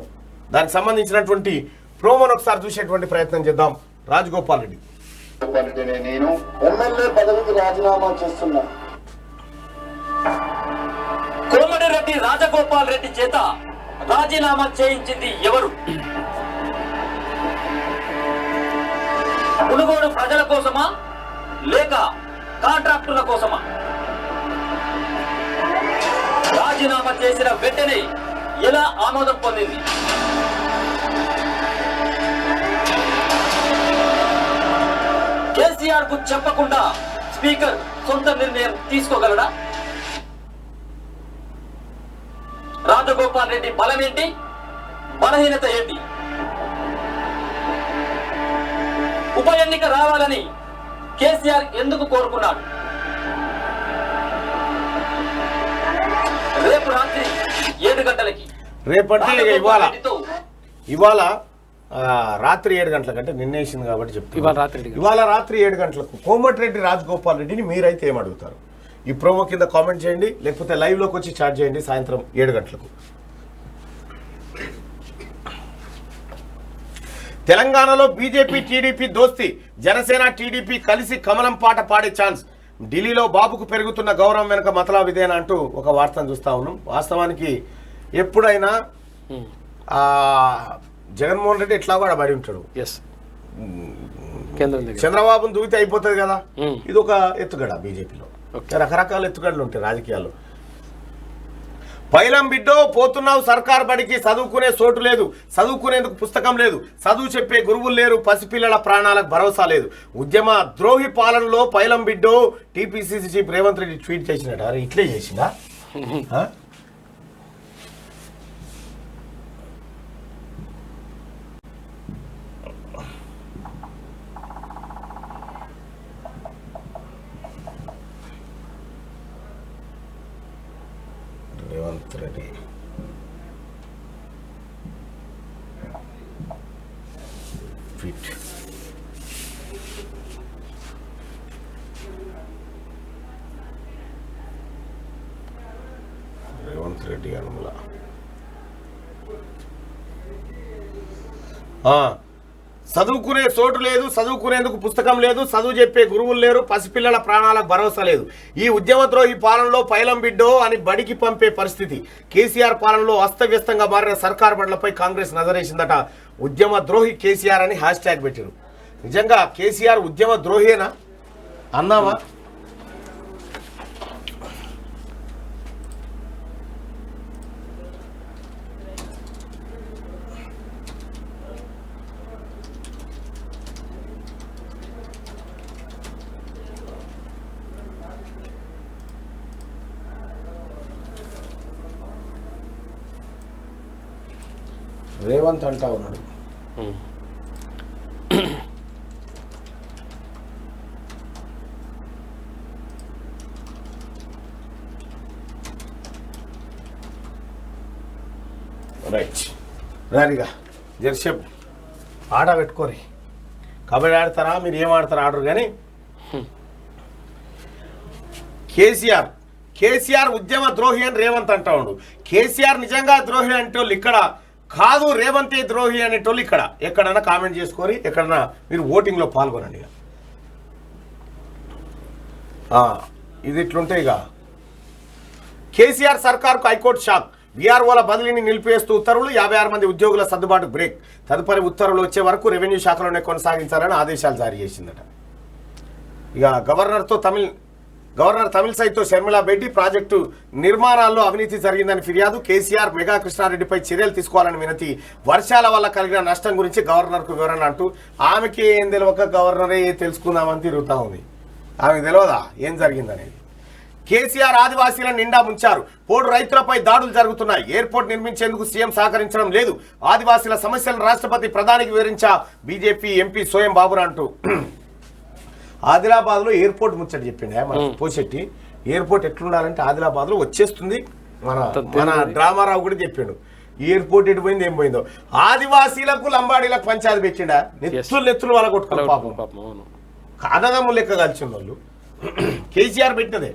దానికి సంబంధించినటువంటి ప్రోమోను ఒకసారి చూసేటువంటి ప్రయత్నం చేద్దాం. రాజగోపాల్ రెడ్డి. నేను ఎమ్మెల్యే పదవికి రాజీనామా చేస్తున్నా. కోమటిరెడ్డి రాజగోపాల్ రెడ్డి చేత రాజీనామా చేయించింది ఎవరు? మునుగోడు ప్రజల కోసమా లేక కాంట్రాక్టుల కోసమా? రాజీనామా చేసిన వెంటనే ఎలా ఆమోదం పొందింది? కేసీఆర్ కు చెప్పకుండా స్పీకర్ సొంత నిర్ణయం తీసుకోగలడా? రాజగోపాల్ రెడ్డి బలం ఏంటి, బలహీనత ఏంటి? ఉప ఎన్నిక రావాలని కేసీఆర్ ఎందుకు కోరుకున్నాడు? రేపు రాత్రి 7 గంటలకి. రేపటి ఇవాళ రాత్రి 7 గంటలకు అంటే నిన్నేసింది కాబట్టి చెప్తాను. ఇవాళ రాత్రి 7 గంటలకు కోమటిరెడ్డి రాజగోపాల్ రెడ్డిని మీరైతే ఏమడుగుతారు? ఈ ప్రోమో కింద కామెంట్ చేయండి, లేకపోతే లైవ్లోకి వచ్చి చాట్ చేయండి. సాయంత్రం 7 గంటలకు తెలంగాణలో బీజేపీ టీడీపీ దోస్తి. జనసేన టీడీపీ కలిసి కమలం పాట పాడే ఛాన్స్. ఢిల్లీలో బాబుకు పెరుగుతున్న గౌరవం వెనుక మతలబ్ ఇదేనా అంటూ ఒక వార్తను చూస్తా ఉన్నాం. వాస్తవానికి ఎప్పుడైనా జగన్మోహన్ రెడ్డి ఎట్లా కూడా పడి ఉంటాడు. చంద్రబాబును దూకితే అయిపోతుంది కదా. ఇది ఒక ఎత్తుగడ. బీజేపీలో రకరకాల ఎత్తుగడలు ఉంటాయి రాజకీయాల్లో. పైలం బిడ్డో పోతున్నావు సర్కార్ బడికి, చదువుకునే చోటు లేదు, చదువుకునేందుకు పుస్తకం లేదు, చదువు చెప్పే గురువులు లేరు, పసిపిల్లల ప్రాణాలకు భరోసా లేదు. ఉద్యమ ద్రోహి పాలనలో పైలం బిడ్డో TPCC chief Revanth Reddy tweet చేసినట్టు. అరే ఇట్లే చేసిందా? రెడ్డి ఫిట్ రేవంత్ రెడ్డి అనుమల చదువుకునే చోటు లేదు, చదువుకునేందుకు పుస్తకం లేదు, చదువు చెప్పే గురువులు లేరు, పసిపిల్లల ప్రాణాలకు భరోసా లేదు. ఈ ఉద్యమద్రోహి పాలనలో పైలం బిడ్డో అని బడికి పంపే పరిస్థితి. కేసీఆర్ పాలనలో అస్తవ్యస్తంగా మారిన సర్కార్ బండ్లపై కాంగ్రెస్ నజరేసిందట. ఉద్యమద్రోహి కేసీఆర్ అని హ్యాష్ ట్యాగ్ పెట్టారు. నిజంగా కేసీఆర్ ఉద్యమద్రోహేనా అన్నామా? రేవంత్ అంటా ఉన్నాడు. రైట్ రారిగా జర్షప్ ఆట పెట్టుకోరి. కబడ్డీ ఆడతారా మీరు, ఏం ఆడతారా ఆడరు. కానీ కేసీఆర్ ఉద్యమ ద్రోహి అని రేవంత్ అంటా ఉండు. కేసీఆర్ నిజంగా ద్రోహి అంటోళ్ళు ఇక్కడ కాదు, రేవంతే ద్రోహి అనేటోళ్ళు ఇక్కడ. ఎక్కడన్నా కామెంట్ చేసుకొని ఎక్కడన్నా మీరు ఓటింగ్లో పాల్గొనండి. ఇది ఇట్లుంటే ఇక కేసీఆర్ సర్కార్కు హైకోర్టు షాక్. వీఆర్ఓల బదిలీని నిలిపివేస్తూ ఉత్తర్వులు. 56 మంది ఉద్యోగుల సర్దుబాటు బ్రేక్. తదుపరి ఉత్తర్వులు వచ్చే వరకు రెవెన్యూ శాఖలోనే కొనసాగించాలని ఆదేశాలు జారీ చేసిందట. ఇక గవర్నర్ తమిళసైతో షర్మిలా భేటీ. ప్రాజెక్టు నిర్మాణాల్లో అవినీతి జరిగిందని ఫిర్యాదు. కేసీఆర్ మెగా కృష్ణారెడ్డిపై చర్యలు తీసుకోవాలని వినతి. వర్షాల వల్ల కలిగిన నష్టం గురించి గవర్నర్కు వివరణ అంటూ ఆమెకి ఏం తెలియక గవర్నరే తెలుసుకుందామని తిరుగుతూ ఉంది. ఆమెకు తెలియదా ఏం జరిగిందనేది. కేసీఆర్ ఆదివాసీలను నిండా ముంచారు. పోడు రైతులపై దాడులు జరుగుతున్నాయి. ఎయిర్పోర్ట్ నిర్మించేందుకు సీఎం సహకరించడం లేదు. ఆదివాసీల సమస్యలను రాష్ట్రపతి ప్రధానికి వివరించా బీజేపీ ఎంపీ సోయం బాబురా అంటూ ఆదిలాబాద్లో ఎయిర్పోర్ట్ ముచ్చట చెప్పిండే మన పోషెట్టి. ఎయిర్పోర్ట్ ఎట్లుండాలంటే ఆదిలాబాద్లో వచ్చేస్తుంది. మన డ్రామారావు కూడా చెప్పిండు. ఎయిర్పోర్ట్ ఎటు పోయింది ఏం పోయిందో. ఆదివాసీలకు లంబాడీలకు పంచాయతీ పెట్టిండా. నెత్తులు వాళ్ళ కొట్టుకున్నారు పాపం. అన్నదమ్ములు లెక్క కలిసిన వాళ్ళు. కేసీఆర్ పెట్టినదే.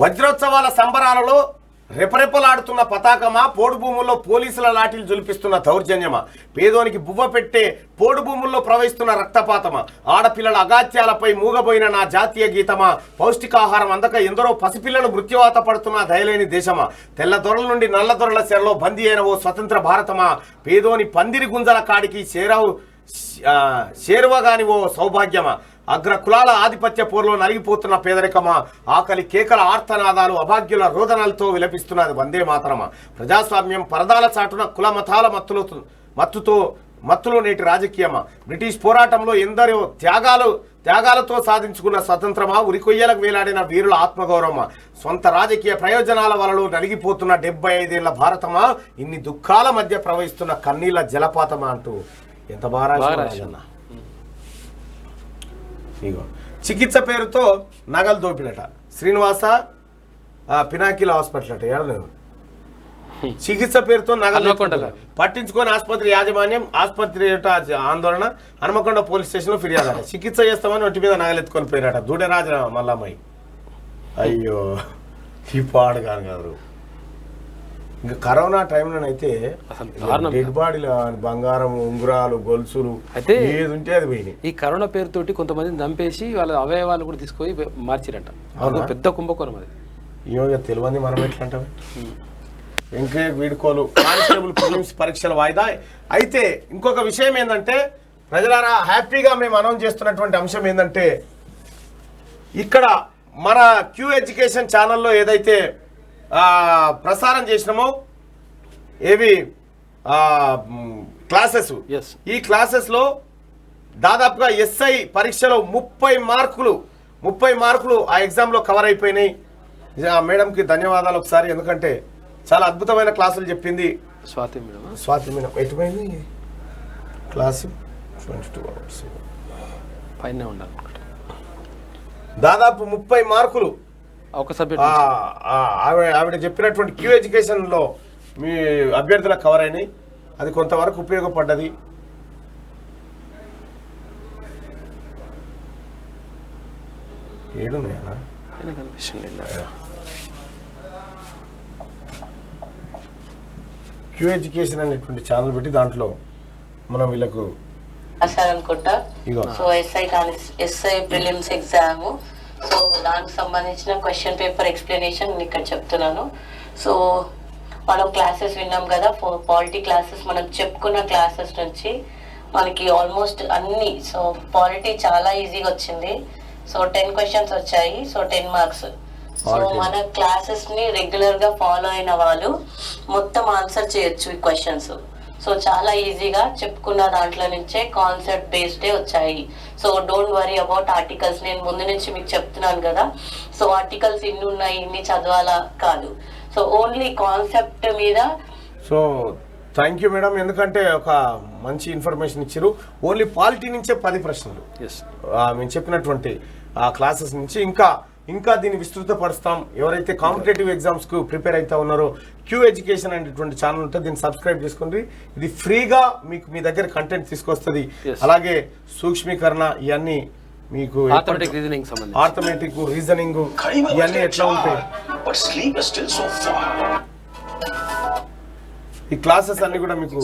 వజ్రోత్సవాల సంబరాలలో రెపరెపలాడుతున్న పతాకమా, పోడు భూముల్లో పోలీసుల లాఠీలు జులిపిస్తున్న దౌర్జన్యమా, పేదోనికి బువ్వ పెట్టే పోడు భూముల్లో ప్రవహిస్తున్న రక్తపాతమా, ఆడపిల్లల అగాత్యాలపై మూగబోయిన నా జాతీయ గీతమా, పౌష్టికాహారం అందక ఎందరో పసిపిల్లలు మృత్యువాత పడుతున్న దయలేని దేశమా, తెల్ల దొరల నుండి నల్ల దొరల చెరలో బందీ అయిన ఓ స్వతంత్ర భారతమా, పేదోని పందిరి గుంజల కాడికి చేరువగాని ఓ సౌభాగ్యమా, అగ్ర కులాల ఆధిపత్య పోరులో నలిగిపోతున్న పేదరికమా, ఆకలి కేకల ఆర్తనాదాలు అభాగ్యుల రోదనలతో విలపిస్తున్నది వందే మాతరమా, ప్రజాస్వామ్యం పరదాల చాటున కుల మతాల మత్తులో నేటి రాజకీయమా, బ్రిటిష్ పోరాటంలో ఎందరో త్యాగాలతో సాధించుకున్న స్వతంత్రమా, ఉరికొయ్యలకు వేలాడిన వీరుల ఆత్మగౌరవమా, సొంత రాజకీయ ప్రయోజనాల వలలో నలిగిపోతున్న 75 ఏళ్ల భారతమా, ఇన్ని దుఃఖాల మధ్య ప్రవహిస్తున్న కన్నీళ్ల జలపాతమా అంటూ ఎంత బాగా రాజన్న. ఇగో చికిత్స పేరుతో నగలు దోపిడట. శ్రీనివాస పినాకిల హాస్పిటల్ అట. ఏడలేదు చికిత్స పేరుతో నగలు పట్టించుకొని ఆసుపత్రి యాజమాన్యం, ఆసుపత్రి ఆందోళన. హనుమకొండ పోలీస్ స్టేషన్లో ఫిర్యాదు అట. చికిత్స చేస్తామని ఒంటి మీద నగలెత్తుకొని పోయారట. దూడరాజ మల్లమ్మాయి. అయ్యో ఈ పాడు కాదు. ఇంకా కరోనా టైంలోనైతే డెడ్ బాడీలు, బంగారం, ఉంగురాలు, గొలుసులు అయితే ఏది ఉంటే అది పోయినాయి. ఈ కరోనా పేరుతోటి కొంతమందిని చంపేసి వాళ్ళ అవయవాలు కూడా తీసుకొని మార్చిరంట. పెద్ద కుంభకోణం అది. ఇక తెలియదు మనం ఎట్లా అంటాం. ఇంకే వీడుకోలు. కానిస్టేబుల్ ప్రిలిమ్స్ పరీక్షల వాయిదా. అయితే ఇంకొక విషయం ఏంటంటే ప్రజలారా, హ్యాపీగా మేము అనౌన్స్ చేస్తున్నటువంటి అంశం ఏంటంటే, ఇక్కడ మన క్యూ ఎడ్యుకేషన్ ఛానల్లో ఏదైతే ప్రసారం చేసినామో ఏవి క్లాసెస్, ఈ క్లాసెస్లో దాదాపుగా ఎస్ఐ పరీక్షలో 30 మార్కులు ఆ ఎగ్జామ్లో కవర్ అయిపోయినాయి. ఆ మేడంకి ధన్యవాదాలు ఒకసారి. ఎందుకంటే చాలా అద్భుతమైన క్లాసులు చెప్పింది స్వాతి మేడం. ఎటుపోయింది క్లాసు? 22 అవర్స్ పైన ఉండాలి. దాదాపు 30 మార్కులు ఒక సబ్జెక్ట్ ఆవిడ చెప్పినటువంటి క్యూ ఎడ్యుకేషన్లో మీ అభ్యర్థులకు కవర్ అయినాయి. అది కొంతవరకు ఉపయోగపడ్డది. ఏడున్నాయా క్యూ ఎడ్యుకేషన్ అనేటువంటి ఛానల్ పెట్టి దాంట్లో మనం వీళ్ళకు అనుకుంటా. So SI prelims exam, so దానికి సంబంధించిన క్వశ్చన్ పేపర్ ఎక్స్ప్లెనేషన్ నేను ఇక్కడ చెప్తున్నాను. సో మనం క్లాసెస్ విన్నాం కదా, పాలిటీ క్లాసెస్ మనం చెప్పుకున్న క్లాసెస్ నుంచి మనకి ఆల్మోస్ట్ అన్ని. సో పాలిటీ చాలా ఈజీగా వచ్చింది. సో 10 క్వశ్చన్స్ వచ్చాయి. So 10 marks. సో మన క్లాసెస్ ని రెగ్యులర్ గా ఫాలో అయిన వాళ్ళు మొత్తం ఆన్సర్ చేయొచ్చు ఈ క్వశ్చన్స్. సో చాలా ఈజీగా చెప్పుకున్న దాంట్లో నుంచే కాన్సెప్ట్ బేస్డే వచ్చాయి. So don't worry about articles. నేను ముందు నుంచి మీకు చెప్తున్నాను కదా, సో ఆర్టికల్స్ ఇన్ని ఉన్నాయి ఇన్ని చదవాలా కాదు. సో ఓన్లీ కాన్సెప్ట్ మీద. సో థ్యాంక్ యూ మేడం, ఎందుకంటే ఒక మంచి ఇన్ఫర్మేషన్ ఇచ్చారు. ఓన్లీ పాలిటీ నుంచే 10 ప్రశ్నలు మేము చెప్పినటువంటి ఆ క్లాసెస్ నుంచి ఇంకా దీన్ని విస్తృతపరుస్తాం. ఎవరైతే కాంపిటేటివ్ ఎగ్జామ్స్ కు ప్రిపేర్ అవుతా ఉన్నారో క్యూ ఎడ్యుకేషన్ అనేటువంటి ఛానల్ ఉంటుంది, దీన్ని సబ్స్క్రైబ్ చేసుకోండి. ఇది ఫ్రీగా మీకు మీ దగ్గర కంటెంట్ తీసుకొస్తుంది. అలాగే సూక్ష్మీకరణ ఇవన్నీ మీకు ఆర్థమెటిక్ రీజనింగ్ ఇవన్నీ ఎట్లా ఉంటాయి, ఈ క్లాసెస్ అన్ని కూడా మీకు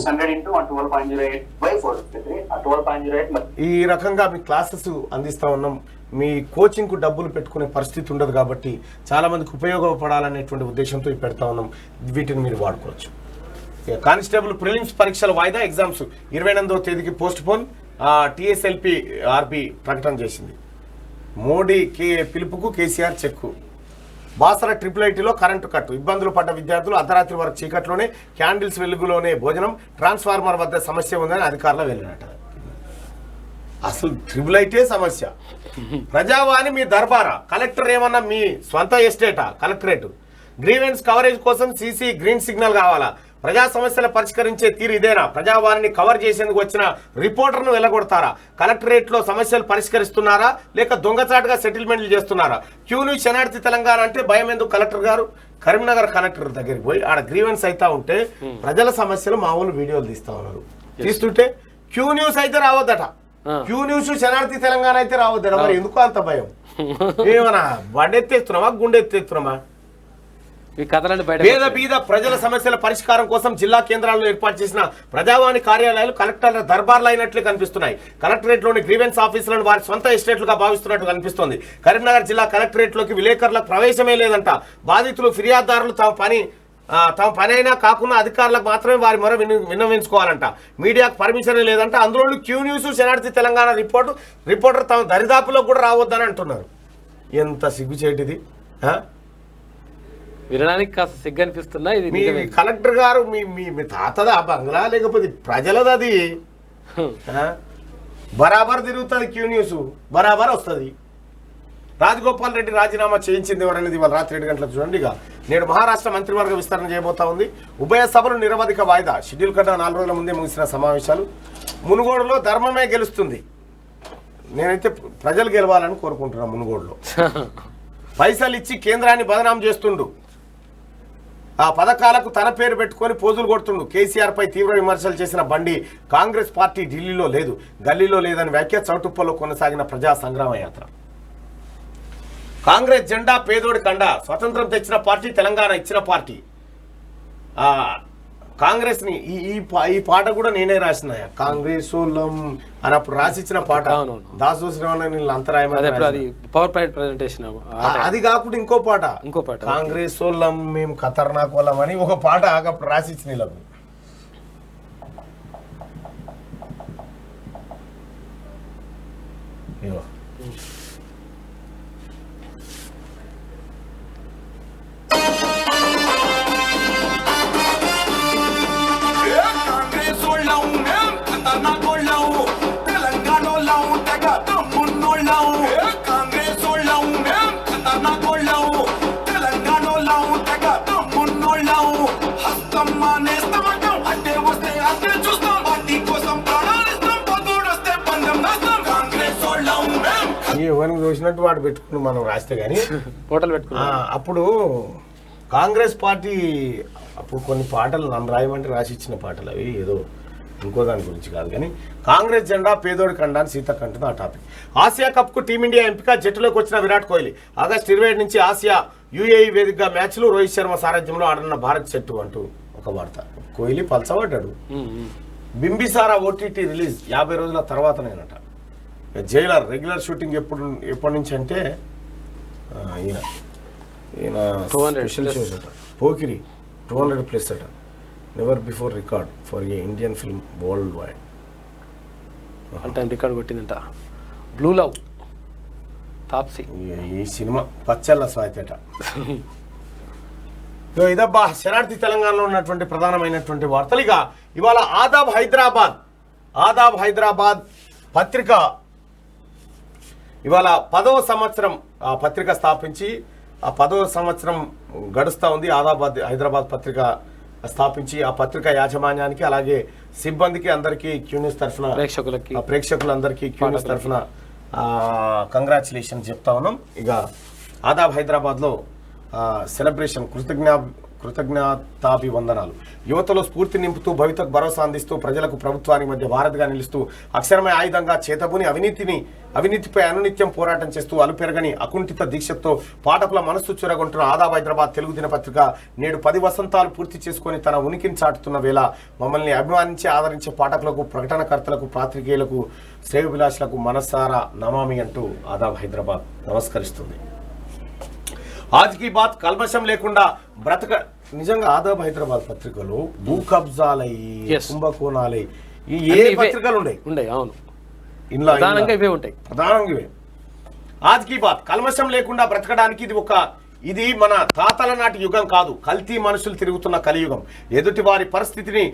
ఈ రకంగా మీ క్లాసెస్ అందిస్తా ఉన్నాం. మీ కోచింగ్ కు డబ్బులు పెట్టుకునే పరిస్థితి ఉండదు కాబట్టి చాలా మందికి ఉపయోగపడాలనేటువంటి ఉద్దేశంతో పెడతా ఉన్నాం. వీటిని మీరు వాడుకోవచ్చు. కానిస్టేబుల్ ప్రిలిమ్స్ పరీక్షల వాయిదా ఎగ్జామ్స్ 28వ తేదీకి పోస్ట్ పోన్. టీఎస్ఎల్పి ఆర్బి ప్రకటన చేసింది. మోడీ పిలుపుకు కేసీఆర్ చెక్కు. బాసర IIITలో కరెంటు కట్టు. ఇబ్బందులు పడ్డ విద్యార్థులు అర్ధరాత్రి వరకు చీకట్లోనే క్యాండిల్స్ వెలుగులోనే భోజనం. ట్రాన్స్ఫార్మర్ వద్ద సమస్య ఉందని అధికారులు వెళ్ళినట్ట. అసలు IIIT సమస్య. ప్రజావాణి మీ దర్బారా. కలెక్టర్ ఏమన్నా మీ స్వంత ఎస్టేటా? కలెక్టరేట్ గ్రీవెన్స్ కవరేజ్ కోసం సీసీ గ్రీన్ సిగ్నల్ కావాలా? ప్రజా సమస్యలు పరిష్కరించే తీరు ఇదేనా? ప్రజావాణిని కవర్ చేసేందుకు వచ్చిన రిపోర్టర్ను వెళ్ళగొడతారా? కలెక్టరేట్లో సమస్యలు పరిష్కరిస్తున్నారా లేక దొంగచాటుగా సెటిల్మెంట్లు చేస్తున్నారా? క్యూను శనార్థి తెలంగాణ అంటే భయం ఎందుకు? కలెక్టర్ గారు కరీంనగర్ కలెక్టర్ దగ్గరికి పోయి ఆడ గ్రీవెన్స్ అయితే ఉంటే ప్రజల సమస్యలు మామూలు వీడియోలు తీస్తా ఉన్నారు. తీస్తుంటే క్యూ న్యూస్ అయితే రావద్దట. క్యూ న్యూస్ శనార్థి తెలంగాణ అయితే రావద్దట. మరి ఎందుకు అంత భయం? ఏమన్నా బండెత్తేస్తున్నామా గుండెత్తేస్తున్నామా? పేద బీద ప్రజల సమస్యల పరిష్కారం కోసం జిల్లా కేంద్రాల్లో ఏర్పాటు చేసిన ప్రజావాణి కార్యాలయాలు కలెక్టర్ల దర్బార్లు అయినట్లు కనిపిస్తున్నాయి. కలెక్టరేట్లోని గ్రీవెన్స్ ఆఫీసులను వారి సొంత ఎస్టేట్లుగా భావిస్తున్నట్టు కనిపిస్తోంది. కరీంనగర్ జిల్లా కలెక్టరేట్లోకి విలేకరులకు ప్రవేశమే లేదంట. బాధితులు ఫిర్యాదుదారులు తమ పని అయినా కాకుండా అధికారులకు మాత్రమే వారి మొర విన్నవించుకోవాలంట. మీడియాకు పర్మిషన్ లేదంట. అందులో క్యూ న్యూస్ శనార్థి తెలంగాణ రిపోర్టర్ తమ దరిదాపులో కూడా రావద్దని అంటున్నారు. ఎంత సిగ్గుచేటిది! వినడానికి కాస్త సిగ్గు అనిపిస్తున్నా. ఇది మీ కలెక్టర్ గారు మీ తాతదా బంగ్లా లేకపోతే ప్రజలది? అది బరాబర్ తిరుగుతుంది. క్యూ న్యూస్ బరాబర్ వస్తుంది. రాజగోపాల్ రెడ్డి రాజీనామా చేయించింది ఎవరనేది ఇవాళ రాత్రి 7 గంటలకు చూడండి. ఇక నేడు మహారాష్ట్ర మంత్రివర్గ విస్తరణ చేయబోతా ఉంది. ఉభయ సభలు నిరవధిక వాయిదా. షెడ్యూల్ కన్నా 4 రోజుల ముందే ముగిసిన సమావేశాలు. మునుగోడులో ధర్మమే గెలుస్తుంది. నేనైతే ప్రజలు గెలవాలని కోరుకుంటున్నాను. మునుగోడులో పైసలు ఇచ్చి కేంద్రాన్ని బదనాం చేస్తుండు. ఆ పథకాలకు తన పేరు పెట్టుకొని పోజులు కొడుతుండు. కేసీఆర్ పై తీవ్ర విమర్శలు చేసిన బండి కాంగ్రెస్ పార్టీ ఢిల్లీలో లేదు, గల్లీలో లేదని వ్యాఖ్య. చౌటుప్పలో కొనసాగిన ప్రజా సంగ్రామ యాత్ర. కాంగ్రెస్ జెండా పేదోడి కండ. స్వతంత్రం తెచ్చిన పార్టీ, తెలంగాణ ఇచ్చిన పార్టీ. కాంగ్రెస్ ని ఈ పాట కూడా నేనే రాసిన. కాంగ్రెస్ అన్నప్పుడు రాసిచ్చిన పాట దాసు శ్రీరామ అంతరాయం. Power point presentation. అది కాకుండా ఇంకో పాట కాంగ్రెస్ వాళ్ళం మేము ఖతర్నాక్ వాళ్ళం అని ఒక పాట అప్పుడు రాసిచ్చిన వీళ్ళకు. తెలంగాణ హస్తం మానేస్తాం తోసినట్టు వాడు పెట్టుకుని మనం రాస్తే కానీ హోటల్ పెట్టుకున్నాం. అప్పుడు కాంగ్రెస్ పార్టీ అప్పుడు కొన్ని పాటలు నన్ను రాయమంటే రాసి ఇచ్చిన పాటలు అవి ఏదో ఇంకో దాని గురించి కాదు కానీ కాంగ్రెస్ జెండా పేదోడి కండా అని సీతక్క అంటుంది ఆ టాపిక్. ఆసియా కప్కు టీమిండియా ఎంపిక, జట్టులోకి వచ్చిన విరాట్ కోహ్లీ. ఆగస్టు 27 నుంచి ఆసియా యుఏఈ వేదికగా మ్యాచ్లు, రోహిత్ శర్మ సారథ్యంలో ఆడనున్న భారత్ జట్టు అంటూ ఒక వార్త. కోహ్లీ పలచబడ్డాడు. బింబిసారా ఓటీటీ రిలీజ్ 50 రోజుల తర్వాతనేనట. జైలర్ రెగ్యులర్ షూటింగ్ ఎప్పటి నుంచి అంటే ఈయన 200 పోకిరి 200+ అట. Never before record for a Indian film world wide. అంటే రికార్డ్ కొట్టిందంట. బ్లూ లవ్ తాప్సీ ఈ సినిమా పచ్చళ్ళ స్వాతి. ఇదబ్బా శనార్థి తెలంగాణలో ఉన్నటువంటి ప్రధానమైనటువంటి వార్తలు. ఇక ఇవాళ ఆదాబ్ హైదరాబాద్ పత్రిక ఇవాళ 10వ సంవత్సరం ఆ పత్రిక స్థాపించి ఆ 10వ సంవత్సరం గడుస్తూ ఉంది. హైదరాబాద్ పత్రిక స్థాపించి ఆ పత్రిక యాజమాన్యానికి అలాగే సిబ్బందికి అందరికీ క్యూన్యూస్ తరఫున ప్రేక్షకులందరికీ క్యూన్యూస్ తరఫున కంగ్రాచులేషన్ చెప్తా ఉన్నాం. ఇక ఆదాబ్ హైదరాబాద్లో సెలబ్రేషన్ కృతజ్ఞతాభివందనాలు. యువతలో స్ఫూర్తి నింపుతూ భవితకు భరోసా అందిస్తూ ప్రజలకు ప్రభుత్వానికి మధ్య వారధిగా నిలుస్తూ అక్షరమయ ఆయుధంగా చేతబూని అవినీతిపై అనునిత్యం పోరాటం చేస్తూ అలుపెరగని అకుంఠిత దీక్షతో పాఠకుల మనస్సు చురగొంటున్న ఆదాబ్ హైదరాబాద్ తెలుగు దినపత్రిక నేడు 10 వసంతాలు పూర్తి చేసుకుని తన ఉనికిని చాటుతున్న వేళ మమ్మల్ని అభిమానించి ఆదరించే పాఠకులకు, ప్రకటనకర్తలకు, పాత్రికేయులకు, శ్రేయోభిలాషులకు మనసారా నమామి అంటూ ఆదాబ్ హైదరాబాద్ నమస్కరిస్తుంది. ఆజ్ కీ బాత్ కల్మషం లేకుండా బ్రతక. నిజంగా ఆదాబ్ హైదరాబాద్ పత్రికలో భూ కబ్జాలై కుంభకోణాలై ఏ పత్రికలు ఉన్నాయి? అవును, ప్రధానంగా ఇవే. ఆజ్ కీ బాత్ కల్మషం లేకుండా బ్రతకడానికి ఇది మన తాతల నాటి యుగం కాదు, కల్తీ మనుషులు తిరుగుతున్న కలియుగం. ఎదుటి వారి పరిస్థితిని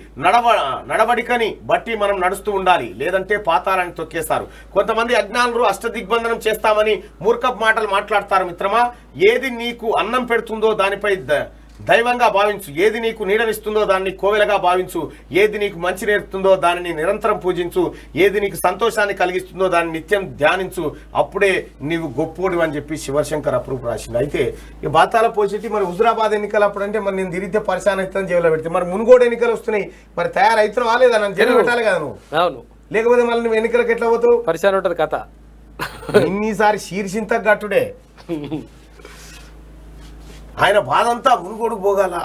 నడవడికని బట్టి మనం నడుస్తూ ఉండాలి, లేదంటే పాతాలని తొక్కేస్తారు. కొంతమంది అజ్ఞానులు అష్టదిగ్బంధనం చేస్తామని మూర్ఖపు మాటలు మాట్లాడతారు. మిత్రమా, ఏది నీకు అన్నం పెడుతుందో దానిపై దైవంగా భావించు, ఏది నీకు నీడనిస్తుందో దాన్ని కోవెలగా భావించు, ఏది నీకు మంచి నేర్పుతుందో దానిని నిరంతరం పూజించు, ఏది నీకు సంతోషాన్ని కలిగిస్తుందో దాన్ని నిత్యం ధ్యానించు, అప్పుడే నీవు గొప్పోడు అని చెప్పి శివశంకర్ అప్రూప్ రాసింది. అయితే ఈ బాతాల పోసేటి మరి హుజురాబాద్ ఎన్నికలు అప్పుడు అంటే మరి నేను తిరిగితే పరిశాన్ అవుతుందని జైల్లో పెడితే మరి మునుగోడు ఎన్నికలు వస్తున్నాయి, మరి తయారైతున్నావా లేదా నన్ను జైలు పెట్టాలి కదా నువ్వు. అవును, లేకపోతే మళ్ళీ నువ్వు ఎన్నికలకు ఎట్లా పోతావు? పరిశాన్ ఉంటుంది కథ. ఇన్నిసారి శీర్షింత గట్టుడే ఆయన బాధ అంతా మునుగోడుకు పోగల,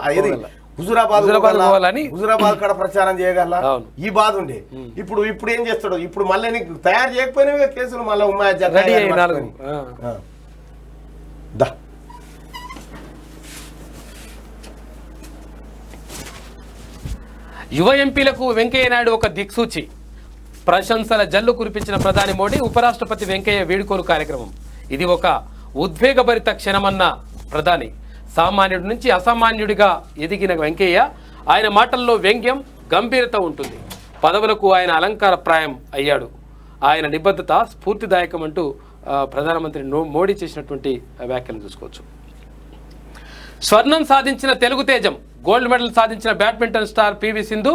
హుజురాబాద్ కాడ ప్రచారం చేయగల ఈ బాధ ఉండే. ఇప్పుడు ఏం చేస్తాడు? ఇప్పుడు మళ్ళీ నీకు తయారు చేయకపోయినా కేసులు మళ్ళీ యువ ఎంపీలకు వెంకయ్యనాయుడు ఒక దిక్సూచి. ప్రశంసల జల్లు కురిపించిన ప్రధాని మోడీ, ఉపరాష్ట్రపతి వెంకయ్య వీడ్కోలు కార్యక్రమం. ఇది ఒక ఉద్వేగభరిత క్షణమన్న ప్రధాని. సామాన్యుడి నుంచి అసామాన్యుడిగా ఎదిగిన వెంకయ్య, ఆయన మాటల్లో వ్యంగ్యం, గంభీరత ఉంటుంది. పదవులకు ఆయన అలంకారప్రాయం అయ్యాడు. ఆయన నిబద్ధత స్ఫూర్తిదాయకం అంటూ ప్రధానమంత్రి మోడీ చేసినటువంటి వ్యాఖ్యలు చూసుకోవచ్చు. స్వర్ణం సాధించిన తెలుగు తేజం, గోల్డ్ మెడల్ సాధించిన బ్యాడ్మింటన్ స్టార్ పివి సింధు,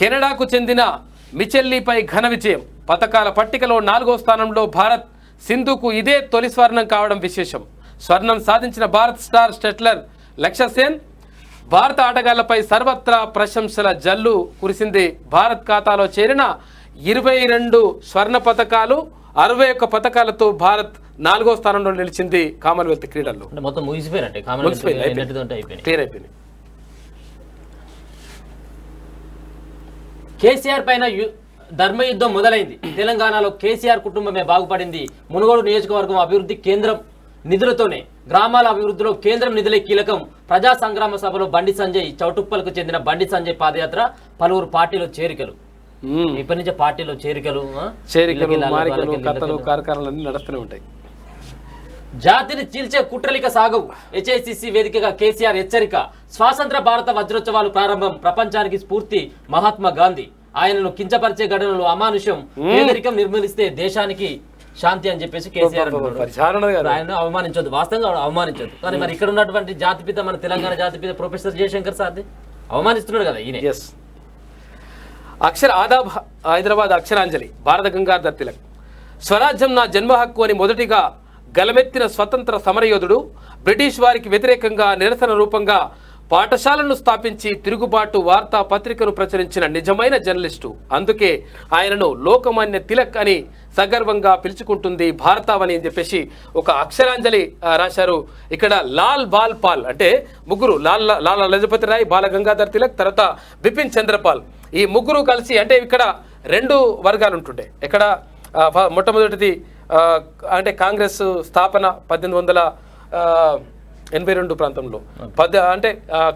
కెనడాకు చెందిన మిచెల్లీపై ఘన విజయం. పతకాల పట్టికలో 4వ స్థానంలో భారత్. సింధుకు ఇదే తొలి స్వర్ణం కావడం విశేషం. స్వర్ణం సాధించిన భారత్ స్టార్ షట్లర్ లక్ష్య సేన్, భారత ఆటగాళ్లపై సర్వత్రా ప్రశంసల జల్లు కురిసింది. భారత్ ఖాతాలో చేరిన 22 స్వర్ణ పతకాలు, 61 పతకాలతో భారత్ 4వ స్థానంలో నిలిచింది కామన్వెల్త్ క్రీడల్లో. మొత్తం ముగిసిపోయినట్టే, క్లియర్ అయిపోయింది. కేసీఆర్ పైన ధర్మయుద్ధం మొదలైంది. తెలంగాణలో కేసీఆర్ కుటుంబమే బాగుపడింది. మునుగోడు నియోజకవర్గం అభివృద్ధి కేంద్రం నిధులతోనే. గ్రామాల అభివృద్ధిలో కేంద్రం నిధులే కీలకం. ప్రజా సంగ్రామ సభలో బండి సంజయ్, చౌటుప్పలకు చెందిన బండి సంజయ్ పాదయాత్ర, పలువురు పార్టీలో చేరికలు. ఇప్పటి నుంచే పార్టీలో చేరికలు నడుస్తూనే ఉంటాయి. జాతిని చీల్చే కుట్రలిక సాగవు. హెచ్ఐసిసి వేదికగా కేసీఆర్ హెచ్చరిక. స్వాతంత్ర భారత వజ్రోత్సవాలు ప్రారంభం. ప్రపంచానికి స్ఫూర్తి మహాత్మా గాంధీ. ఆయనను కించపరిచే ఘటనలు అమానుషం. పేదరికం నిర్మూలిస్తే దేశానికి శాంతి అని చెప్పేసి కేసీఆర్ ఆయన అవమానించొద్దు, వాస్తవంగా అవమానించొద్దు. కానీ మరి ఇక్కడ ఉన్నటువంటి జాతిపిత, మన తెలంగాణ జాతిపిత ప్రొఫెసర్ జయశంకర్ సార్ది అవమానిస్తున్నాడు కదా ఈయన. ఆదాబ్ హైదరాబాద్ అక్షరాంజలి, భారత గంగాధర్ తిలక్. స్వరాజ్యం నా జన్మ హక్కు అని మొదటిగా గలమెత్తిన స్వతంత్ర సమరయోధుడు, బ్రిటిష్ వారికి వ్యతిరేకంగా నిరసన రూపంగా పాఠశాలను స్థాపించి తిరుగుబాటు వార్తా పత్రికను ప్రచురించిన నిజమైన జర్నలిస్టు. అందుకే ఆయనను లోకమాన్య తిలక్ అని సగర్వంగా పిలుచుకుంటుంది భారతావని అని చెప్పేసి ఒక అక్షరాంజలి రాశారు. ఇక్కడ లాల్ బాల్ పాల్ అంటే ముగ్గురు, లాలా లజపతి రాయ్, బాల గంగాధర్ తిలక్, తర్వాత బిపిన్ చంద్రపాల్, ఈ ముగ్గురు కలిసి అంటే ఇక్కడ 2 వర్గాలు ఉంటుండే. ఇక్కడ మొట్టమొదటిది అంటే కాంగ్రెస్ స్థాపన 1882 ప్రాంతంలో అంటే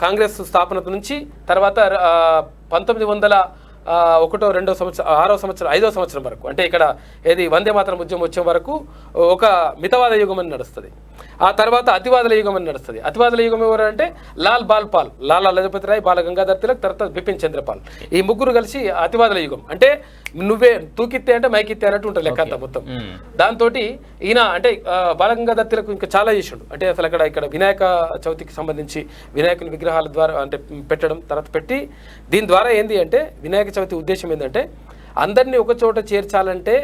కాంగ్రెస్ స్థాపన నుంచి తర్వాత 1901, 2 5వ సంవత్సరం వరకు అంటే ఇక్కడ ఏది వందే మాతరం ఉద్యమం వచ్చే వరకు ఒక మితవాద యుగం అని నడుస్తుంది. ఆ తర్వాత అతివాదుల యుగం అని నడుస్తుంది. అతివాదుల యుగం ఎవరు అంటే లాల్ బాల్ పాల్, లాలా లజపతి రాయ్, బాల గంగాధర్ తిలక్, తర్వాత బిపిన్ చంద్రపాల్, ఈ ముగ్గురు కలిసి అతివాదుల యుగం. అంటే నువ్వే తూకిత్తే అంటే మైకిత్తే అన్నట్టు ఉంటుంది లెక్క అంతా మొత్తం. దాంతో ఈయన అంటే బాల గంగాధర్ తిలక్ ఇంకా చాలా చేసిండు. అంటే అసలు ఇక్కడ వినాయక చవితికి సంబంధించి వినాయకుని విగ్రహాల ద్వారా అంటే పెట్టడం, తర్వాత పెట్టి దీని ద్వారా ఏంది అంటే వినాయక చవితి ఉద్దేశం ఏంటంటే అందరినీ ఒక చోట చేర్చాలంటే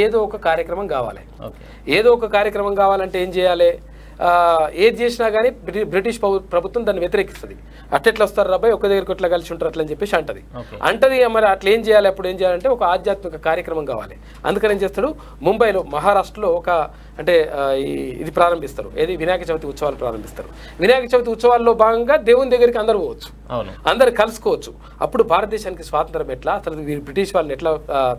ఏదో ఒక కార్యక్రమం కావాలి. ఏదో ఒక కార్యక్రమం కావాలంటే ఏం చేయాలి? ఏది చేసినా కానీ బ్రిటిష్ ప్రభుత్వం దాన్ని వ్యతిరేకిస్తుంది. అట్లెట్లా వస్తారు రాబాయ్, ఒక దగ్గరికి ఎట్లా కలిసి ఉంటారు అట్లని చెప్పేసి అంటది. మరి అట్లా ఏం చేయాలి? అప్పుడు ఏం చేయాలంటే ఒక ఆధ్యాత్మిక కార్యక్రమం కావాలి. అందుకని ఏం చేస్తాడు, ముంబైలో మహారాష్ట్రలో ఒక అంటే ఇది ప్రారంభిస్తారు. ఏది వినాయక చవితి ఉత్సవాలు ప్రారంభిస్తారు. వినాయక చవితి ఉత్సవాల్లో భాగంగా దేవుని దగ్గరికి అందరూ పోవచ్చు, అందరు కలుసుకోవచ్చు. అప్పుడు భారతదేశానికి స్వాతంత్రం ఎట్లా, అసలు బ్రిటిష్ వాళ్ళని ఎట్లా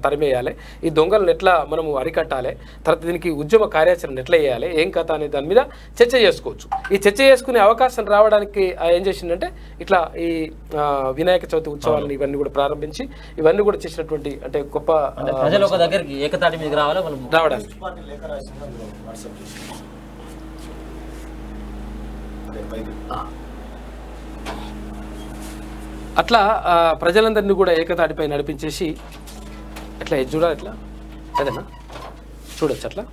తరిమేయాలి, ఈ దొంగలను ఎట్లా మనము అరికట్టాలి, తర్వాత దీనికి ఉద్యమ కార్యాచరణ ఎట్లా చేయాలి, ఏం కథ అనే దాని మీద చర్చ చేసుకోవచ్చు. ఈ చర్చ చేసుకునే అవకాశం రావడానికి ఏం చేసిందంటే ఇట్లా ఈ వినాయక చవితి ఉత్సవాలను ఇవన్నీ కూడా ప్రారంభించి ఇవన్నీ కూడా చేసినటువంటి అంటే గొప్ప ప్రజలు ఒక దగ్గరికి ఏకతాటి మీదకి రావడానికి అట్లా ప్రజలందరినీ కూడా ఏకతాటిపై నడిపించేసి అట్లా చూడాలి. ఎట్లా అదేనా చూడొచ్చు. అట్లా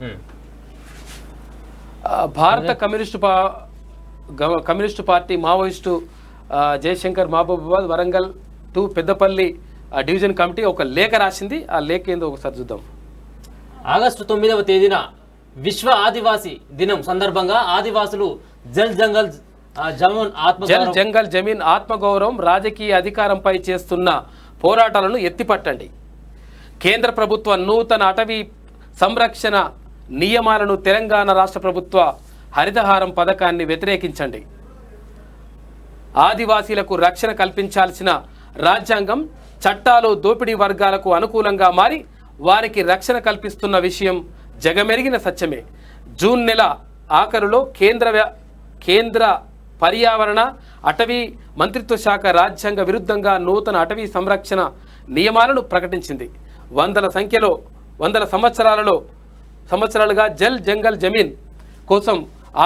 భారత communist party Maoist Jayashankar Mahabubabad Warangal 2 Peddapalli division committee ఒక లేఖ రాసింది. ఆ లేఖ ఏందో ఒకసారి చూద్దాం. ఆగస్టు 9వ తేదీన విశ్వ ఆదివాసీ దినం సందర్భంగా ఆదివాసులు జల్ జంగల్ జమీన్ ఆత్మగౌరవం రాజకీయ అధికారంపై చేస్తున్న పోరాటాలను ఎత్తిపట్టండి. కేంద్ర ప్రభుత్వ నూతన అటవీ సంరక్షణ నియమాలను తెలంగాణ రాష్ట్ర ప్రభుత్వ హరితహారం పథకాన్ని వ్యతిరేకించండి. ఆదివాసీలకు రక్షణ కల్పించాల్సిన రాజ్యాంగం చట్టాలు దోపిడీ వర్గాలకు అనుకూలంగా మారి వారికి రక్షణ కల్పిస్తున్న విషయం జగమెరిగిన సత్యమే. జూన్ నెల ఆఖరులో కేంద్ర పర్యావరణ అటవీ మంత్రిత్వ శాఖ రాజ్యాంగ విరుద్ధంగా నూతన అటవీ సంరక్షణ నియమాలను ప్రకటించింది. వందల సంవత్సరాలుగా జల్ జంగల్ జమీన్ కోసం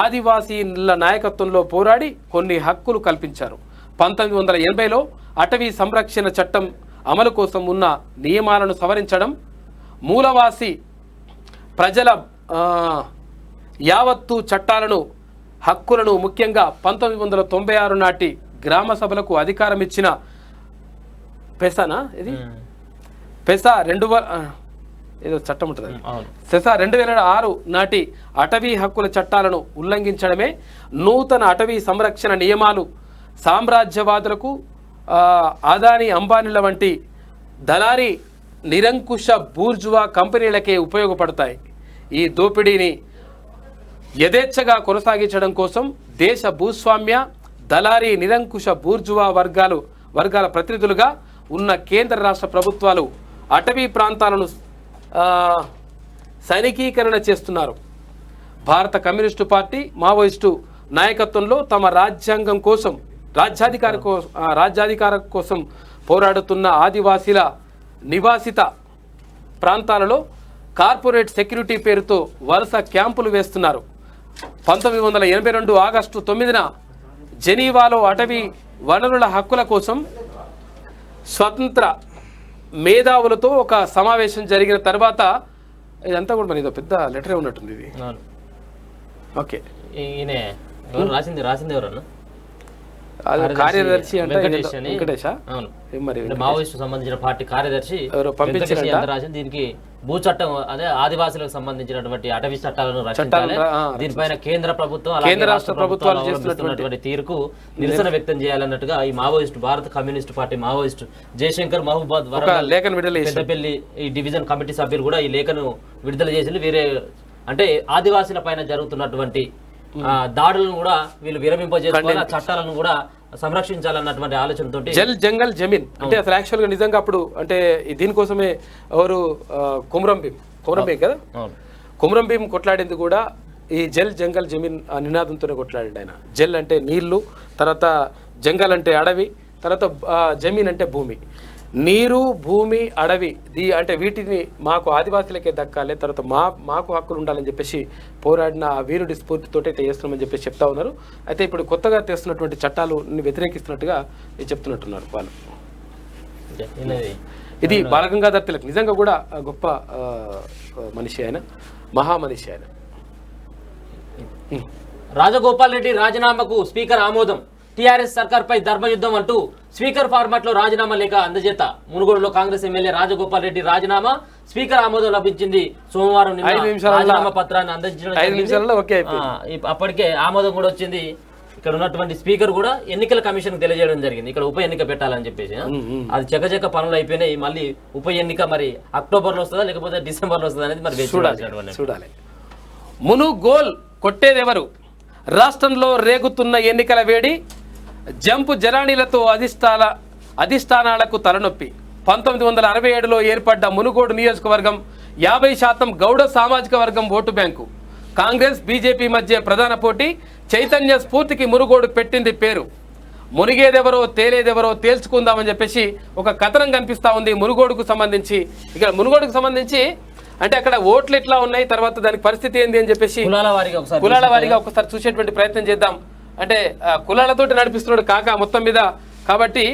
ఆదివాసీల నాయకత్వంలో పోరాడి కొన్ని హక్కులు కల్పించారు. 1980లో అటవీ సంరక్షణ చట్టం అమలు కోసం ఉన్న నియమాలను సవరించడం, మూలవాసి ప్రజల యావత్తు చట్టాలను హక్కులను ముఖ్యంగా 1996 నాటి గ్రామ సభలకు అధికారం ఇచ్చిన పెసా ఏదో చట్టం ఉంటుంది. సెసా 2006 నాటి అటవీ హక్కుల చట్టాలను ఉల్లంఘించడమే నూతన అటవీ సంరక్షణ నియమాలు సామ్రాజ్యవాదులకు అదానీ అంబానీల వంటి దళారీ నిరంకుశ బూర్జువా కంపెనీలకే ఉపయోగపడతాయి. ఈ దోపిడీని యథేచ్ఛగా కొనసాగించడం కోసం దేశ భూస్వామ్య దళారీ నిరంకుశ బూర్జువా వర్గాల ప్రతినిధులుగా ఉన్న కేంద్ర రాష్ట్ర ప్రభుత్వాలు అటవీ ప్రాంతాలను సైనికీకరణ చేస్తున్నారు. భారత కమ్యూనిస్టు పార్టీ మావోయిస్టు నాయకత్వంలో తమ రాజ్యాధికారం కోసం పోరాడుతున్న ఆదివాసీల నివాసిత ప్రాంతాలలో కార్పొరేట్ సెక్యూరిటీ పేరుతో వరుస క్యాంపులు వేస్తున్నారు. 1982 ఆగస్టు 9న జెనీవాలో అటవీ వనరుల హక్కుల కోసం స్వతంత్ర మేధావులతో ఒక సమావేశం జరిగిన తర్వాత ఇదంతా కూడా మరి ఇదో పెద్ద లెటరే ఉన్నట్టుంది ఇది. ఓకే, రాసింది ఎవరన్నా కార్యదర్శి అంటే వెంకటేష్ అని. వెంకటేశా? అవును. మరి మావోయిస్టు సంబంధించిన పార్టీ కార్యదర్శి ఎవరో పంపించారంట? వెంకటేష్ ఎంత రాసింది దీనికి భూ చట్టం అదే ఆదివాసులకు సంబంధించినటువంటి అటవీ చట్టాలను రక్షించాలి, దీనిపైన కేంద్ర ప్రభుత్వం అలాగే కేంద్ర రాష్ట్ర ప్రభుత్వాలు చేస్తున్నటువంటి తీరుకు నిరసన వ్యక్తం చేయాలన్నట్టుగా ఈ మావోయిస్టు భారత communist party Maoist Jayashankar Mahabubad Warangal లేఖను విడుదల చేశారు. పెద్దపల్లి ఈ డివిజన్ కమిటీ సభ్యులు కూడా ఈ లేఖను విడుదల చేసి వేరే అంటే ఆదివాసీల పైన జరుగుతున్నటువంటి దాడులను కూడా వీళ్ళు విరమింపజేసుకోవాలి, ఆ చట్టాలను కూడా సంరక్షించాలన్నటువంటి ఆలోచనతోటి జల్ జంగల్ జమీన్ అంటే అసలు యాక్చువల్గా నిజంగా అప్పుడు అంటే దీనికోసమే ఎవరు కొమరం భీం కదా, కొమరం భీం కొట్లాడింది కూడా ఈ జల్ జంగల్ జమీన్ ఆ నినాదంతోనే కొట్లాడాడు ఆయన. జల్ అంటే నీళ్లు, తర్వాత జంగల్ అంటే అడవి, తర్వాత జమీన్ అంటే భూమి. నీరు, భూమి, అడవి అంటే వీటిని మాకు ఆదివాసులకే దక్కాలి, తర్వాత మాకు హక్కులు ఉండాలని చెప్పేసి పోరాడిన ఆ వీరుడి స్ఫూర్తితోటి అయితే చేస్తున్నామని చెప్పేసి చెప్తా ఉన్నారు. అయితే ఇప్పుడు కొత్తగా తెస్తున్నటువంటి చట్టాలు వ్యతిరేకిస్తున్నట్టుగా చెప్తున్నట్టున్నారు వాళ్ళు. ఇది బాలగంగాధర్ తిలక్ నిజంగా కూడా గొప్ప మనిషి ఆయన, మహామనిషి ఆయన. రాజగోపాల్ రెడ్డి రాజీనామాకు స్పీకర్ ఆమోదం, టీఆర్ఎస్ సర్కార్పై ధర్మయుద్ధం అంటూ స్పీకర్ ఫార్మాట్ లో రాజీనామా లేఖ అందజేత. మునుగోడులో కాంగ్రెస్ ఎమ్మెల్యే రాజగోపాల్ రెడ్డి రాజీనామా, స్పీకర్ ఆమోదం లభించింది. సోమవారం రాజీనామా పత్రాన్ని అందించడం అప్పటికే ఆమోదం కూడా వచ్చింది. ఇక్కడ ఉన్నటువంటి స్పీకర్ కూడా ఎన్నికల కమిషన్ తెలియజేయడం జరిగింది ఇక్కడ ఉప ఎన్నిక పెట్టాలని చెప్పేసి. అది చకచక పనులు అయిపోయినాయి. మళ్ళీ ఉప ఎన్నిక మరి అక్టోబర్ లో వస్తుందా లేకపోతే డిసెంబర్ లో వస్తుందా అనేది మరి చూడాలి. మునుగోల్ కొట్టేదెవరు? రాష్ట్రంలో రేగుతున్న ఎన్నికల వేడి, జంపు జరాణీలతో అధిష్టానాలకు తలనొప్పి. 1967లో ఏర్పడ్డ మునుగోడు నియోజకవర్గం 50% గౌడ సామాజిక వర్గం ఓటు బ్యాంకు. కాంగ్రెస్ బీజేపీ మధ్య ప్రధాన పోటీ. చైతన్య స్ఫూర్తికి మునుగోడు పెట్టింది పేరు. మునిగేదెవరో తేలేదెవరో తేల్చుకుందామని చెప్పేసి ఒక కథనం కనిపిస్తూ ఉంది మునుగోడుకు సంబంధించి. ఇక్కడ మునుగోడుకు సంబంధించి అంటే అక్కడ ఓట్లు ఎట్లా ఉన్నాయి, తర్వాత దానికి పరిస్థితి ఏంది అని చెప్పేసి కులాల వారిగా ఒకసారి చూసేటువంటి ప్రయత్నం చేద్దాం. అంటే కులాలతోటి నడిపిస్తున్నాడు కాక మొత్తం మీద, కాబట్టి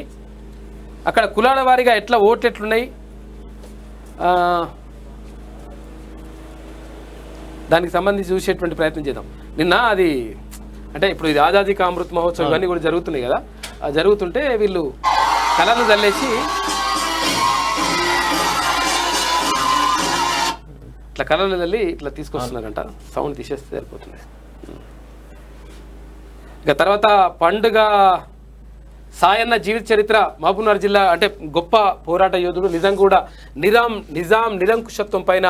అక్కడ కులాల వారిగా ఎట్లా ఓట్లు ఎట్లున్నాయి దానికి సంబంధించి చూసేటువంటి ప్రయత్నం చేద్దాం. నిన్న అది అంటే ఇప్పుడు ఇది ఆజాదీ కా అమృత్ మహోత్సవం ఇవన్నీ కూడా జరుగుతున్నాయి కదా, జరుగుతుంటే వీళ్ళు కలర్లు చల్లేసి ఇట్లా కలర్లు చల్లి ఇట్లా తీసుకొస్తున్నారంట. సౌండ్ తీసేస్తే సరిపోతుంది. ఇక తర్వాత పండుగ సాయన్న జీవిత చరిత్ర. మహబూబ్నగర్ జిల్లా అంటే గొప్ప పోరాట యోధుడు, నిజంగా కూడా నిజాం నిరంకుశత్వం పైన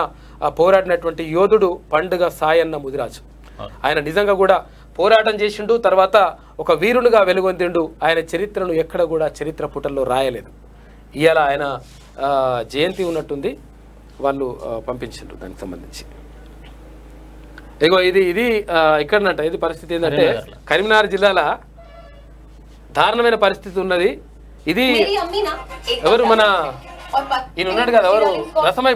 పోరాడినటువంటి యోధుడు పండుగ సాయన్న ముదిరాజు. ఆయన నిజంగా కూడా పోరాటం చేసిండు, తర్వాత ఒక వీరునిగా వెలుగొందిండు. ఆయన చరిత్రను ఎక్కడ కూడా చరిత్ర పుటల్లో రాయలేదు. ఇవాళ ఆయన జయంతి ఉన్నట్టుంది, వాళ్ళు పంపించారు దానికి సంబంధించి. ఇగో ఇది ఇక్కడనంట. ఇది పరిస్థితి ఏంటంటే కరీంనగర్ జిల్లాలో దారుణమైన పరిస్థితి ఉన్నది. ఇది ఎవరు మన ఈయన ఉన్నాడు కదా, ఎవరు రసమై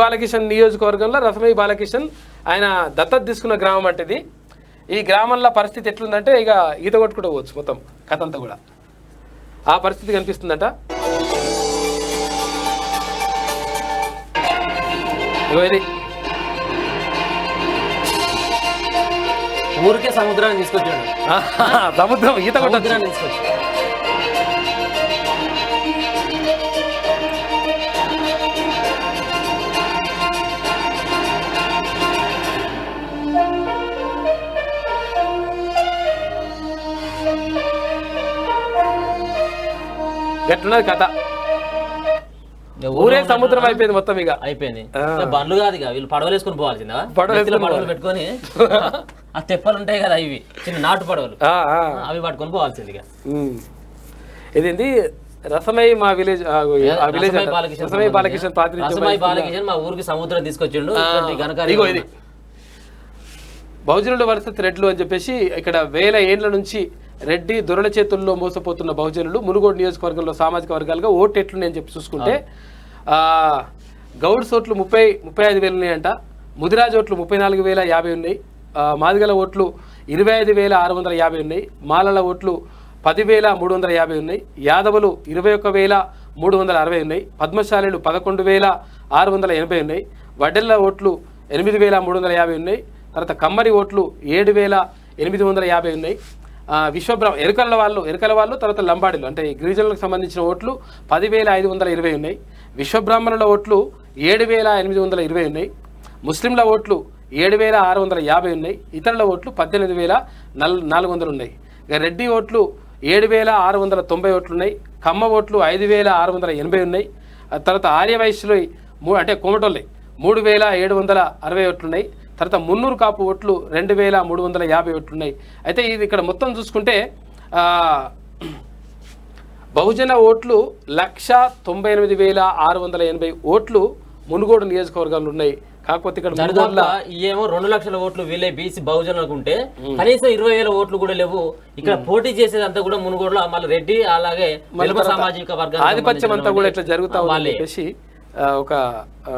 బాలకిషన్ నియోజకవర్గంలో రసమై బాలకిషన్ ఆయన దత్తత తీసుకున్న గ్రామం అంటే ఇది. ఈ గ్రామంలో పరిస్థితి ఎట్లుందంటే ఇక ఈత కొట్టుకుంటూ పోవచ్చు మొత్తం కథ అంతా కూడా. ఆ పరిస్థితి కనిపిస్తుందట. ఇది ఊరికే సముద్రాన్ని తీసుకొచ్చాడు, సముద్రం ఈత కొట్టొచ్చు. తీసుకొచ్చాడు. ఎట్లున్నది కథ? ఊరే సముద్రం అయిపోయింది మొత్తం. ఇక అయిపోయింది. బండ్లు కాదు ఇక వీళ్ళు పడవలు వేసుకొని పోవాల్సిందా? పడవలు పెట్టుకొని ఆ తెప్పలు ఉంటాయి కదా, ఇవి చిన్న నాటు పడవలు, అవి పట్టుకొని పోవాల్సింది. ఇక ఇదేంటి రసమై మా విలేజ్ బాలకిషన్ మా ఊరికి సముద్రం తీసుకొచ్చిండు. ఇది బహుజనుల వర్సెస్ రెడ్లు అని చెప్పేసి ఇక్కడ వేల ఏండ్ల నుంచి రెడ్డి దొరల చేతుల్లో మోసపోతున్న బహుజనులు మునుగోడు నియోజకవర్గంలో సామాజిక వర్గాలుగా ఓటు ఎట్లున్నాయి అని చెప్పి చూసుకుంటే గౌడ్స్ ఓట్లు 35,000 ఉన్నాయంట, ముదిరాజ్ ఓట్లు 34,050 ఉన్నాయి, మాదిగల ఓట్లు 25,650 ఉన్నాయి, మాలల ఓట్లు 10,350 ఉన్నాయి, యాదవులు 21,360 ఉన్నాయి, పద్మశాలీలు 11,680 ఉన్నాయి, వడ్డెల్ల ఓట్లు 8,350 ఉన్నాయి, తర్వాత కమ్మరి ఓట్లు 7,850 ఉన్నాయి. ఎరుకల వాళ్ళు తర్వాత లంబాడీలు అంటే గిరిజనులకు సంబంధించిన ఓట్లు 10,520 ఉన్నాయి. విశ్వబ్రాహ్మణుల ఓట్లు 7,820 ఉన్నాయి. ముస్లింల ఓట్లు 7,650 ఉన్నాయి. ఇతరుల ఓట్లు 18,400 ఉన్నాయి. ఇక రెడ్డి ఓట్లు 7,690 ఓట్లు ఉన్నాయి. కమ్మ ఓట్లు 5,680 ఉన్నాయి. తర్వాత ఆర్యవైశ్యులు అంటే కోమటోళ్ళే 3,760 ఓట్లు ఉన్నాయి. తర్వాత మున్నూరు కాపు ఓట్లు 2,350 ఓట్లు ఉన్నాయి. అయితే ఇది ఇక్కడ మొత్తం చూసుకుంటే బహుజన ఓట్లు 1,98,680 ఓట్లు మునుగోడు నియోజకవర్గంలో ఉన్నాయి. కాకపోతే ఇక్కడ ఏమో 2 లక్షల ఓట్లు వీళ్ళే బీసీ బహుజనులకు ఉంటే కనీసం 20,000 ఓట్లు కూడా లేవు. ఇక్కడ పోటీ చేసేదంతా కూడా మునుగోడులో మళ్ళీ రెడ్డి అలాగే సామాజిక వర్గం ఆధిపత్యం అంతా కూడా ఇట్లా జరుగుతా ఉందని చెప్పేసి ఒక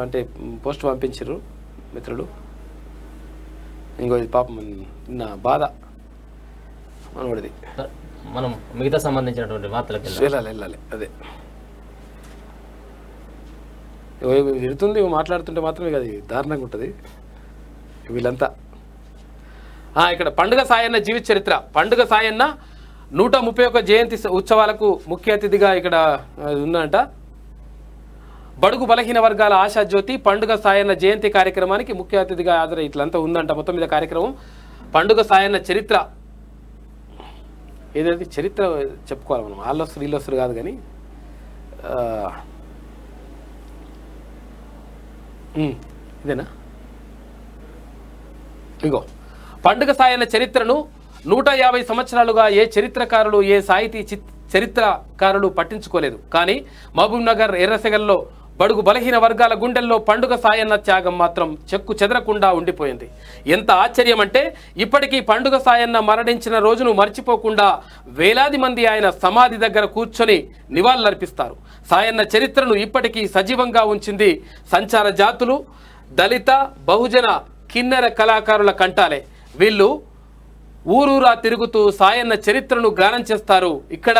అంటే పోస్ట్ పంపించారు మిత్రులు. ఇంకో ఇది పాపం నా బాధ మనవాడిది. మనం మిగతా సంబంధించినటువంటి వార్తలకు వెళ్ళాలి. అదే తిడుతుంది మాట్లాడుతుంటే మాత్రమే కదా దారుణంగా ఉంటుంది వీళ్ళంతా. ఇక్కడ పండుగ సాయన్న జీవిత చరిత్ర. పండుగ సాయన్న 131 జయంతి ఉత్సవాలకు ముఖ్య అతిథిగా ఇక్కడ ఉందంట. బడుగు బలహీన వర్గాల ఆశాజ్యోతి పండుగ సాయన్న జయంతి కార్యక్రమానికి ముఖ్య అతిథిగా హాజరై ఇట్లంతా ఉందంట. మొత్తం మీద కార్యక్రమం పండుగ సాయన్న చరిత్ర ఏదైతే చరిత్ర చెప్పుకోవాలి మనం. వాళ్ళొస్తారు వీళ్ళొస్తారు కాదు కానీ ఇదేనా ఇగో పండుగ సాయన్న చరిత్రను 150 సంవత్సరాలుగా ఏ చరిత్రకారులు ఏ సాహితీ చరిత్రకారులు పట్టించుకోలేదు. కానీ మహబూబ్ నగర్ ఎర్రసెగల్లో బడుగు బలహీన వర్గాల గుండెల్లో పండుగ సాయన్న త్యాగం మాత్రం చెక్కు చెదరకుండా ఉండిపోయింది. ఎంత ఆశ్చర్యం అంటే ఇప్పటికీ పండుగ సాయన్న మరణించిన రోజును మర్చిపోకుండా వేలాది మంది ఆయన సమాధి దగ్గర కూర్చొని నివాళులర్పిస్తారు. సాయన్న చరిత్రను ఇప్పటికీ సజీవంగా ఉంచింది సంచార జాతులు, దళిత, బహుజన, కిన్నెర కళాకారుల కంటాలే. వీళ్ళు ఊరూరా తిరుగుతూ సాయన్న చరిత్రను గానం చేస్తారు. అక్కడ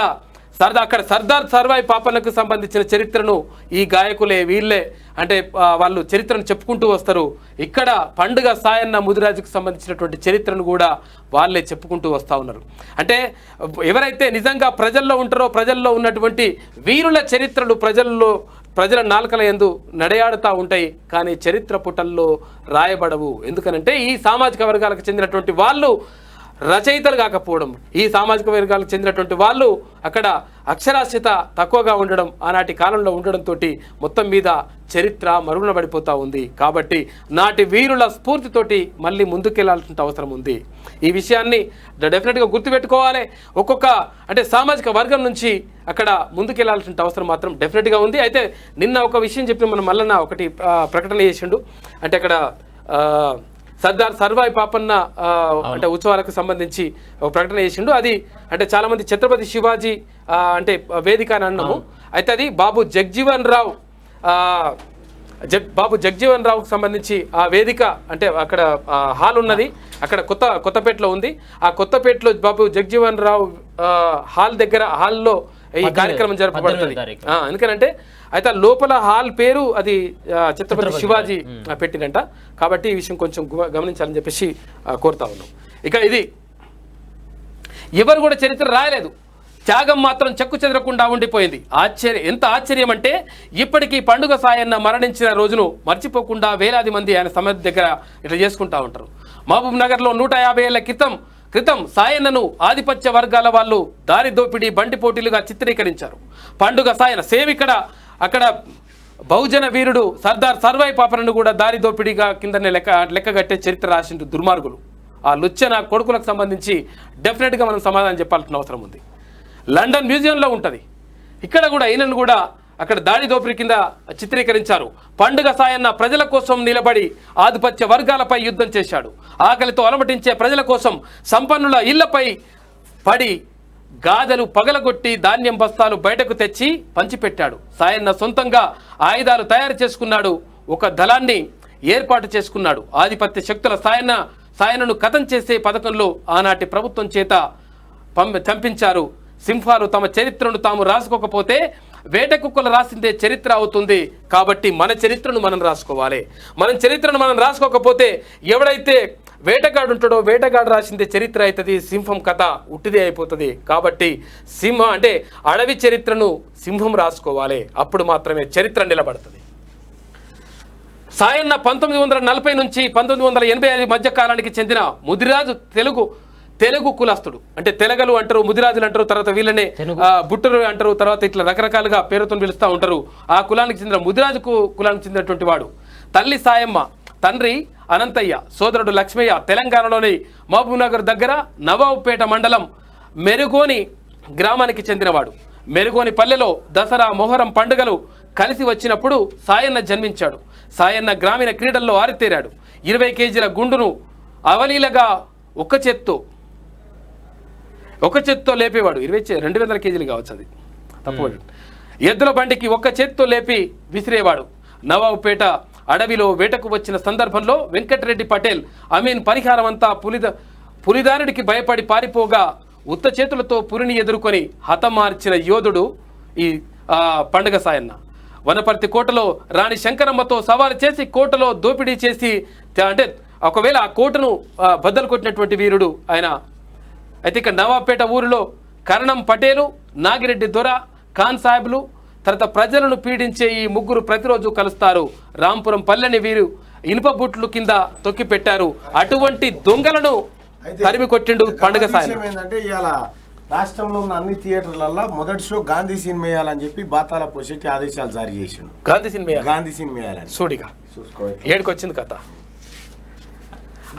సర్దార్ సర్వాయి పాపన్నకు సంబంధించిన చరిత్రను ఈ గాయకులే వీళ్ళే అంటే వాళ్ళు చరిత్రను చెప్పుకుంటూ వస్తారు. ఇక్కడ పండుగ సాయన్న ముదిరాజుకు సంబంధించినటువంటి చరిత్రను కూడా వాళ్ళే చెప్పుకుంటూ వస్తూ ఉన్నారు. అంటే ఎవరైతే నిజంగా ప్రజల్లో ఉంటారో ప్రజల్లో ఉన్నటువంటి వీరుల చరిత్రలు ప్రజల నాలుకల యందు నడయాడుతూ ఉంటాయి. కానీ చరిత్ర పుటల్లో రాయబడవు. ఎందుకనంటే ఈ సామాజిక వర్గాలకు చెందినటువంటి వాళ్ళు రచయితలు కాకపోవడం, ఈ సామాజిక వర్గాలకు చెందినటువంటి వాళ్ళు అక్కడ అక్షరాస్యత తక్కువగా ఉండడం, ఆనాటి కాలంలో ఉండడంతో మొత్తం మీద చరిత్ర మరుగున పడిపోతూ ఉంది. కాబట్టి నాటి వీరుల స్ఫూర్తితోటి మళ్ళీ ముందుకెళ్లాల్సిన అవసరం ఉంది. ఈ విషయాన్ని డెఫినెట్గా గుర్తుపెట్టుకోవాలి. ఒక్కొక్క అంటే సామాజిక వర్గం నుంచి అక్కడ ముందుకెళ్లాల్సిన అవసరం మాత్రం డెఫినెట్గా ఉంది. అయితే నిన్న ఒక విషయం చెప్పి మనం మళ్ళీ ఒకటి ప్రకటన చేసిండు. అంటే అక్కడ సర్దార్ సర్వాయి పాపన్న అంటే ఉత్సవాలకు సంబంధించి ఒక ప్రకటన చేసిండు. అది అంటే చాలా మంది ఛత్రపతి శివాజీ అంటే వేదిక అని అన్నాము. అయితే అది బాబు జగ్జీవన్ రావుకు సంబంధించి ఆ వేదిక అంటే అక్కడ హాల్ ఉన్నది. అక్కడ కొత్తపేటలో ఉంది. ఆ కొత్తపేటలో బాబు జగ్జీవన్ రావు హాల్లో ఈ కార్యక్రమం జరపబడుతుంది. ఎందుకంటే అయితే లోపల హాల్ పేరు అది ఛత్రపతి శివాజీ పెట్టినంట. కాబట్టి ఈ విషయం కొంచెం గమనించాలని చెప్పేసి కోరుతా ఉన్నాం. ఇక ఇది ఎవరు కూడా చరిత్ర రాయలేదు, త్యాగం మాత్రం చెక్కు చెదరకుండా ఉండిపోయింది. ఎంత ఆశ్చర్యం అంటే ఇప్పటికీ పండుగ సాయన్న మరణించిన రోజును మర్చిపోకుండా వేలాది మంది ఆయన సమాధి దగ్గర ఇట్లా చేసుకుంటా ఉంటారు. మహబూబ్ నగర్లో 150 ఏళ్ల క్రితం సాయన్నను ఆధిపత్య వర్గాల వాళ్ళు దారి దోపిడీ బండి పోటీలుగా చిత్రీకరించారు. పండుగ సాయన్న సేమ్ అక్కడ బహుజన వీరుడు సర్దార్ సర్వాయి పాపన్నను కూడా దారి దోపిడీగా కిందనే లెక్కగట్టే చరిత్ర రాసిండు దుర్మార్గులు. ఆ లుచ్చన కొడుకులకు సంబంధించి డెఫినెట్గా మనం సమాధానం చెప్పాల్సిన అవసరం ఉంది. లండన్ మ్యూజియంలో ఉంటుంది. ఇక్కడ కూడా ఈయనను కూడా అక్కడ దాడి దోపిడీ కింద చిత్రీకరించారు. పండుగ సాయన్న ప్రజల కోసం నిలబడి ఆధిపత్య వర్గాలపై యుద్ధం చేశాడు. ఆకలితో అలమటించే ప్రజల కోసం సంపన్నుల ఇళ్లపై పడి గాదెలు పగలగొట్టి ధాన్యం బస్తాలు బయటకు తెచ్చి పంచిపెట్టాడు. సాయన్న సొంతంగా ఆయుధాలు తయారు చేసుకున్నాడు. ఒక దళాన్ని ఏర్పాటు చేసుకున్నాడు. ఆధిపత్య శక్తుల సాయన్నను కథం చేసే పథకంలో ఆనాటి ప్రభుత్వం చేత చంపించారు. సింహాలు తమ చరిత్రను తాము రాసుకోకపోతే వేట కుక్కలు రాసిందే చరిత్ర అవుతుంది. కాబట్టి మన చరిత్రను మనం రాసుకోవాలి. మన చరిత్రను మనం రాసుకోకపోతే ఎవడైతే వేటగాడు ఉంటాడో వేటగాడు రాసిందే చరిత్ర అవుతుంది, సింహం కథ ఉట్టిదే అయిపోతుంది. కాబట్టి సింహం అంటే అడవి చరిత్రను సింహం రాసుకోవాలి, అప్పుడు మాత్రమే చరిత్ర నిలబడుతుంది. సాయన్న 1940 నుంచి 1985 మధ్య కాలానికి చెందిన ముదిరాజు తెలుగు కులస్తుడు. అంటే తెలగలు అంటారు, ముదిరాజులు అంటారు, తర్వాత వీళ్ళనే బుట్టరు అంటారు, తర్వాత ఇట్లా రకరకాలుగా పేరుతో పిలుస్తూ ఉంటారు. ఆ కులానికి చెందిన ముదిరాజు కులానికి చెందినటువంటి వాడు. తల్లి సాయమ్మ, తండ్రి అనంతయ్య, సోదరుడు లక్ష్మయ్య. తెలంగాణలోని మహబూబ్నగర్ దగ్గర నవాబుపేట మండలం మెరుగోని గ్రామానికి చెందినవాడు. మెరుగోని పల్లెలో దసరా మొహరం పండుగలు కలిసి వచ్చినప్పుడు సాయన్న జన్మించాడు. సాయన్న గ్రామీణ క్రీడల్లో ఆరితేరాడు. 20 కేజీల గుండును అవలీలగా ఒక చేత్తో లేపేవాడు. 200 కేజీలు కావచ్చు, అది తప్పు. ఎద్దుల బండికి ఒక్క చేత్తో లేపి విసిరేవాడు. నవాబుపేట అడవిలో వేటకు వచ్చిన సందర్భంలో వెంకటరెడ్డి పటేల్ అమీన్ పరిహారం అంతా పులిదారుడికి భయపడి పారిపోగా ఉత్త చేతులతో పులిని ఎదుర్కొని హతమార్చిన యోధుడు ఈ పండుగ సాయన్న. వనపర్తి కోటలో రాణి శంకరమ్మతో సవాలు చేసి కోటలో దోపిడీ చేసి, అంటే ఒకవేళ ఆ కోటను బద్దలు కొట్టినటువంటి వీరుడు ఆయన. అయితే ఇక్కడ నవాబుపేట ఊరిలో కరణం పటేలు, నాగిరెడ్డి దొర, ఖాన్ సాహెబ్లు, తర్వాత ప్రజలను పీడించే ఈ ముగ్గురు ప్రతిరోజు కలుస్తారు. రాంపురం పల్లెని వీరు ఇనుప బుట్లు కింద తొక్కి పెట్టారు. అటువంటి దొంగలను తరిమి కొట్టిండు పండుగ సాయం. ఏంటంటే ఇవాళ రాష్ట్రంలో ఉన్న అన్ని థియేటర్లలో మొదటి షో గాంధీ సినిమా వేయాలని చెప్పి బాతాల పోషెట్టి ఆదేశాలు జారీ చేసిండు. గాంధీ సినిమా వేయాలని సూడిగా ఏడుకొచ్చింది కథ.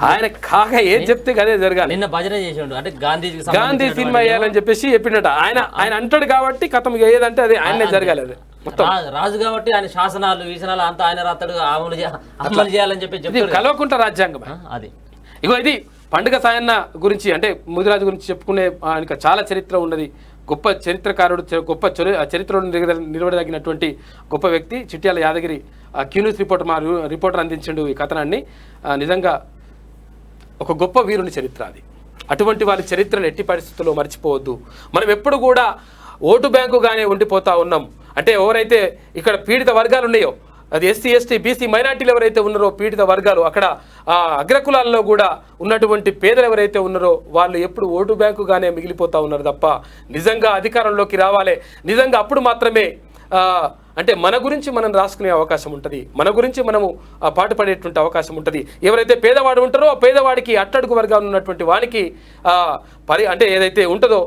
ఆయన కాక ఏం చెప్తే అదే జరగాలి. నిన్న భజన చేసిండు, అంటే గాంధీ సినిమా వేయాలని చెప్పేసి చెప్పినట్టు ఆయన అంటాడు కాబట్టి కథం ఏదంటే అది ఆయనే జరగాలి. అది రాజు కాబట్టి ఆయన శాసనాలు వీసనాలు అంతా ఆయన రాస్తాడు, అమలు చేయాలని చెప్పి కలవకుంట రాజ్యాంగం అది. ఇగో ఇది పండుగ సాయన్న గురించి, అంటే ముదిరాజు గురించి చెప్పుకునే ఆయనకు చాలా చరిత్ర ఉన్నది. గొప్ప చరిత్రకారుడు, గొప్ప చరిత్రలో నిలబడదగినటువంటి గొప్ప వ్యక్తి. చిట్యాల యాదగిరి క్యూన్యూస్ రిపోర్టర్ అందించిండు ఈ కథనాన్ని. నిజంగా ఒక గొప్ప వీరుని చరిత్ర అది. అటువంటి వారి చరిత్రను ఎట్టి పరిస్థితుల్లో మర్చిపోవద్దు. మనం ఎప్పుడు కూడా ఓటు బ్యాంకుగానే ఉండిపోతా ఉన్నాం. అంటే ఎవరైతే ఇక్కడ పీడిత వర్గాలు ఉన్నాయో, అది ఎస్సీ, ఎస్టీ, బీసీ, మైనార్టీలు ఎవరైతే ఉన్నారో పీడిత వర్గాలు, అక్కడ అగ్రకులాల్లో కూడా ఉన్నటువంటి పేదలు ఎవరైతే ఉన్నారో వాళ్ళు ఎప్పుడు ఓటు బ్యాంకుగానే మిగిలిపోతూ ఉన్నారు తప్ప నిజంగా అధికారంలోకి రావాలి. నిజంగా అప్పుడు మాత్రమే అంటే మన గురించి మనం రాసుకునే అవకాశం ఉంటుంది, మన గురించి మనము పాటుపడేటువంటి అవకాశం ఉంటుంది. ఎవరైతే పేదవాడు ఉంటారో ఆ పేదవాడికి అట్టడుగు వర్గాలు ఉన్నటువంటి వానికి అంటే ఏదైతే ఉంటుందో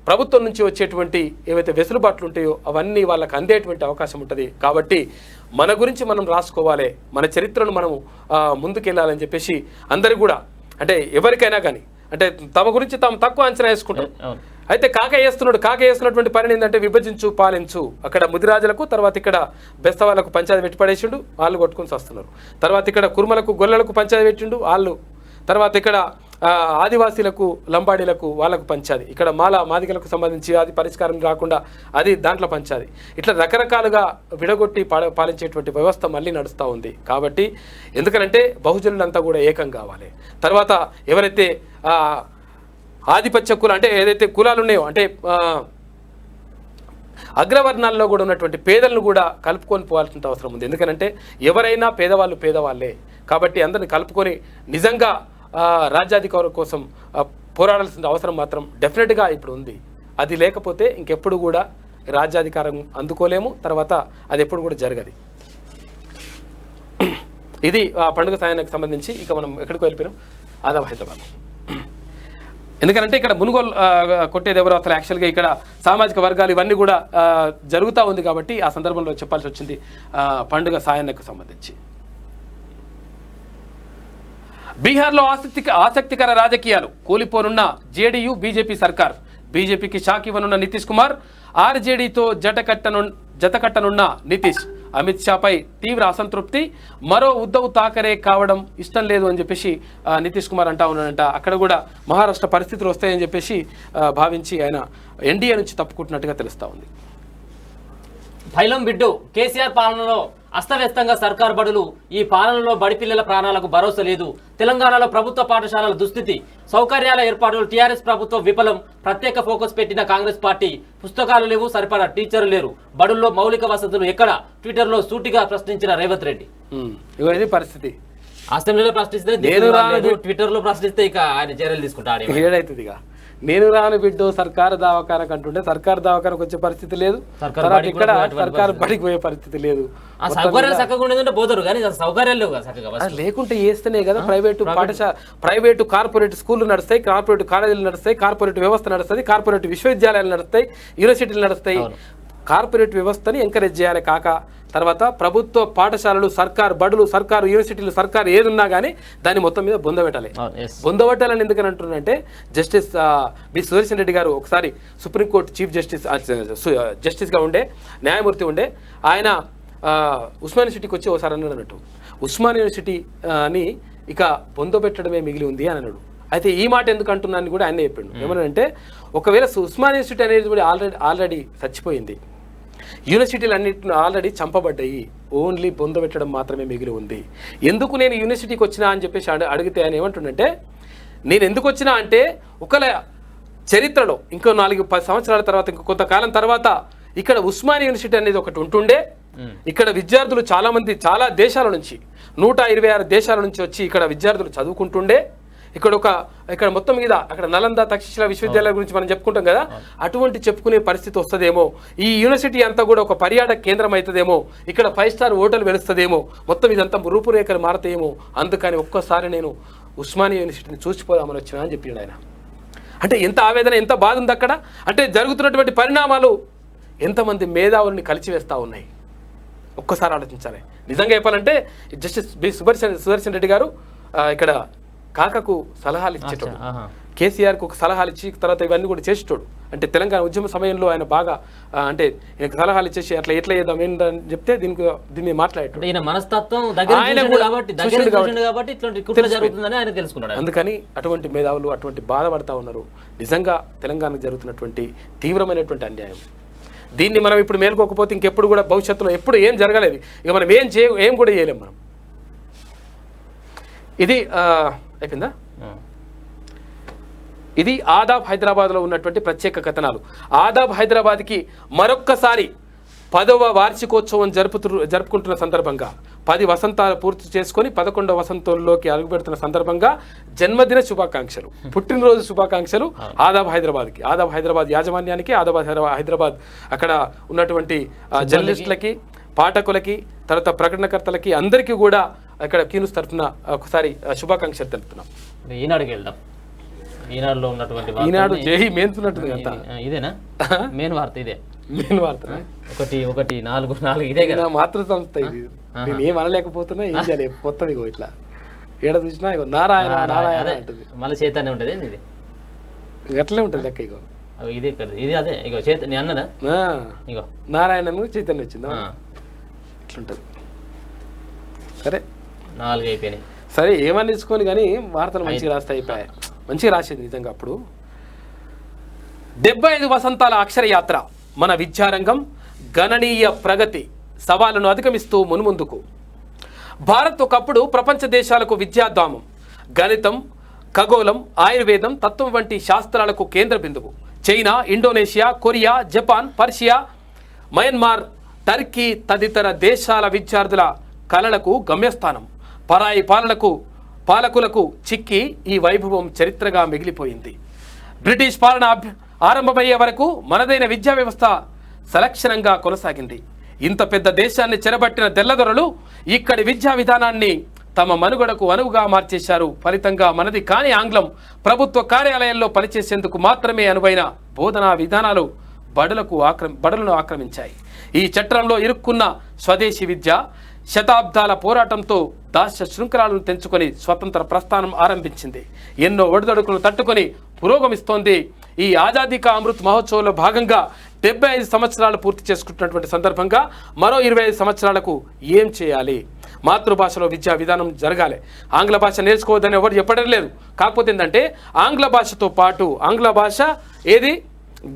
ప్రభుత్వం నుంచి వచ్చేటువంటి ఏవైతే వెసులుబాట్లు ఉంటాయో అవన్నీ వాళ్ళకి అందేటువంటి అవకాశం ఉంటుంది. కాబట్టి మన గురించి మనం రాసుకోవాలి, మన చరిత్రను మనము ముందుకెళ్ళాలని చెప్పేసి అందరూ కూడా, అంటే ఎవరికైనా కానీ అంటే తమ గురించి తాము తక్కువ అంచనా వేసుకుంటారు. అయితే కాక వేస్తున్నటువంటి పని ఏంటంటే విభజించు పాలించు. అక్కడ ముదిరాజులకు, తర్వాత ఇక్కడ బెస్తవాళ్ళకు పంచాయతీ పెట్టి పడేసిండు, వాళ్ళు కొట్టుకుని వస్తున్నారు. తర్వాత ఇక్కడ కుర్మలకు గొల్లలకు పంచాయతీ పెట్టిండు వాళ్ళు. తర్వాత ఇక్కడ ఆదివాసీలకు, లంబాడీలకు వాళ్ళకు పంచాది. ఇక్కడ మాదిగలకు సంబంధించి అది పరిష్కారం రాకుండా అది దాంట్లో పంచాది. ఇట్లా రకరకాలుగా విడగొట్టి పాలించేటువంటి వ్యవస్థ మళ్ళీ నడుస్తూ ఉంది. కాబట్టి ఎందుకనంటే బహుజనులంతా కూడా ఏకం కావాలి. తర్వాత ఎవరైతే ఆధిపత్య కులం, అంటే ఏదైతే కులాలు ఉన్నాయో, అంటే అగ్రవర్ణాల్లో కూడా ఉన్నటువంటి పేదలను కూడా కలుపుకొని పోవాల్సిన అవసరం ఉంది. ఎందుకంటే ఎవరైనా పేదవాళ్ళే. కాబట్టి అందరిని కలుపుకొని నిజంగా రాజ్యాధికారం కోసం పోరాడాల్సిన అవసరం మాత్రం డెఫినెట్గా ఇప్పుడు ఉంది. అది లేకపోతే ఇంకెప్పుడు కూడా రాజ్యాధికారం అందుకోలేము, తర్వాత అది ఎప్పుడు కూడా జరగదు. ఇది పండుగ సాయానికి సంబంధించి. ఇక మనం ఎక్కడికి వెళ్ళిపోయినాం? ఆదాబ్ హైదరాబాద్. ఎందుకంటే ఇక్కడ మునుగోలు కొట్టేది ఎవరు అసలు యాక్చువల్గా ఇక్కడ సామాజిక వర్గాలు ఇవన్నీ కూడా జరుగుతూ ఉంది కాబట్టి ఆ సందర్భంలో చెప్పాల్సి వచ్చింది పండుగ సాయానికి సంబంధించి. బీహార్లో ఆసక్తికర రాజకీయాలు. కూలిపోనున్న జేడీయూ బీజేపీ సర్కార్. బీజేపీకి షాక్ ఇవ్వనున్న నితీష్ కుమార్, ఆర్జేడీతో జతకట్టనున్న నితీష్. అమిత్ షాపై తీవ్ర అసంతృప్తి. మరో ఉద్ధవ్ ఠాకరే కావడం ఇష్టం లేదు అని చెప్పేసి నితీష్ కుమార్ అంటా ఉన్నాడంట. అక్కడ కూడా మహారాష్ట్ర పరిస్థితులు వస్తాయని చెప్పేసి భావించి ఆయన ఎన్డీఏ నుంచి తప్పుకుంటున్నట్టుగా తెలుస్తూ ఉంది. భైలం బిడ్డు కేసీఆర్ పాలనలో అస్తవ్యస్తంగా సర్కార్ బడులు. ఈ పాలనలో బడి పిల్లల ప్రాణాలకు భరోసా లేదు. తెలంగాణలో ప్రభుత్వ పాఠశాలల దుస్థితి, సౌకర్యాల ఏర్పాట్లు. టీఆర్ఎస్ ప్రభుత్వం విఫలం. ప్రత్యేక ఫోకస్ పెట్టిన కాంగ్రెస్ పార్టీ. పుస్తకాలు లేవు, సరిపడా టీచర్లు లేరు. బడుల్లో మౌలిక వసతులు ఎక్కడ? ట్విట్టర్లో సూటిగా ప్రశ్నించిన రేవంత్ రెడ్డి. ఇది పరిస్థితి. అసెంబ్లీలో ప్రశ్నిస్తే నేను రాను ట్విట్టర్ లో ప్రశ్నిస్తే ఇక ఆయన చర్యలు తీసుకుంటాడు. ఏడైతుంది ఇక నేను రాను బిడ్డో సర్కారు దవాఖానకు అంటుంటే సర్కారు దవాఖానకు వచ్చే పరిస్థితి లేదు, ఇక్కడ సర్కారు బడికి పోయే పరిస్థితి లేదు. ఆ సౌకర్యాలు చక్కగా ఉండేదంటే పోతారు కానీ సౌకర్యాలు లేవు కదా చక్కగా. లేకుంటే వేస్తేనే కదా ప్రైవేటు పాఠశాల, ప్రైవేటు కార్పొరేట్ స్కూళ్ళు నడుస్తాయి, కార్పొరేట్ కాలేజీలు నడుస్తాయి, కార్పొరేట్ వ్యవస్థ నడుస్తుంది, కార్పొరేట్ విశ్వవిద్యాలయాలు నడుస్తాయి, యూనివర్సిటీలు నడుస్తాయి. కార్పొరేట్ వ్యవస్థని ఎంకరేజ్ చేయాలి కాక తర్వాత ప్రభుత్వ పాఠశాలలు, సర్కారు బడులు, సర్కారు యూనివర్సిటీలు, సర్కారు ఏది ఉన్నా కానీ దాన్ని మొత్తం మీద బొందబెట్టాలి. బొందబెట్టాలని ఎందుకని అంటున్నారంటే జస్టిస్ బి సుదర్శన్ రెడ్డి గారు ఒకసారి సుప్రీంకోర్టు చీఫ్ జస్టిస్గా ఉండే న్యాయమూర్తి ఉండే ఆయన ఉస్మాన్ యూనివర్సిటీకి వచ్చి ఒకసారి అన్నాడు అన్నట్టు, ఉస్మాన్ యూనివర్సిటీ అని ఇక బొందబెట్టడమే మిగిలి ఉంది అని అన్నాడు. అయితే ఈ మాట ఎందుకు అంటున్నాను కూడా ఆయన చెప్పాడు. ఏమనంటే ఒకవేళ ఉస్మాన్ యూనివర్సిటీ అనేది కూడా ఆల్రెడీ చచ్చిపోయింది, యూనివర్సిటీలు అన్నింటిని ఆల్రెడీ చంపబడ్డాయి, ఓన్లీ బొందబెట్టడం మాత్రమే మిగిలి ఉంది. ఎందుకు నేను యూనివర్సిటీకి వచ్చినా అని చెప్పేసి అడిగితే ఆయన ఏమంటుండంటే, నేను ఎందుకు వచ్చినా అంటే ఒకవేళ చరిత్రలో ఇంకో 4-10 సంవత్సరాల తర్వాత ఇంకో కొంతకాలం తర్వాత ఇక్కడ ఉస్మానియా యూనివర్సిటీ అనేది ఒకటి ఉంటుండే, ఇక్కడ విద్యార్థులు చాలామంది చాలా దేశాల నుంచి 126 దేశాల నుంచి వచ్చి ఇక్కడ విద్యార్థులు చదువుకుంటుండే, ఇక్కడ మొత్తం మీద అక్కడ నలంద తక్షశిల విశ్వవిద్యాలయం గురించి మనం చెప్పుకుంటాం కదా, అటువంటి చెప్పుకునే పరిస్థితి వస్తుందేమో, ఈ యూనివర్సిటీ అంతా కూడా ఒక పర్యాటక కేంద్రం అవుతుందేమో, ఇక్కడ 5 స్టార్ హోటల్ వెలుస్తుందేమో, మొత్తం ఇదంతా రూపురేఖలు మారుతాయేమో, అందుకని ఒక్కసారి నేను ఉస్మానియా యూనివర్సిటీని చూసిపోదామని వచ్చినా అని చెప్పాడు ఆయన. అంటే ఎంత ఆవేదన, ఎంత బాధ ఉంది అక్కడ. అంటే జరుగుతున్నటువంటి పరిణామాలు ఎంతమంది మేధావుల్ని కలిచివేస్తూ ఉన్నాయి ఒక్కసారి ఆలోచించాలి. నిజంగా చెప్పాలంటే జస్టిస్ బి సుదర్శన్ రెడ్డి గారు ఇక్కడ కాకకు సలహాలు ఇచ్చేటోడు, కేసీఆర్కు ఒక సలహాలు ఇచ్చి తర్వాత ఇవన్నీ కూడా చేసేటోడు. అంటే తెలంగాణ ఉద్యమ సమయంలో ఆయన బాగా అంటే ఈయనకు సలహాలు ఇచ్చేసి అట్లా ఎట్లా చేద్దాం ఏంటని చెప్తే దీన్ని మాట్లాడేటోడు. అందుకని అటువంటి మేధావులు అటువంటి బాధపడతా ఉన్నారు. నిజంగా తెలంగాణకు జరుగుతున్నటువంటి తీవ్రమైనటువంటి అన్యాయం. దీన్ని మనం ఇప్పుడు మేలుకోకపోతే ఇంకెప్పుడు కూడా భవిష్యత్తులో ఎప్పుడు ఏం జరగలేదు, ఇక మనం ఏం కూడా చేయలేం మనం. ఇది అయిపోయిందా? ఇది ఆదాబ్ హైదరాబాద్లో ఉన్నటువంటి ప్రత్యేక కథనాలు. ఆదాబ్ హైదరాబాద్కి మరొక్కసారి 10వ వార్షికోత్సవం జరుపుకుంటున్న సందర్భంగా 10 వసంతాలు పూర్తి చేసుకొని 11వ వసంతంలోకి అడుగుపెడుతున్న సందర్భంగా జన్మదిన శుభాకాంక్షలు, పుట్టినరోజు శుభాకాంక్షలు ఆదాబ్ హైదరాబాద్కి, ఆదాబ్ హైదరాబాద్ యాజమాన్యానికి, ఆదాబ్ హైదరాబాద్ అక్కడ ఉన్నటువంటి జర్నలిస్టులకి, పాఠకులకి, తర్వాత ప్రకటనకర్తలకి అందరికీ కూడా ఇక్కడ కీనుస్ తరఫున ఒకసారి శుభాకాంక్షలు తెలుపుతున్నాం. ఈనాడుకి వెళ్దాం. ఈనాడులో ఉన్నటువంటి ఈనాడు జై మేన్తున్నట్టుంది అంతా. ఇదేనా మెయిన్ వార్త? ఇదే మెయిన్ వార్త. 1-4 ఇదే కదా మాతృ సంస్థ. ఇది నేను ఏం అనలేకపోతున్నా, ఏం చేయాలి మొత్తం ఇగో ఇట్లా ఏడ చూసినా ఇగో నారాయణ నారాయణ అంటుంది. మళ్ళీ చైతన్యం ఉంటుంది. ఇది అట్లే ఉంటుంది లెక్క. ఇగో ఇదే ఇది అదే ఇగో చైతన్య అన్నదా, ఇగో నారాయణ చైతన్యం వచ్చిందా, ఇట్లుంటది. సరే 4 అయిపోయినాయి. సరే ఏమని తీసుకొని కానీ వార్తలు మంచిగా రాస్తే అయిపోయాయి. మంచిగా రాసేది నిజంగా. అప్పుడు 75 వసంతాల అక్షరయాత్ర, మన విద్యారంగం గణనీయ ప్రగతి, సవాళ్లను అధిగమిస్తూ మున్ముందుకు. భారత్ ఒకప్పుడు ప్రపంచ దేశాలకు విద్యాధామం. గణితం, ఖగోళం, ఆయుర్వేదం, తత్వం వంటి శాస్త్రాలకు కేంద్ర బిందువు. China, Indonesia, Korea, Japan, Persia, Myanmar, Turkey తదితర దేశాల విద్యార్థుల కళలకు గమ్యస్థానం. పరాయి పాలకులకు చిక్కి ఈ వైభవం చరిత్రగా మిగిలిపోయింది. బ్రిటిష్ పాలన ఆరంభమయ్యే వరకు మనదైన విద్యా వ్యవస్థ సలక్షణంగా కొనసాగింది. ఇంత పెద్ద దేశాన్ని చెరబట్టిన తెల్లదొరలు ఇక్కడి విద్యా విధానాన్ని తమ మనుగడకు అనువుగా మార్చేశారు. ఫలితంగా మనది కాని ఆంగ్లం ప్రభుత్వ కార్యాలయాల్లో పనిచేసేందుకు మాత్రమే అనువైన బోధనా విధానాలు బడులను ఆక్రమించాయి. ఈ చట్రంలో ఇరుక్కున్న స్వదేశీ విద్య శతాబ్దాల పోరాటంతో దాస్య శృంఖలాలను తెంచుకొని స్వతంత్ర ప్రస్థానం ఆరంభించింది. ఎన్నో ఒడిదొడుకులను తట్టుకొని పురోగమిస్తోంది. ఈ ఆజాదీ కా అమృత్ మహోత్సవంలో భాగంగా 75 సంవత్సరాలు పూర్తి చేసుకుంటున్నటువంటి సందర్భంగా మరో 25 సంవత్సరాలకు ఏం చేయాలి? మాతృభాషలో విద్యా విధానం జరగాలి. ఆంగ్ల భాష నేర్చుకోవద్దని ఎవరు చెప్పడం లేదు. కాకపోతే ఏంటంటే ఆంగ్ల భాషతో పాటు ఆంగ్ల భాష ఏది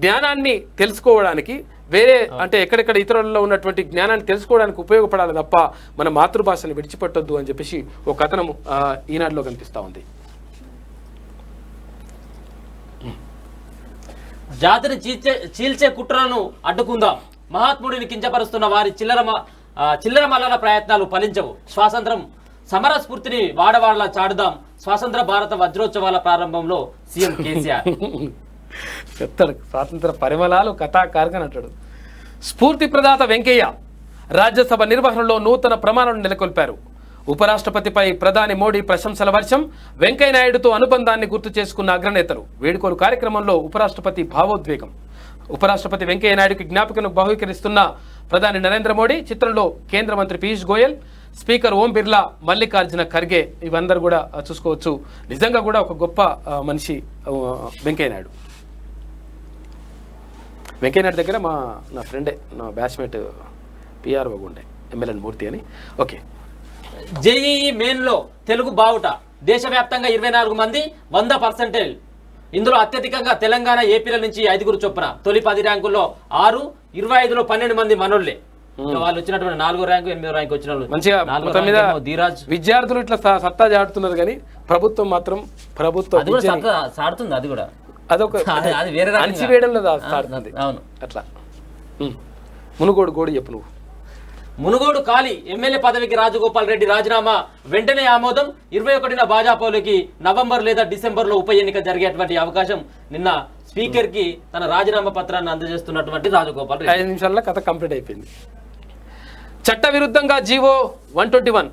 జ్ఞానాన్ని తెలుసుకోవడానికి, వేరే అంటే ఎక్కడెక్కడ ఇతరులలో ఉన్నటువంటి జ్ఞానాన్ని తెలుసుకోవడానికి ఉపయోగపడాలి తప్ప మన మాతృభాషను విడిచిపెట్టొద్దు అని చెప్పేసి ఒక కథనం ఈనాడులో కనిపిస్తూ ఉంది. జాతిని చీల్చే కుట్రలను అడ్డుకుందాం. మహాత్ముడిని కించపరుస్తున్న వారి చిల్లర మల్లన ప్రయత్నాలు ఫలించవు. సమర స్ఫూర్తిని వాడవాడలా చాడుదాం స్వాతంత్ర భారత వజ్రోత్సవాల ప్రారంభంలో సీఎం కేసీఆర్. చెప్తాడు స్వాతంత్ర పరిమళాలు కథాకారుగా అంటాడు. స్ఫూర్తి ప్రదాత వెంకయ్య రాజ్యసభ నిర్వహణలో నూతన ప్రమాణాలను నెలకొల్పారు. ఉపరాష్ట్రపతిపై ప్రధాని మోడీ ప్రశంసల వర్షం. వెంకయ్యనాయుడుతో అనుబంధాన్ని గుర్తు చేసుకున్న అగ్రనేతలు. వేడుకలు కార్యక్రమంలో ఉపరాష్ట్రపతి భావోద్వేగం. ఉపరాష్ట్రపతి వెంకయ్యనాయుడుకి జ్ఞాపికను బహుకరిస్తున్న ప్రధాని నరేంద్ర మోడీ. చిత్రంలో కేంద్ర మంత్రి పీయూష్ గోయల్, స్పీకర్ ఓం బిర్లా, మల్లికార్జున ఖర్గే ఇవందరూ కూడా చూసుకోవచ్చు. నిజంగా కూడా ఒక గొప్ప మనిషి వెంకయ్యనాయుడు. వెంకయ్యనాయుడు దగ్గర నా ఫ్రెండే, నా బ్యాచ్మేట్ పిఆర్ఓ ఉండే ఎమ్మెల్యే మూర్తి అని. ఓకే, జేఈఈ మెయిన్లో తెలుగు బావుట. దేశవ్యాప్తంగా 24 మంది 100%. ఇందులో అత్యధికంగా తెలంగాణ, ఏపీల నుంచి 5 చొప్పున. తొలి 10 ర్యాంకుల్లో 6, 25లో 12 మంది మనోళ్లే. వాళ్ళు వచ్చినటువంటి 4వ ర్యాంకు, 8వ ర్యాంకు వచ్చిన వాళ్ళు మంచిగా మొత్తం మీద విద్యార్థులు ఇట్లా సత్తా చాటుతున్నారు. కానీ ప్రభుత్వం మాత్రం సాడుతుంది. అది కూడా అదొక అణిచివేయడంలో సాడుతుంది. అవును, అట్లా. మునుగోడు గోడు చెప్పు నువ్వు. మునుగోడు ఖాళీ. ఎమ్మెల్యే పదవికి రాజగోపాల్ రెడ్డి రాజీనామా వెంటనే ఆమోదం. 21న భాజపాలోకి నవంబర్ లేదా డిసెంబర్లో ఉప ఎన్నిక జరిగేటువంటి అవకాశం. నిన్న స్పీకర్ కి తన రాజీనామా పత్రాన్ని అందజేస్తున్నటువంటి రాజగోపాల్ రెడ్డి. 5 నిమిషాల్లో కథ కంప్లీట్ అయిపోయింది. చట్ట విరుద్ధంగా జీవో 121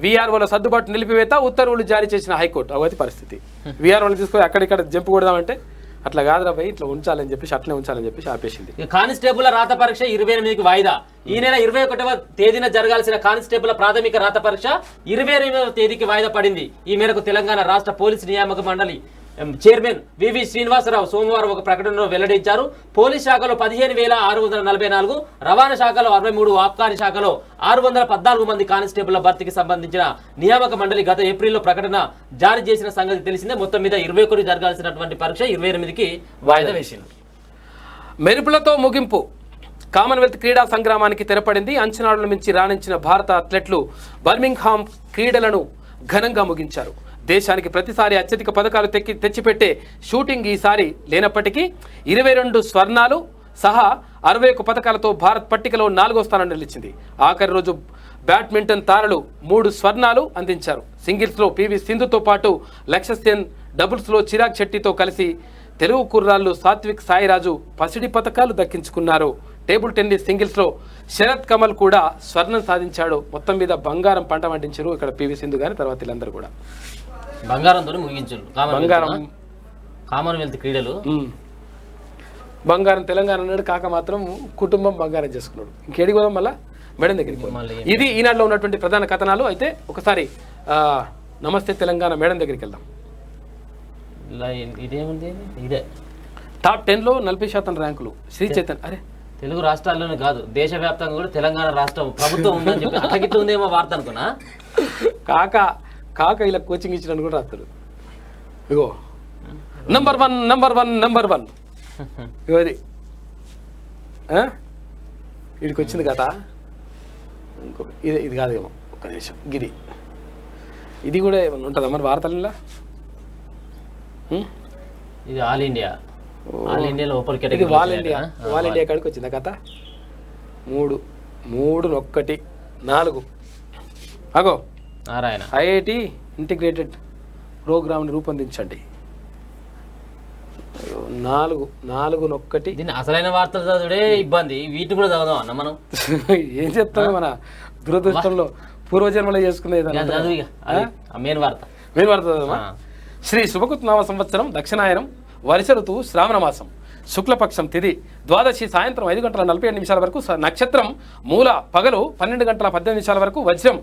వీఆర్ఓల సర్దుబాటు నిలిపివేత ఉత్తర్వులు జారీ చేసిన హైకోర్టు. అవతి పరిస్థితి. వీఆర్ఓలు తీసుకొని అక్కడిక్కడ జంపు కొడదామంటే అట్లా కాదురా భయ్, ఇట్లా ఉంచాలని చెప్పేసి అట్లనే ఉంచాలని చెప్పేసి ఆపేసింది. కానిస్టేబుల్ రాత పరీక్ష 28కి వాయిదా. ఈ నెల 21వ తేదీన జరగాల్సిన కానిస్టేబుల్ ప్రాథమిక రాత పరీక్ష 28వ తేదీకి వాయిదా పడింది. ఈ మేరకు తెలంగాణ రాష్ట్ర పోలీసు నియామక మండలి చైర్మన్ వివి శ్రీనివాసరావు సోమవారం ఒక ప్రకటనలో వెల్లడించారు. పోలీస్ శాఖలో 15,644, రవాణా శాఖలో 63, ఆబ్కారీ శాఖలో 614 మంది కానిస్టేబుల్ భర్తీకి సంబంధించిన నియామక మండలి గత ఏప్రిల్లో ప్రకటన జారీ చేసిన సంగతి తెలిసిందే. మొత్తం మీద 21 జరగాల్సినటువంటి పరీక్ష 28కి వాయిదా వేసింది. మెరుపులతో ముగింపు. కామన్వెల్త్ క్రీడా సంగ్రామానికి తెరపడింది. అంచనాలను మించి రాణించిన భారత అథ్లెట్లు బర్మింగ్హామ్ క్రీడలను ఘనంగా ముగించారు. దేశానికి ప్రతిసారి అత్యధిక పథకాలు తెచ్చిపెట్టే షూటింగ్ ఈసారి లేనప్పటికీ 22 స్వర్ణాలు సహా 61 పథకాలతో భారత్ పట్టికలో 4వ స్థానం నిలిచింది. ఆఖరి రోజు బ్యాడ్మింటన్ తారలు 3 స్వర్ణాలు అందించారు. సింగిల్స్లో పివి సింధుతో పాటు లక్ష్య సేన్, డబుల్స్లో చిరాగ్ శెట్టితో కలిసి తెలుగు కుర్రాళ్ళు సాత్విక్, సాయిరాజు పసిడి పథకాలు దక్కించుకున్నారు. టేబుల్ టెన్నిస్ సింగిల్స్లో శరత్ కమల్ కూడా స్వర్ణం సాధించాడు. మొత్తం మీద బంగారం పంట పండించారు ఇక్కడ పివి సింధు కానీ తర్వాత వీళ్ళందరూ కూడా బంగారంతో ముగించారు. బంగారం కామన్వెల్త్ క్రీడలు బంగారం తెలంగాణ అన్నాడు. కాక మాత్రం కుటుంబం బంగారం చేసుకున్నాడు. ఇంకేడికి పోదాం మళ్ళా మేడం దగ్గరికి. ఇది ఈనాడులో ఉన్నటువంటి ప్రధాన కథనాలు. అయితే ఒకసారి నమస్తే తెలంగాణ మేడం దగ్గరికి వెళ్దాం. ఇదేముంది, ఇదే టాప్ 10లో 40% ర్యాంకులు శ్రీ చైతన్య. అరే తెలుగు రాష్ట్రాల్లోనే కాదు దేశవ్యాప్తంగా కూడా తెలంగాణ రాష్ట్రం ప్రభుత్వం ఉందని చెప్పి అటగిట్టు ఉందేమో వార్త అనుకున్నా. కాక ఇలా కోచింగ్ ఇచ్చినట్టు కూడా రాస్తాడు. ఇగో నంబర్ వన్ ఇగో ఇది వీడికి వచ్చింది కథ. ఇంకొక ఇది కాదేమో, ఒక్క నిమిషం. ఇది కూడా ఏమన్నా ఉంటుందా మరి వార్తలలో? ఇది ఆల్ ఇండియాలో ఓపెన్ ఇది ఆల్ ఇండియా కాడికి వచ్చింది కథ. 3, 1, 4 అగో నారాయణ ఐఐటి ఇంటిగ్రేటెడ్ ప్రోగ్రామ్ని రూపొందించండి. 4, 1 దీన్ని అసలైన వార్తలు చదువుడే ఇబ్బంది. వీటిని కూడా చదువుదాం అన్న మనం. ఏం చెప్తాము, మన దురదృష్టంలో పూర్వజన్మలో చేసుకునేది మెయిన్ వార్త చదువుమా. శ్రీ శుభకృత్నామ సంవత్సరం దక్షిణాయనం వర్ష ఋతువు శ్రావణ మాసం శుక్లపక్షం తిథి ద్వాదశి సాయంత్రం 5:47 వరకు. నక్షత్రం మూల పగలు 12:18 వరకు. వజ్రం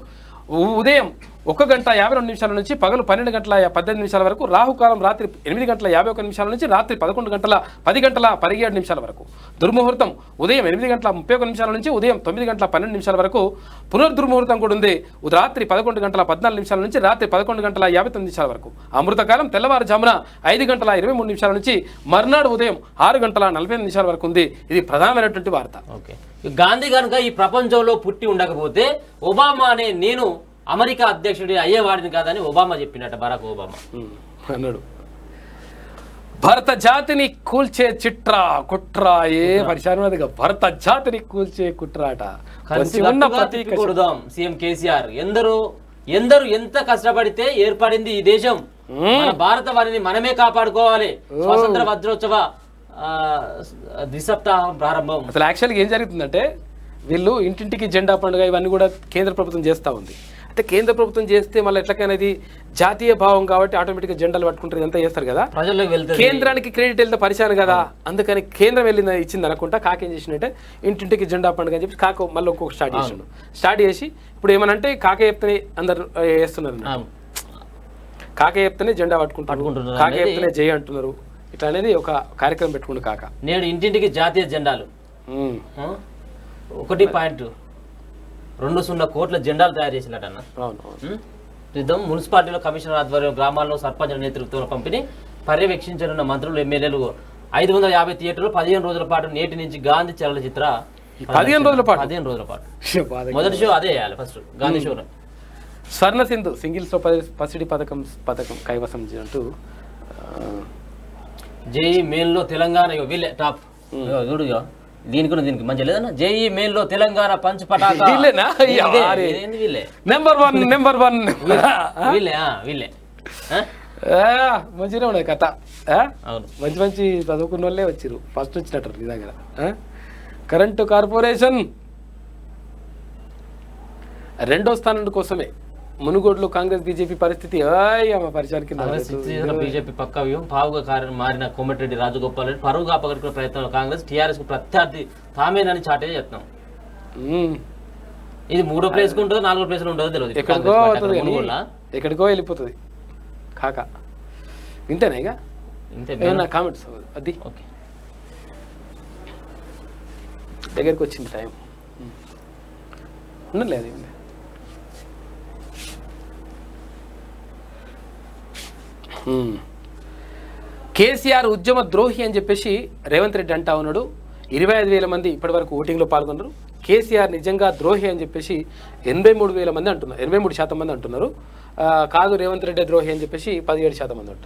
ఉదయం 1:52 నుంచి పగలు 12:18 వరకు. రాహుకాలం రాత్రి 8:51 నుంచి రాత్రి 10:17 వరకు. దుర్ముహూర్తం ఉదయం 8:31 నుంచి ఉదయం 9:12 వరకు. పునర్దుర్ముహూర్తం కూడా ఉంది. రాత్రి 11:14 నుంచి రాత్రి 11:59 వరకు. అమృతకాలం తెల్లవారుజామున 5:23 నుంచి మర్నాడు ఉదయం 6:45 వరకు ఉంది. ఇది ప్రధానమైనటువంటి వార్త. ఓకే, గాంధీ కనుక ఈ ప్రపంచంలో పుట్టి ఉండకపోతే ఒబామా అనే నేను అమెరికా అధ్యక్షుడి అయ్యేవాడిని కాదని ఒబామా చెప్పినట్ట. బరాక్ ఒబామా అన్నాడు. భరత జాతిని కూల్చే చిట్రా కుట్రా ఏ పరిశానదిగా భరత జాతిని కూల్చే కుట్రాట. కొడదాం సీఎం కేసీఆర్. ఎందరో ఎందరు ఎంత కష్టపడితే ఏర్పడింది ఈ దేశం. మన భారత వారిని మనమే కాపాడుకోవాలి. స్వాతంత్ర వజ్రోత్సవ ద్విసప్తాహం ప్రారంభం. అసలు యాక్చువల్గా ఏం జరుగుతుందంటే వీళ్ళు ఇంటింటికి జెండా పండుగ ఇవన్నీ కూడా కేంద్ర ప్రభుత్వం చేస్తూ ఉంది. అయితే కేంద్ర ప్రభుత్వం చేస్తే మళ్ళీ ఎట్లకైనా ఇది జాతీయ భావం కాబట్టి ఆటోమేటిక్గా జెండాలు పట్టుకుంటారు, ఇదంతా చేస్తారు కదా. ప్రజల్లోకి వెళ్తారు. కేంద్రానికి క్రెడిట్ వెళ్తే పరిశాను కదా, అందుకని కేంద్రం వెళ్ళింది ఇచ్చింది అనుకుంటా కాకేం చేసినట్టే ఇంటింటికి జెండా పండుగ అని చెప్పి కాక మళ్ళీ ఇంకొక స్టార్ట్ చేసి ఇప్పుడు ఏమనంటే కాక చెప్తేనే అందరు వేస్తున్నారు. కాక చెప్తేనే జెండా పట్టుకుంటారు, కాక చెప్తేనే జై అంటున్నారు. ఇట్లా అనేది ఒక కార్యక్రమం పెట్టుకుంటు కాక. నేడు ఇంటింటికి జాతీయ జెండాలు 1.20 కోట్ల జెండాలు తయారు చేసినట్టన్న. క్రితం మున్సిపాలిటీలో కమిషనర్ ఆధ్వర్యం గ్రామాల్లో సర్పంచుల నేతృత్వంలో పంపిణీ పర్యవేక్షించనున్న మంత్రులు ఎమ్మెల్యేలు 550 థియేటర్లు 15 రోజుల పాటు నేటి నుంచి గాంధీ చలనచిత్ర 15 రోజుల పాటు మొదటి షో అదే వేయాలి ఫస్ట్ గాంధీ షో. స్వర్ణ సింధు సింగిల్స్ పసిడి పథకం కైవసం అంటూ జేఈ మెయిన్లో తెలంగాణ వీళ్ళే టాప్ చూడు దీనికి మంచిగా లేదన్నా. జేఈ మెయిన్లో తెలంగాణ పంచ్ పటాకా నెంబర్ వన్ వీళ్ళే మంచిగా ఉన్నది కథ. మంచి చదువుకున్న వాళ్ళే వచ్చిర్రు, ఫస్ట్ వచ్చినట్టు నీ దగ్గర. కరెంటు కార్పొరేషన్ 2వ స్థానం కోసమే మునుగోడులో కాంగ్రెస్ బీజేపీ పరిస్థితి బీజేపీ పక్క వ్యూహం పావుగా కారణం మారిన కోమటిరెడ్డి రాజగోపాల్ రెడ్డి పరువుగా అపగట్టుకునే ప్రయత్నంలో కాంగ్రెస్ టీఆర్ఎస్ కు ప్రత్యర్థి తామేనని చాటే చేస్తున్నాం. ఇది 3వ ప్లేస్ కు ఉంటుందో 4వ ప్లేస్ లో ఉంటుందో తెలియదు. ఎక్కడికో వెళ్ళిపోతుంది కాక. ఇంతేనా ఇక ఏమన్నా కామెంట్స్ అది దగ్గరికి వచ్చింది టైం ఉండలేదు. కేసీఆర్ ఉద్యమ ద్రోహి అని చెప్పేసి రేవంత్ రెడ్డి అంటా ఉన్నాడు. 25,000 మంది ఇప్పటి వరకు ఓటింగ్లో పాల్గొన్నారు. కేసీఆర్ నిజంగా ద్రోహి అని చెప్పేసి 83,000 మంది అంటున్నారు, 83% మంది అంటున్నారు. కాదు రేవంత్ రెడ్డి ద్రోహి అని చెప్పేసి 17% మంది అంటున్నారు.